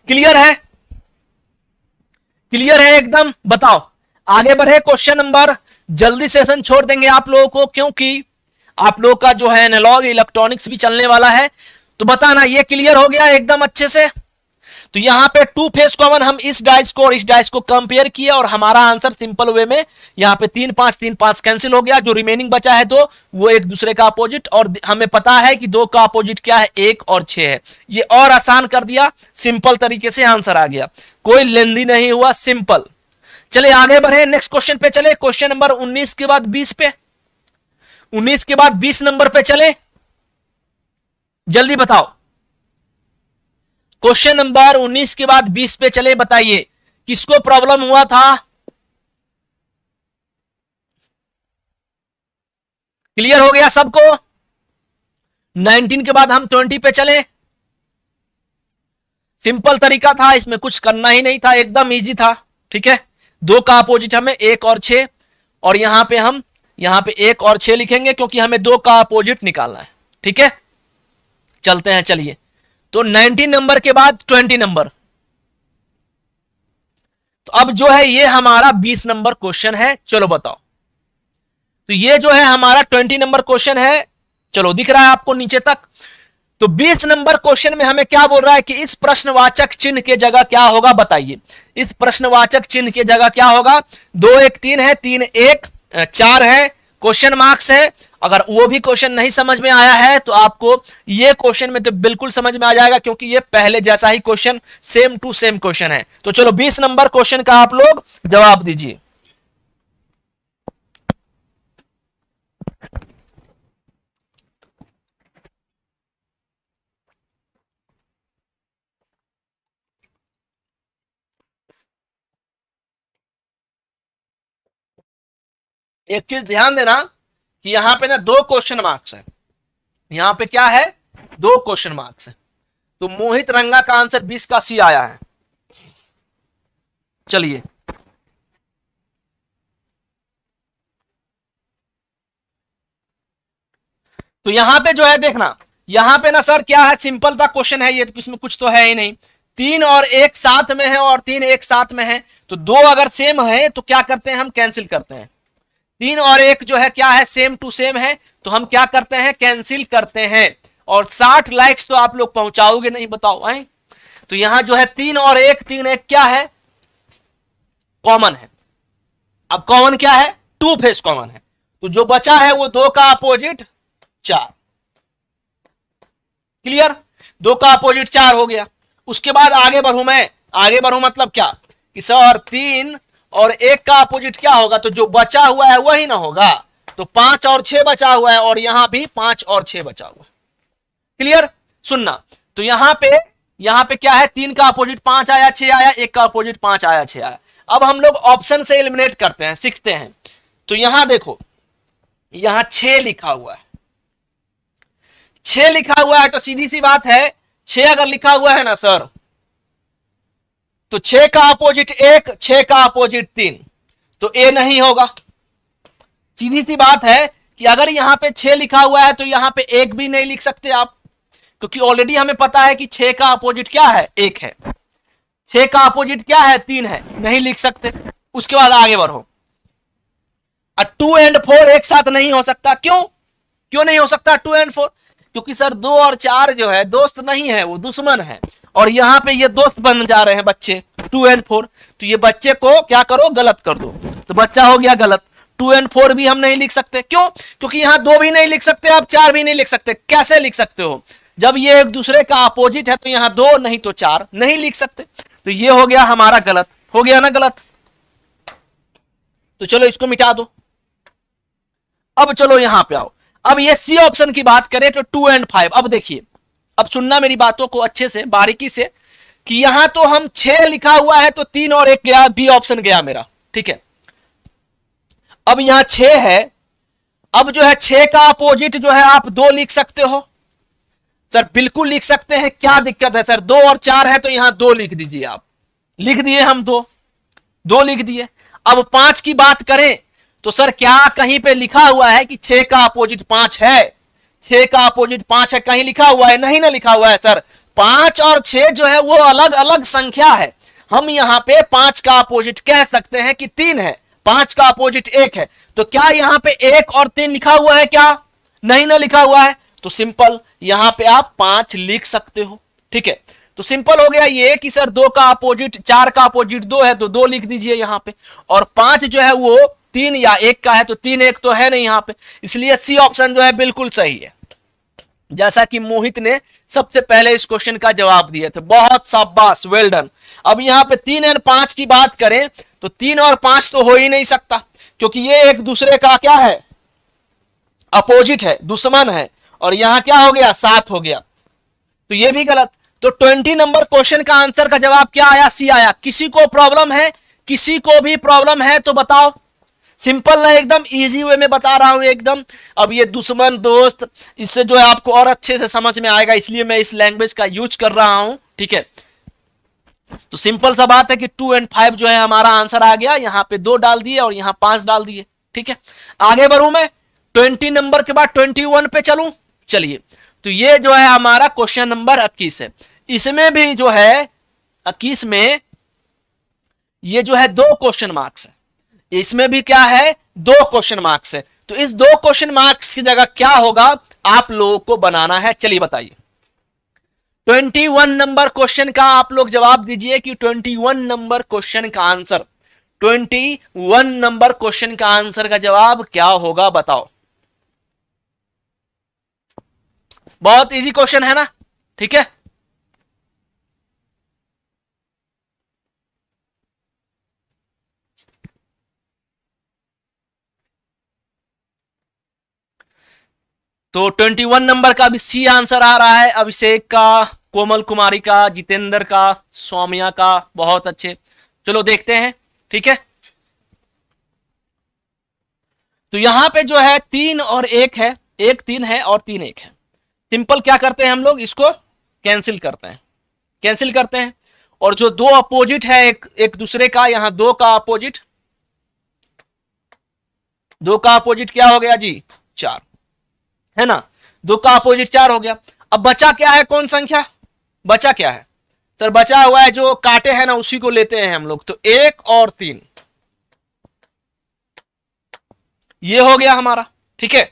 क्लियर है, क्लियर है एकदम। बताओ आगे बढ़े, क्वेश्चन नंबर, जल्दी सेशन छोड़ देंगे आप लोगों को, क्योंकि आप लोग का जो है एनालॉग इलेक्ट्रॉनिक्स भी चलने वाला है। तो बताना ये क्लियर हो गया एकदम अच्छे से। तो यहां पे टू फेस कॉमन, हम इस डाइस को और इस डाइस को कंपेयर किया और हमारा आंसर सिंपल वे में यहां पे 3 5 कैंसिल हो गया। जो रिमेनिंग बचा है दो, वो एक दूसरे का अपोजिट, और हमें पता है कि दो का अपोजिट क्या है, 1 और 6 है। ये और आसान कर दिया, सिंपल तरीके से आंसर आ गया, कोई लेंदी नहीं हुआ, सिंपल। चले आगे बढ़े, नेक्स्ट क्वेश्चन पे चले। क्वेश्चन नंबर 19 के बाद 20 पे, 19 के बाद 20 नंबर पे चले, जल्दी बताओ। क्वेश्चन नंबर 19 के बाद 20 पे चले, बताइए किसको प्रॉब्लम हुआ था। क्लियर हो गया सबको। 19 के बाद हम 20 पे चले। सिंपल तरीका था, इसमें कुछ करना ही नहीं था, एकदम इजी था। ठीक है, दो का अपोजिट हमें 1 और 6, और यहां पे हम यहां पे 1 और 6 लिखेंगे क्योंकि हमें दो का अपोजिट निकालना है। ठीक है, चलते हैं, चलिए। तो 19 नंबर के बाद 20 नंबर, तो अब जो है ये हमारा 20 नंबर क्वेश्चन है। चलो बताओ, तो ये जो है हमारा 20 नंबर क्वेश्चन है। चलो दिख रहा है आपको नीचे तक। तो 20 नंबर क्वेश्चन में हमें क्या बोल रहा है कि इस प्रश्नवाचक चिन्ह के जगह क्या होगा, बताइए। इस प्रश्नवाचक चिन्ह के जगह क्या होगा। 2 1 3 है, 3 1 4 है, क्वेश्चन मार्क्स है। अगर वो भी क्वेश्चन नहीं समझ में आया है तो आपको ये क्वेश्चन में तो बिल्कुल समझ में आ जाएगा, क्योंकि ये पहले जैसा ही question, same to same question है। तो चलो 20 नंबर क्वेश्चन का आप लोग जवाब दीजिए। एक चीज ध्यान देना कि यहां पे ना 2 क्वेश्चन मार्क्स है, यहां पे क्या है, 2 क्वेश्चन मार्क्स है। तो मोहित रंगा का आंसर 20 का सी आया है। चलिए, तो यहां पे जो है देखना, यहां पे ना सर क्या है, सिंपल सा क्वेश्चन है ये, तो इसमें कुछ तो है ही नहीं। 3 और 1 साथ में है और 3 1 साथ में है, तो 2 अगर सेम है तो क्या करते हैं, हम कैंसिल करते हैं। 3 और 1 जो है क्या है, सेम टू सेम है, तो हम क्या करते हैं, कैंसिल करते हैं। और 60 लाइक्स तो आप लोग पहुंचाओगे नहीं, बताओ आए। तो यहां जो है 3 और 1, 3 1 क्या है, कॉमन है। अब कॉमन क्या है, टू फेस कॉमन है, तो जो बचा है वो 2 का अपोजिट 4। क्लियर, 2 का अपोजिट 4 हो गया। उसके बाद आगे बढ़ू मैं, आगे बढ़ू मतलब क्या कि सर 3 और 1 का अपोजिट क्या होगा, तो जो बचा हुआ है वही ना होगा। तो 5 और 6 बचा हुआ है, और यहां भी 5 और 6 बचा हुआ है। क्लियर, सुनना, तो यहां पे क्या है, 3 का अपोजिट 5 आया, 6 आया, 1 का अपोजिट 5 आया, 6 आया। अब हम लोग ऑप्शन से एलिमिनेट करते हैं, सीखते हैं। तो यहां देखो, यहां 6 लिखा हुआ है, 6 लिखा हुआ है, तो सीधी सी बात है, 6 अगर लिखा हुआ है ना सर, तो 6 का अपोजिट 1, 6 का अपोजिट 3, तो ए नहीं होगा। सीधी सी बात है कि अगर यहां पे 6 लिखा हुआ है तो यहां पे 1 भी नहीं लिख सकते आप, क्योंकि ऑलरेडी हमें पता है कि 6 का अपोजिट क्या है, 1 है। 6 का अपोजिट क्या है, 3 है, नहीं लिख सकते। उसके बाद आगे बढ़ो, 2 एंड 4 एक साथ नहीं हो सकता। क्यों नहीं हो सकता 2 एंड 4, क्योंकि सर 2 और 4 जो है दोस्त नहीं है, वो दुश्मन है, और यहां पे ये दोस्त बन जा रहे हैं बच्चे 2 एंड 4। तो ये बच्चे को क्या करो, गलत कर दो, तो बच्चा हो गया गलत। 2 एंड 4 भी हम नहीं लिख सकते, क्यों, क्योंकि यहां 2 भी नहीं लिख सकते, आप 4 भी नहीं लिख सकते। कैसे लिख सकते हो, जब ये एक दूसरे का अपोजिट है, तो यहां 2 नहीं तो 4 नहीं लिख सकते। तो ये हो गया हमारा गलत, हो गया ना गलत। तो चलो इसको मिटा दो। अब चलो यहां पे आओ, अब ये सी ऑप्शन की बात करें तो 2 एंड 5। अब देखिए, अब सुनना मेरी बातों को अच्छे से, बारीकी से, कि यहां तो हम 6 लिखा हुआ है, तो 3 और 1 गया, बी ऑप्शन गया मेरा। ठीक है, अब यहां 6 है, अब जो है 6 का अपोजिट जो है आप 2 लिख सकते हो। सर बिल्कुल लिख सकते हैं, क्या दिक्कत है सर, 2 और 4 है, तो यहां 2 लिख दीजिए आप। लिख दिए हम 2 लिख दिए। अब 5 की बात करें तो सर क्या कहीं पे लिखा हुआ है कि 6 का अपोजिट 5 है, 6 का अपोजिट 5 है, कहीं लिखा हुआ है, नहीं ना लिखा हुआ है सर। 5 और 6 जो है वो अलग अलग संख्या है, हम यहां पे 5 का अपोजिट कह सकते हैं कि 3 है, 5 का अपोजिट 1 है। तो क्या यहां पे 1 और 3 लिखा हुआ है, क्या नहीं ना लिखा हुआ है, तो सिंपल यहां पे आप 5 लिख सकते हो। ठीक है, तो सिंपल हो गया ये कि सर 2 का अपोजिट 4 का अपोजिट 2 है तो 2 लिख दीजिए यहां पे, और 5 जो है वो 3 या 1 का है तो 3 1 तो है नहीं यहां पे, इसलिए सी ऑप्शन जो है बिल्कुल सही है, जैसा कि मोहित ने सबसे पहले इस क्वेश्चन का जवाब दिए थे। बहुत शाबाश, वेल डन। अब यहां पे 3 और 5 की बात करें तो 3 और 5 तो हो ही नहीं सकता, क्योंकि ये एक दूसरे का क्या है, अपोजिट है, दुश्मन है, और यहां क्या हो गया 7 हो गया, तो ये भी गलत। तो 20 नंबर क्वेश्चन का आंसर का जवाब क्या आया, सी आया। किसी को प्रॉब्लम है, किसी को भी प्रॉब्लम है तो बताओ। सिंपल ना, एकदम इजी वे में बता रहा हूं एकदम। अब ये दुश्मन दोस्त, इससे जो है आपको और अच्छे से समझ में आएगा, इसलिए मैं इस लैंग्वेज का यूज कर रहा हूं। ठीक है, तो सिंपल सा बात है कि 2 और 5 जो है हमारा आंसर आ गया, यहां पे 2 डाल दिए और यहां 5 डाल दिए। ठीक है, आगे बढ़ू मैं 20 नंबर के बाद 21 पे चलूं। चलिए, तो ये जो है हमारा क्वेश्चन नंबर 21 है। इसमें भी जो है 21 में ये जो है 2 क्वेश्चन मार्क्स है, इसमें भी क्या है 2 क्वेश्चन मार्क्स है। तो इस 2 क्वेश्चन मार्क्स की जगह क्या होगा आप लोगों को बनाना है। चलिए बताइए, 21 नंबर क्वेश्चन का आप लोग जवाब दीजिए कि 21 नंबर क्वेश्चन का आंसर, 21 नंबर क्वेश्चन का आंसर का जवाब क्या होगा बताओ। बहुत इजी क्वेश्चन है ना। ठीक है, तो 21 नंबर का भी सी आंसर आ रहा है। अभिषेक का, कोमल कुमारी का, जितेंद्र का, सौम्या का, बहुत अच्छे। चलो देखते हैं। ठीक है, तो यहां पे जो है 3 और 1 है, 1 3 है और 3 1 है। सिंपल क्या करते हैं हम लोग, इसको कैंसिल करते हैं, कैंसिल करते हैं। और जो 2 अपोजिट है एक दूसरे का, यहां 2 का अपोजिट, 2 का अपोजिट क्या हो गया जी 4, है ना, 2 का अपोजिट 4 हो गया। अब बचा क्या है, कौन संख्या बचा क्या है सर, बचा हुआ है जो काटे हैं ना उसी को लेते हैं हम लोग। तो 1 और 3 ये हो गया हमारा। ठीक है,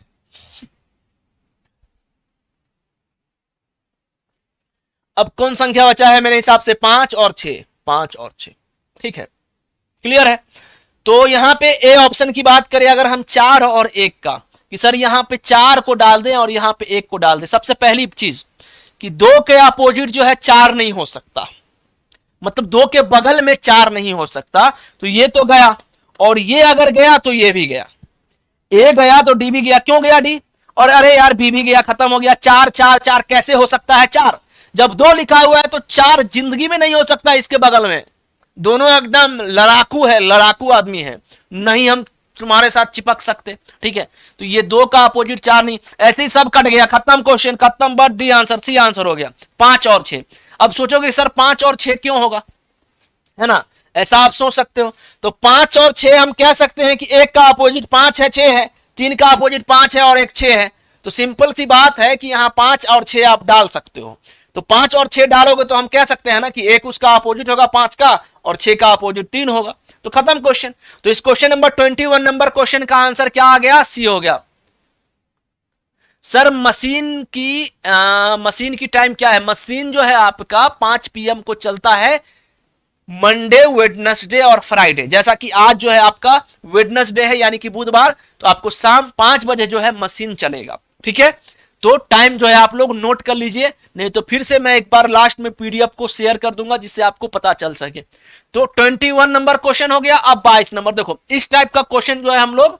अब कौन संख्या बचा है मेरे हिसाब से 5 और 6, 5 और 6। ठीक है, क्लियर है। तो यहां पे ए ऑप्शन की बात करें अगर हम 4 और 1 का, कि सर यहां पे 4 को डाल दें और यहां पे 1 को डाल दें। सबसे पहली चीज कि 2 के अपोजिट जो है 4 नहीं हो सकता, मतलब 2 के बगल में 4 नहीं हो सकता। तो ये तो गया, और ये अगर गया तो ये भी गया, ए गया तो डी भी गया। क्यों गया डी, और अरे यार बी भी गया, खत्म हो गया। 4 4 4 कैसे हो सकता है 4, जब 2 लिखा हुआ है तो 4 जिंदगी में नहीं हो सकता इसके बगल में। दोनों एकदम लड़ाकू है, लड़ाकू आदमी है, नहीं हम तुम्हारे साथ चिपक सकते। ठीक है, तो ये 2 का अपोजिट 4 नहीं, ऐसे ही सब कट गया, खत्म क्वेश्चन, खत्म, but D answer, C answer हो गया 5 और 6। अब सोचोगे सर 5 और 6 क्यों होगा, है ना, ऐसा आप सोच सकते हो। तो 5 और 6 हम कह सकते हैं कि 1 का अपोजिट 5 है, 6 है, 3 का अपोजिट 5 है और 1 6 है। तो सिंपल सी बात है कि यहां 5 और 6 आप डाल सकते हो। तो 5 और 6 डालोगे तो हम कह सकते हैं ना कि 1 उसका अपोजिट होगा 5 का और 6 का अपोजिट 3 होगा। तो खत्म क्वेश्चन। तो इस क्वेश्चन नंबर 21 नंबर क्वेश्चन का आंसर क्या आ गया, सी हो गया। सर मशीन की टाइम क्या है, मशीन जो है आपका 5 PM को चलता है, मंडे, वेडनेसडे और फ्राइडे। जैसा कि आज जो है आपका वेडनेसडे है यानी कि बुधवार, तो आपको शाम 5 बजे जो है मशीन चलेगा। ठीक है, तो टाइम जो है आप लोग नोट कर लीजिए, नहीं तो फिर से मैं एक बार लास्ट में PDF को शेयर कर दूंगा जिससे आपको पता चल सके। तो 21 नंबर क्वेश्चन हो गया। अब 22 नंबर देखो, इस टाइप का क्वेश्चन जो है हम लोग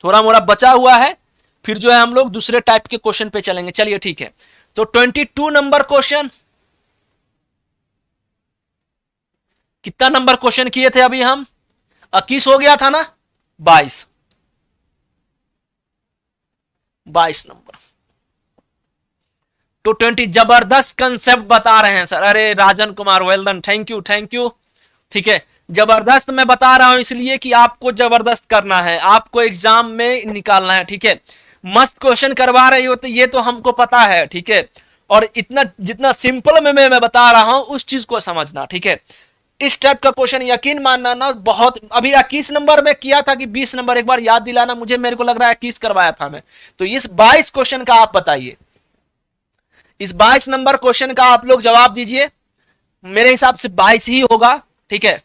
थोड़ा मोड़ा बचा हुआ है, फिर जो है हम लोग दूसरे टाइप के क्वेश्चन पे चलेंगे। चलिए ठीक है, तो 22 नंबर क्वेश्चन, कितना नंबर क्वेश्चन किए थे अभी हम, 21 हो गया था ना, 22 नंबर। तो 20 जबरदस्त कंसेप्ट बता रहे हैं सर, अरे Rajan Kumar well done, thank you thank you. ठीक है, जबरदस्त मैं बता रहा हूं इसलिए कि आपको जबरदस्त करना है, आपको एग्जाम में निकालना है। ठीक है, मस्त क्वेश्चन करवा रही हो तो ये तो हमको पता है। ठीक है, और इतना जितना सिंपल में मैं बता रहा हूं उस चीज को समझना। ठीक है, इस टाइप का क्वेश्चन यकीन मानना ना बहुत, अभी 21 नंबर में किया था कि 20 नंबर, एक बार याद दिलाना मुझे, मेरे को लग रहा है 21 करवाया था मैं। तो इस 22 क्वेश्चन का आप बताइए, इस 22 नंबर क्वेश्चन का आप लोग जवाब दीजिए। मेरे हिसाब से 22 ही होगा, ठीक है।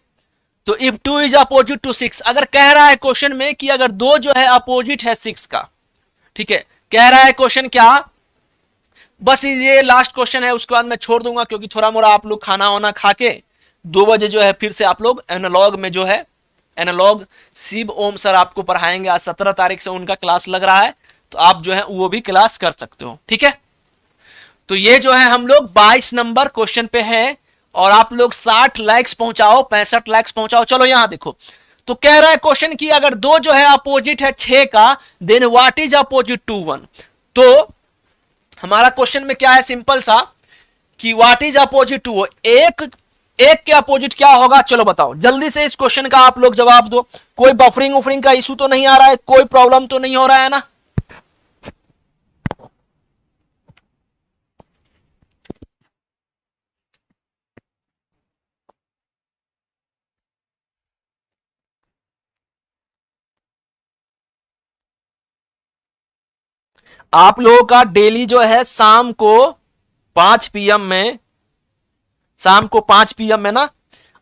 तो इफ 2 इज अपोजिट टू 6, अगर कह रहा है क्वेश्चन में कि अगर 2 जो है अपोजिट है 6 का, ठीक है, कह रहा है क्वेश्चन क्या, बस ये लास्ट क्वेश्चन है, उसके बाद मैं छोड़ दूंगा क्योंकि थोड़ा मोड़ा आप लोग खाना वाना खा के 2 बजे जो है फिर से आप लोग एनालॉग में जो है, एनालॉग शिव ओम सर आपको पढ़ाएंगे। आज 17 तारीख से उनका क्लास लग रहा है, तो आप जो है वो भी क्लास कर सकते हो, ठीक है। तो ये जो है हम लोग 22 नंबर क्वेश्चन पे हैं और आप लोग 60 लाइक्स पहुंचाओ, 65 लाइक्स पहुंचाओ। चलो यहां देखो, तो कह रहा है क्वेश्चन कि अगर 2 जो है अपोजिट है 6 का, then what is opposite to 1। तो हमारा क्वेश्चन में क्या है, सिंपल सा कि व्हाट इज अपोजिट टू, एक के अपोजिट क्या होगा। चलो बताओ जल्दी से इस क्वेश्चन का आप लोग जवाब दो। कोई बफरिंग उफरिंग का इशू तो नहीं आ रहा है, कोई प्रॉब्लम तो नहीं हो रहा है ना। आप लोगों का डेली जो है शाम को 5 पीएम में, शाम को 5 पीएम में ना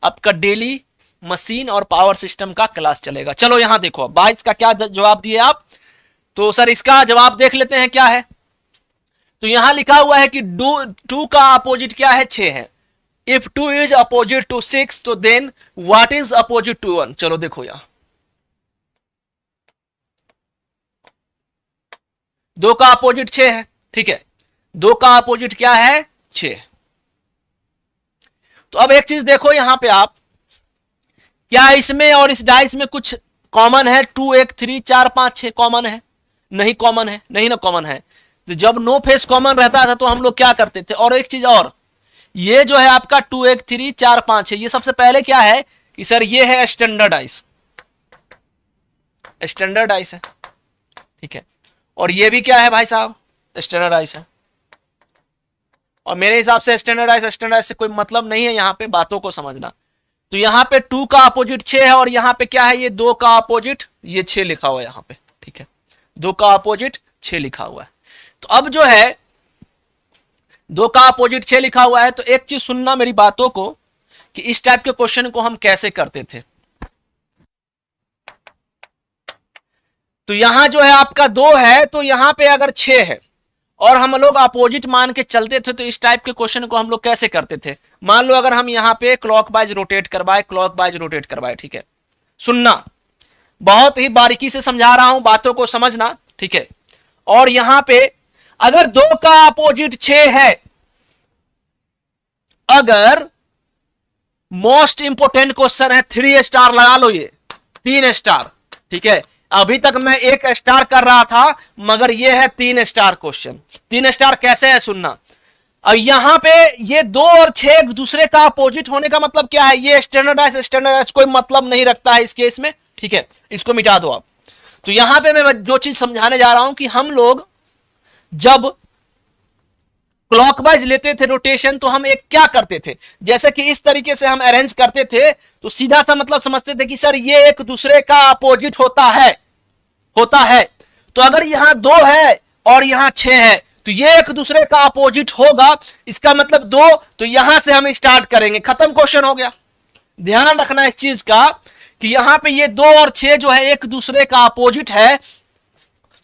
आपका डेली मशीन और पावर सिस्टम का क्लास चलेगा। चलो यहां देखो 22 का क्या जवाब दिए आप, तो सर इसका जवाब देख लेते हैं क्या है। तो यहां लिखा हुआ है कि 2 का अपोजिट क्या है, 6 है। इफ 2 इज अपोजिट टू 6, तो then what is opposite to 1। चलो देखो यहां 2 का अपोजिट 6 है, ठीक है, 2 का अपोजिट क्या है, 6। तो अब एक चीज देखो यहां पे आप, क्या इसमें और इस डाइस में कुछ कॉमन है। 2 1 3 4 5 6 कॉमन है, नहीं कॉमन है, नहीं ना कॉमन है। तो जब नो फेस कॉमन रहता था तो हम लोग क्या करते थे। और एक चीज और, ये जो है आपका 2 1 3 4 5 है, ये सबसे पहले क्या है कि सर ये है स्टैंडर्ड आइस, स्टैंडर्ड आइस है, ठीक है। और ये भी क्या है भाई साहब, स्टैंडर्ड आइस है। और मेरे हिसाब से स्टैंडर्ड आइस से कोई मतलब नहीं है, यहां पे बातों को समझना। तो यहां पे 2 का अपोजिट 6 है और यहां पे क्या है, ये 2 का अपोजिट ये 6 लिखा हुआ है यहां पे, ठीक है, 2 का अपोजिट 6 लिखा हुआ है। तो अब जो है 2 का अपोजिट 6 लिखा हुआ है, तो एक चीज सुनना मेरी बातों को कि इस टाइप के क्वेश्चन को हम कैसे करते थे। तो यहां जो है आपका 2 है, तो यहां पे अगर 6 है और हम लोग अपोजिट मान के चलते थे, तो इस टाइप के क्वेश्चन को हम लोग कैसे करते थे। मान लो अगर हम यहां पे क्लॉकवाइज रोटेट करवाए, क्लॉकवाइज रोटेट करवाए, ठीक है, सुनना बहुत ही बारीकी से समझा रहा हूं, बातों को समझना, ठीक है। और यहां पे अगर 2 का अपोजिट 6 है, अगर मोस्ट इंपोर्टेंट क्वेश्चन है, 3 स्टार लगा लो, ये 3 स्टार, ठीक है। अभी तक मैं 1 स्टार कर रहा था, मगर ये है 3 स्टार क्वेश्चन। 3 स्टार कैसे है सुनना। अब यहां पे ये 2 और 6 दूसरे का अपोजिट होने का मतलब क्या है, ये स्टैंडर्डाइज कोई मतलब नहीं रखता है इस केस में, ठीक है, इसको मिटा दो आप। तो यहां पे मैं जो चीज समझाने जा रहा हूं कि हम लोग जब क्लॉकवाइज लेते थे रोटेशन, तो हम एक क्या करते थे, जैसे कि इस तरीके से हम अरेंज करते थे, तो सीधा सा मतलब समझते थे कि सर ये एक दूसरे का अपोजिट होता है, होता है। तो अगर यहां 2 है और यहां 6 है, तो ये एक दूसरे का अपोजिट होगा, इसका मतलब 2, तो यहां से हम स्टार्ट करेंगे, खत्म, क्वेश्चन हो गया। ध्यान रखना इस चीज का कि यहां पे ये 2 और 6 जो है एक दूसरे का अपोजिट है।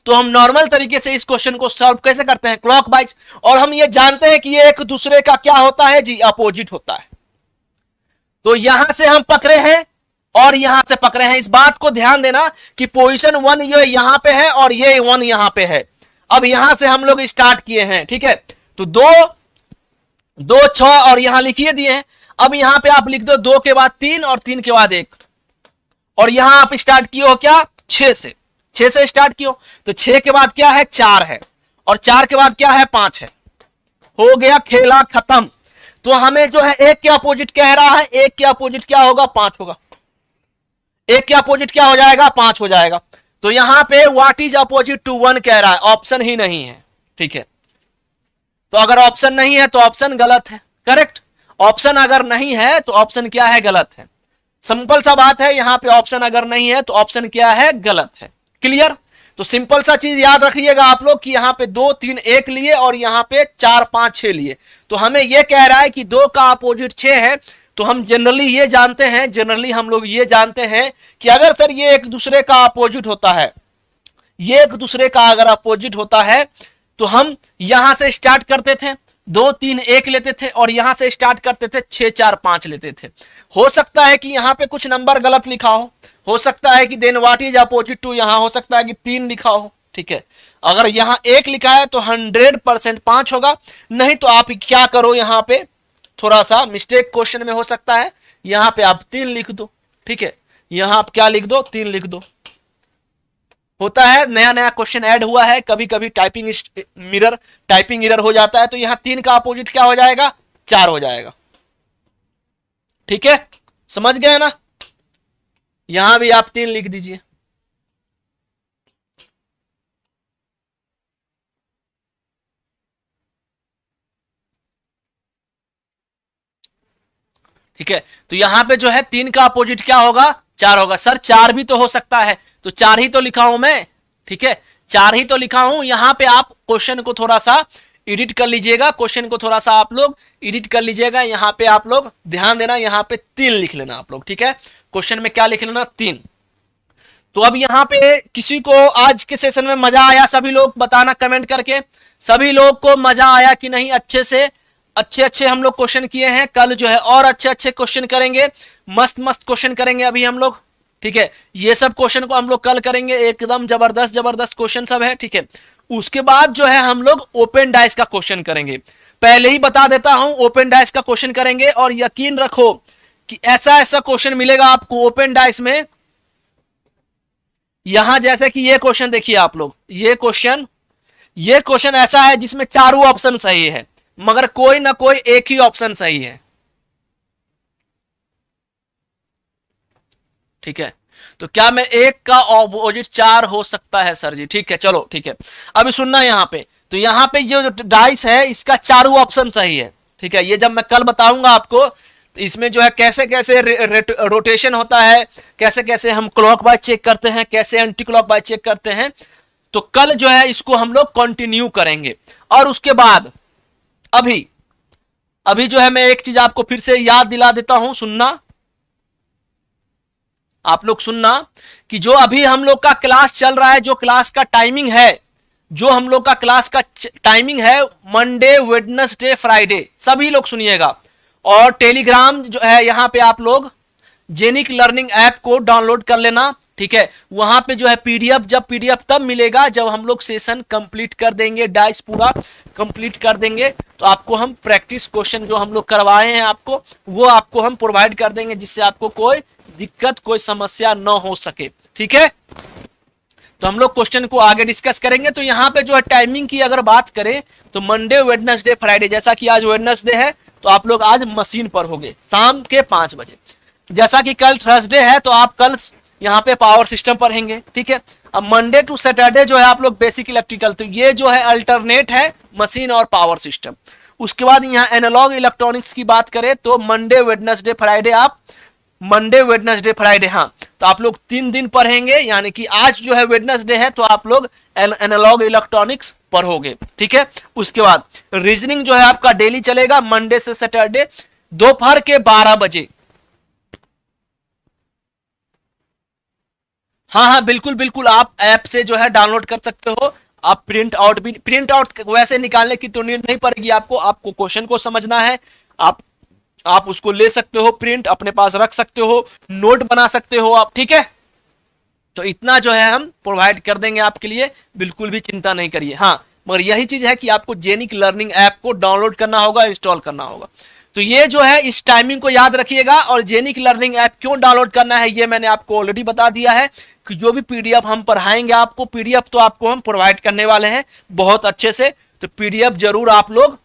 तो हम नॉर्मल तरीके से इस क्वेश्चन को सॉल्व कैसे करते हैं, क्लॉकवाइज। और हम ये जानते हैं कि ये एक दूसरे का क्या होता है जी, अपोजिट होता है। तो यहां से हम पकड़े हैं और यहां से पकड़े हैं, इस बात को ध्यान देना कि पोजीशन 1 ये यहां पे है और ये 1 यहां पे है। अब यहां से हम लोग स्टार्ट किए हैं, ठीक है। तो 2 2 6 और यहां लिखिए दिए हैं। अब यहां पे आप लिख दो 2 के बाद 3 और 3 के बाद 1, और यहां आप स्टार्ट किए हो क्या, 6 से, 6 से स्टार्ट किए हो। तो 6 के बाद क्या है, 4 है, और 4 के बाद क्या है, 5 है। हो गया, खेला खत्म। तो हमें जो है 1 के अपोजिट कह रहा है, 1 के अपोजिट क्या होगा, 5 होगा। 1 के अपोजिट क्या हो जाएगा, 5 हो जाएगा। तो यहां पे व्हाट इज अपोजिट टू 1 कह रहा है, ऑप्शन ही नहीं है, ठीक है। तो अगर ऑप्शन नहीं है तो ऑप्शन गलत है, करेक्ट। ऑप्शन अगर नहीं है तो ऑप्शन क्या है, गलत है। सिंपल सा बात है, यहां पे ऑप्शन अगर नहीं है तो ऑप्शन क्या है, गलत है। क्लियर? तो सिंपल सा चीज याद रखिएगा आप लोग कि यहां पे 2 3 1 लिए और यहां पे 4 5 6 लिए, तो हमें यह कह रहा है कि 2 का अपोजिट 6 है। तो हम जनरली ये जानते हैं, जनरली हम लोग ये जानते हैं कि अगर सर ये एक दूसरे का अपोजिट होता है, ये एक दूसरे का अगर अपोजिट होता है तो हम यहां से स्टार्ट करते थे 2 3 1 लेते थे और यहां से स्टार्ट करते थे 6 4 5 लेते थे। हो सकता है कि यहां पे कुछ नंबर गलत लिखा हो सकता है कि then what is opposite to, यहां हो सकता है कि 3 लिखा हो, ठीक है। अगर यहां 1 लिखा है तो 100% 5 होगा, नहीं तो आप क्या करो, यहां पे थोड़ा सा मिस्टेक क्वेश्चन में हो सकता है, यहां पे आप 3 लिख दो, ठीक है। यहां आप क्या लिख दो, 3 लिख दो। होता है नया नया क्वेश्चन ऐड हुआ है, कभी कभी टाइपिंग एरर हो जाता है, तो यहां 3 का अपोजिट क्या हो जाएगा, 4 हो जाएगा। ठीक है, समझ गए ना? यहां भी आप 3 लिख दीजिए। ठीक है, तो यहां पे जो है 3 का अपोजिट क्या होगा, 4 होगा। सर 4 भी तो हो सकता है, तो 4 ही तो लिखा हूं मैं, ठीक है, 4 ही तो लिखा हूं। यहां पे आप क्वेश्चन को थोड़ा सा एडिट कर लीजिएगा, क्वेश्चन को थोड़ा सा आप लोग एडिट कर लीजिएगा। यहां पे आप लोग ध्यान देना, यहां पे 3 लिख लेना आप लोग, ठीक है। क्वेश्चन में क्या लिख लेना, 3। तो अब यहां पे किसी को आज के सेशन में मजा आया, सभी लोग बताना कमेंट करके, सभी लोग को मजा आया कि नहीं? अच्छे से अच्छे हम लोग क्वेश्चन किए हैं, कल जो है और अच्छे क्वेश्चन करेंगे, मस्त क्वेश्चन करेंगे अभी हम लोग, ठीक है। ये सब क्वेश्चन को हम लोग कल करेंगे, एकदम जबरदस्त क्वेश्चन सब है, ठीक है। उसके बाद जो है हम लोग ओपन डाइस का क्वेश्चन करेंगे। पहले ही बता देता हूं, ओपन डाइस का क्वेश्चन करेंगे और यकीन रखो कि ऐसा क्वेश्चन मिलेगा आपको ओपन डाइस में। यहां जैसे कि ये क्वेश्चन देखिए आप लोग, ये क्वेश्चन ऐसा है जिसमें चारों ऑप्शन सही है, मगर कोई ना कोई एक ही ऑप्शन सही है, ठीक है। तो क्या मैं 1 का ऑपोजिट 4 हो सकता है सर जी? ठीक है, चलो ठीक है। अभी सुनना यहां पे, तो यहां पे ये जो डाइस है इसका चारों ऑप्शन सही है, ठीक है। ये जब मैं कल बताऊंगा आपको, तो इसमें जो है कैसे कैसे रोटेशन होता है, कैसे कैसे हम क्लॉकवाइज चेक करते हैं, कैसे एंटी क्लॉकवाइज चेक करते हैं, तो कल जो है इसको हम लोग कंटिन्यू करेंगे। और उसके बाद अभी जो है मैं एक चीज आपको फिर से याद दिला देता हूं, सुनना आप लोग, सुनना कि जो अभी हम लोग का क्लास चल रहा है, जो क्लास का टाइमिंग है, जो हम लोग का क्लास का टाइमिंग है, मंडे वेडनेसडे फ्राइडे, सभी लोग सुनिएगा। और टेलीग्राम जो है यहां पे आप लोग जेनिक लर्निंग ऐप को डाउनलोड कर लेना, ठीक है। वहां पे जो है पीडीएफ तब मिलेगा जब हम लोग सेशन कंप्लीट कर देंगे, डाइस पूरा कंप्लीट कर देंगे, तो आपको हम प्रैक्टिस क्वेश्चन जो हम लोग करवाए हैं आपको, वो आपको हम प्रोवाइड कर देंगे, जिससे आपको कोई दिक्कत, कोई समस्या न हो सके, ठीक है। तो हम लोग क्वेश्चन को आगे डिस्कस करेंगे। तो यहाँ पे जो है टाइमिंग की अगर बात करें तो मंडे वेडनेसडे फ्राइडे, जैसा कि आज वेडनेसडे है तो आप लोग आज मशीन पर होंगे शाम के 5 बजे। जैसा कि कल थर्सडे है तो आप कल यहाँ पे पावर सिस्टम पर रहेंगे, ठीक है। अब मंडे टू सैटरडे जो है आप लोग बेसिक इलेक्ट्रिकल, तो ये जो है अल्टरनेट है मशीन और पावर सिस्टम। उसके बाद यहाँ एनालॉग इलेक्ट्रॉनिक्स की बात करें तो मंडे वेडनेसडे फ्राइडे, हाँ, तो आप लोग 3 दिन पढ़ेंगे, यानी कि आज जो है वेडनेसडे है तो आप लोग एनालॉग इलेक्ट्रॉनिक्स पढ़ोगे, ठीक है। उसके बाद रीजनिंग जो है आपका डेली चलेगा मंडे से सैटरडे दोपहर के 12 बजे। हाँ बिल्कुल आप ऐप से जो है डाउनलोड कर सकते हो। आप प्रिंट आउट वैसे निकालने की तो नीड नहीं पड़ेगी आपको क्वेश्चन को समझना है, आप उसको ले सकते हो, प्रिंट अपने पास रख सकते हो, नोट बना सकते हो आप, ठीक है। तो इतना जो है हम प्रोवाइड कर देंगे आपके लिए, बिल्कुल भी चिंता नहीं करिए। हाँ, मगर यही चीज है कि आपको जेनिक लर्निंग ऐप को डाउनलोड करना होगा, इंस्टॉल करना होगा। तो ये जो है इस टाइमिंग को याद रखिएगा। और जेनिक लर्निंग ऐप क्यों डाउनलोड करना है ये मैंने आपको ऑलरेडी बता दिया है कि जो भी पीडीएफ हम पढ़ाएंगे आपको, पीडीएफ तो आपको हम प्रोवाइड करने वाले हैं बहुत अच्छे से, तो पीडीएफ जरूर आप लोग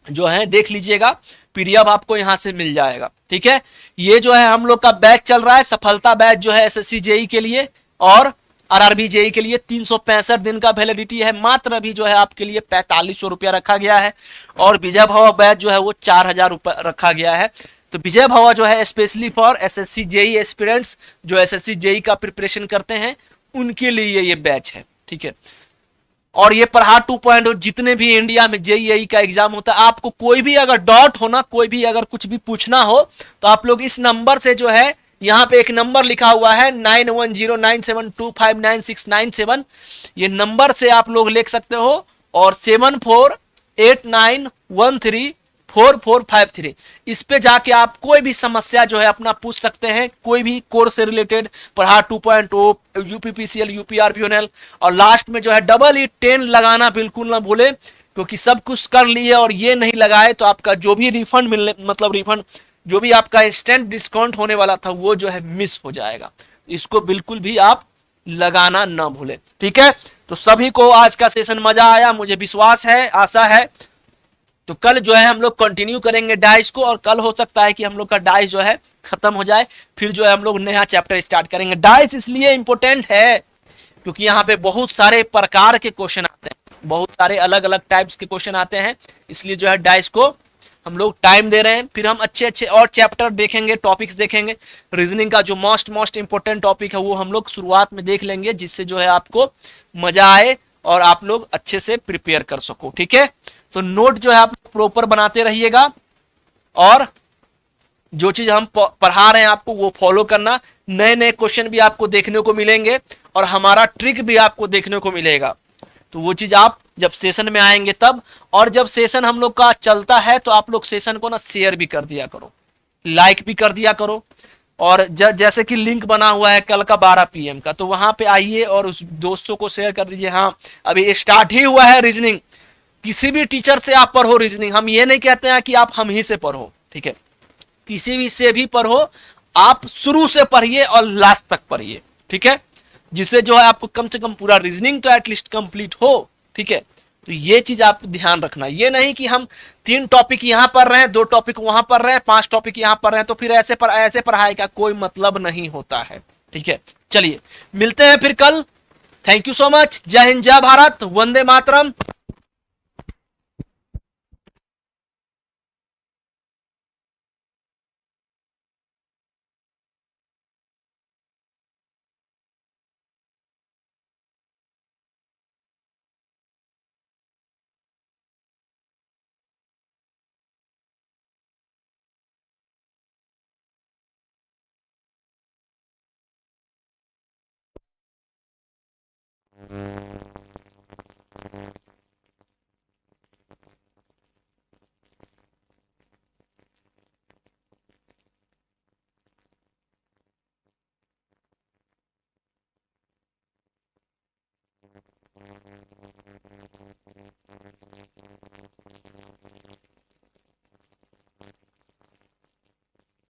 जो है देख लीजिएगा, पीडीएफ आपको यहां से मिल जाएगा, ठीक है। ये जो है हम लोग का बैच चल रहा है, सफलता बैच जो है एसएससी जेई के लिए, और आरआरबी जेई के लिए 365 दिन का वैलिडिटी है, मात्र अभी जो है आपके लिए 4500 रुपया रखा गया है। और विजय भव बैच जो है वो 4000 रुपया रखा गया है। तो विजय भव जो है specially for SSC JE aspirants जो एसएससी जेई का प्रिपरेशन करते हैं उनके लिए ये बैच है, ठीक है। और ये प्रहार 2.0 जितने भी इंडिया में जेईई का एग्जाम होता है, आपको कोई भी अगर डाउट होना, कोई भी अगर कुछ भी पूछना हो तो आप लोग इस नंबर से जो है, यहाँ पे एक नंबर लिखा हुआ है 910972599697, ये नंबर से आप लोग लिख सकते हो। और 7489134453 इस पे जाके आप कोई भी समस्या जो है अपना पूछ सकते हैं, कोई भी कोर्स से रिलेटेड, प्रहार 2.0, यूपीपीसीएल, यूपीआरपीएनएल। और लास्ट में जो है EE10 लगाना बिल्कुल ना भूले, क्योंकि सब कुछ कर लिए और ये नहीं लगाए तो आपका जो भी रिफंड मिलने, मतलब रिफंड जो भी आपका इंस्टेंट डिस्काउंट होने वाला था वो जो है मिस हो जाएगा। इसको बिल्कुल भी आप लगाना ना भूले, ठीक है। तो सभी को आज का सेशन मजा आया, मुझे विश्वास है, आशा है। तो कल जो है हम लोग कंटिन्यू करेंगे डाइस को, और कल हो सकता है कि हम लोग का डाइस जो है खत्म हो जाए, फिर जो है हम लोग नया चैप्टर स्टार्ट करेंगे। डाइस इसलिए इंपॉर्टेंट है क्योंकि यहाँ पे बहुत सारे प्रकार के क्वेश्चन आते हैं, बहुत सारे अलग अलग टाइप्स के क्वेश्चन आते हैं, इसलिए जो है डाइस को हम लोग टाइम दे रहे हैं। फिर हम अच्छे अच्छे और चैप्टर देखेंगे, टॉपिक्स देखेंगे। रीजनिंग का जो मोस्ट इंपॉर्टेंट टॉपिक है वो हम लोग शुरुआत में देख लेंगे, जिससे जो है आपको मजा आए और आप लोग अच्छे से प्रिपेयर कर सको, ठीक है। तो नोट जो है आप प्रॉपर बनाते रहिएगा, और जो चीज हम पढ़ा रहे हैं आपको वो फॉलो करना। नए नए क्वेश्चन भी आपको देखने को मिलेंगे और हमारा ट्रिक भी आपको देखने को मिलेगा। तो वो चीज आप जब सेशन में आएंगे तब, और जब सेशन हम लोग का चलता है तो आप लोग सेशन को ना शेयर भी कर दिया करो, लाइक भी कर दिया करो। और जैसे कि लिंक बना हुआ है कल का 12 PM का, तो वहां पे आइए और उस दोस्तों को शेयर कर दीजिए। हाँ, अभी स्टार्ट ही हुआ है रीजनिंग, किसी भी टीचर से आप पढ़ो रीजनिंग। हम ये नहीं कहते हैं कि आप हम ही से पढ़ो, ठीक है, किसी भी से भी पढ़ो, आप शुरू से पढ़िए और लास्ट तक पढ़िए, ठीक है, जिससे जो है आपको कम से कम पूरा रीजनिंग तो एटलीस्ट कंप्लीट हो, ठीक है। तो ये चीज आप ध्यान रखना, ये नहीं कि हम 3 टॉपिक यहाँ पढ़ रहे हैं, 2 टॉपिक वहां पढ़ रहे हैं, 5 टॉपिक यहाँ पढ़ रहे हैं, तो फिर ऐसे पढ़ाई का कोई मतलब नहीं होता है, ठीक है। चलिए मिलते हैं फिर कल। Thank you so much. जय हिंद, जय भारत, वंदे मातरम।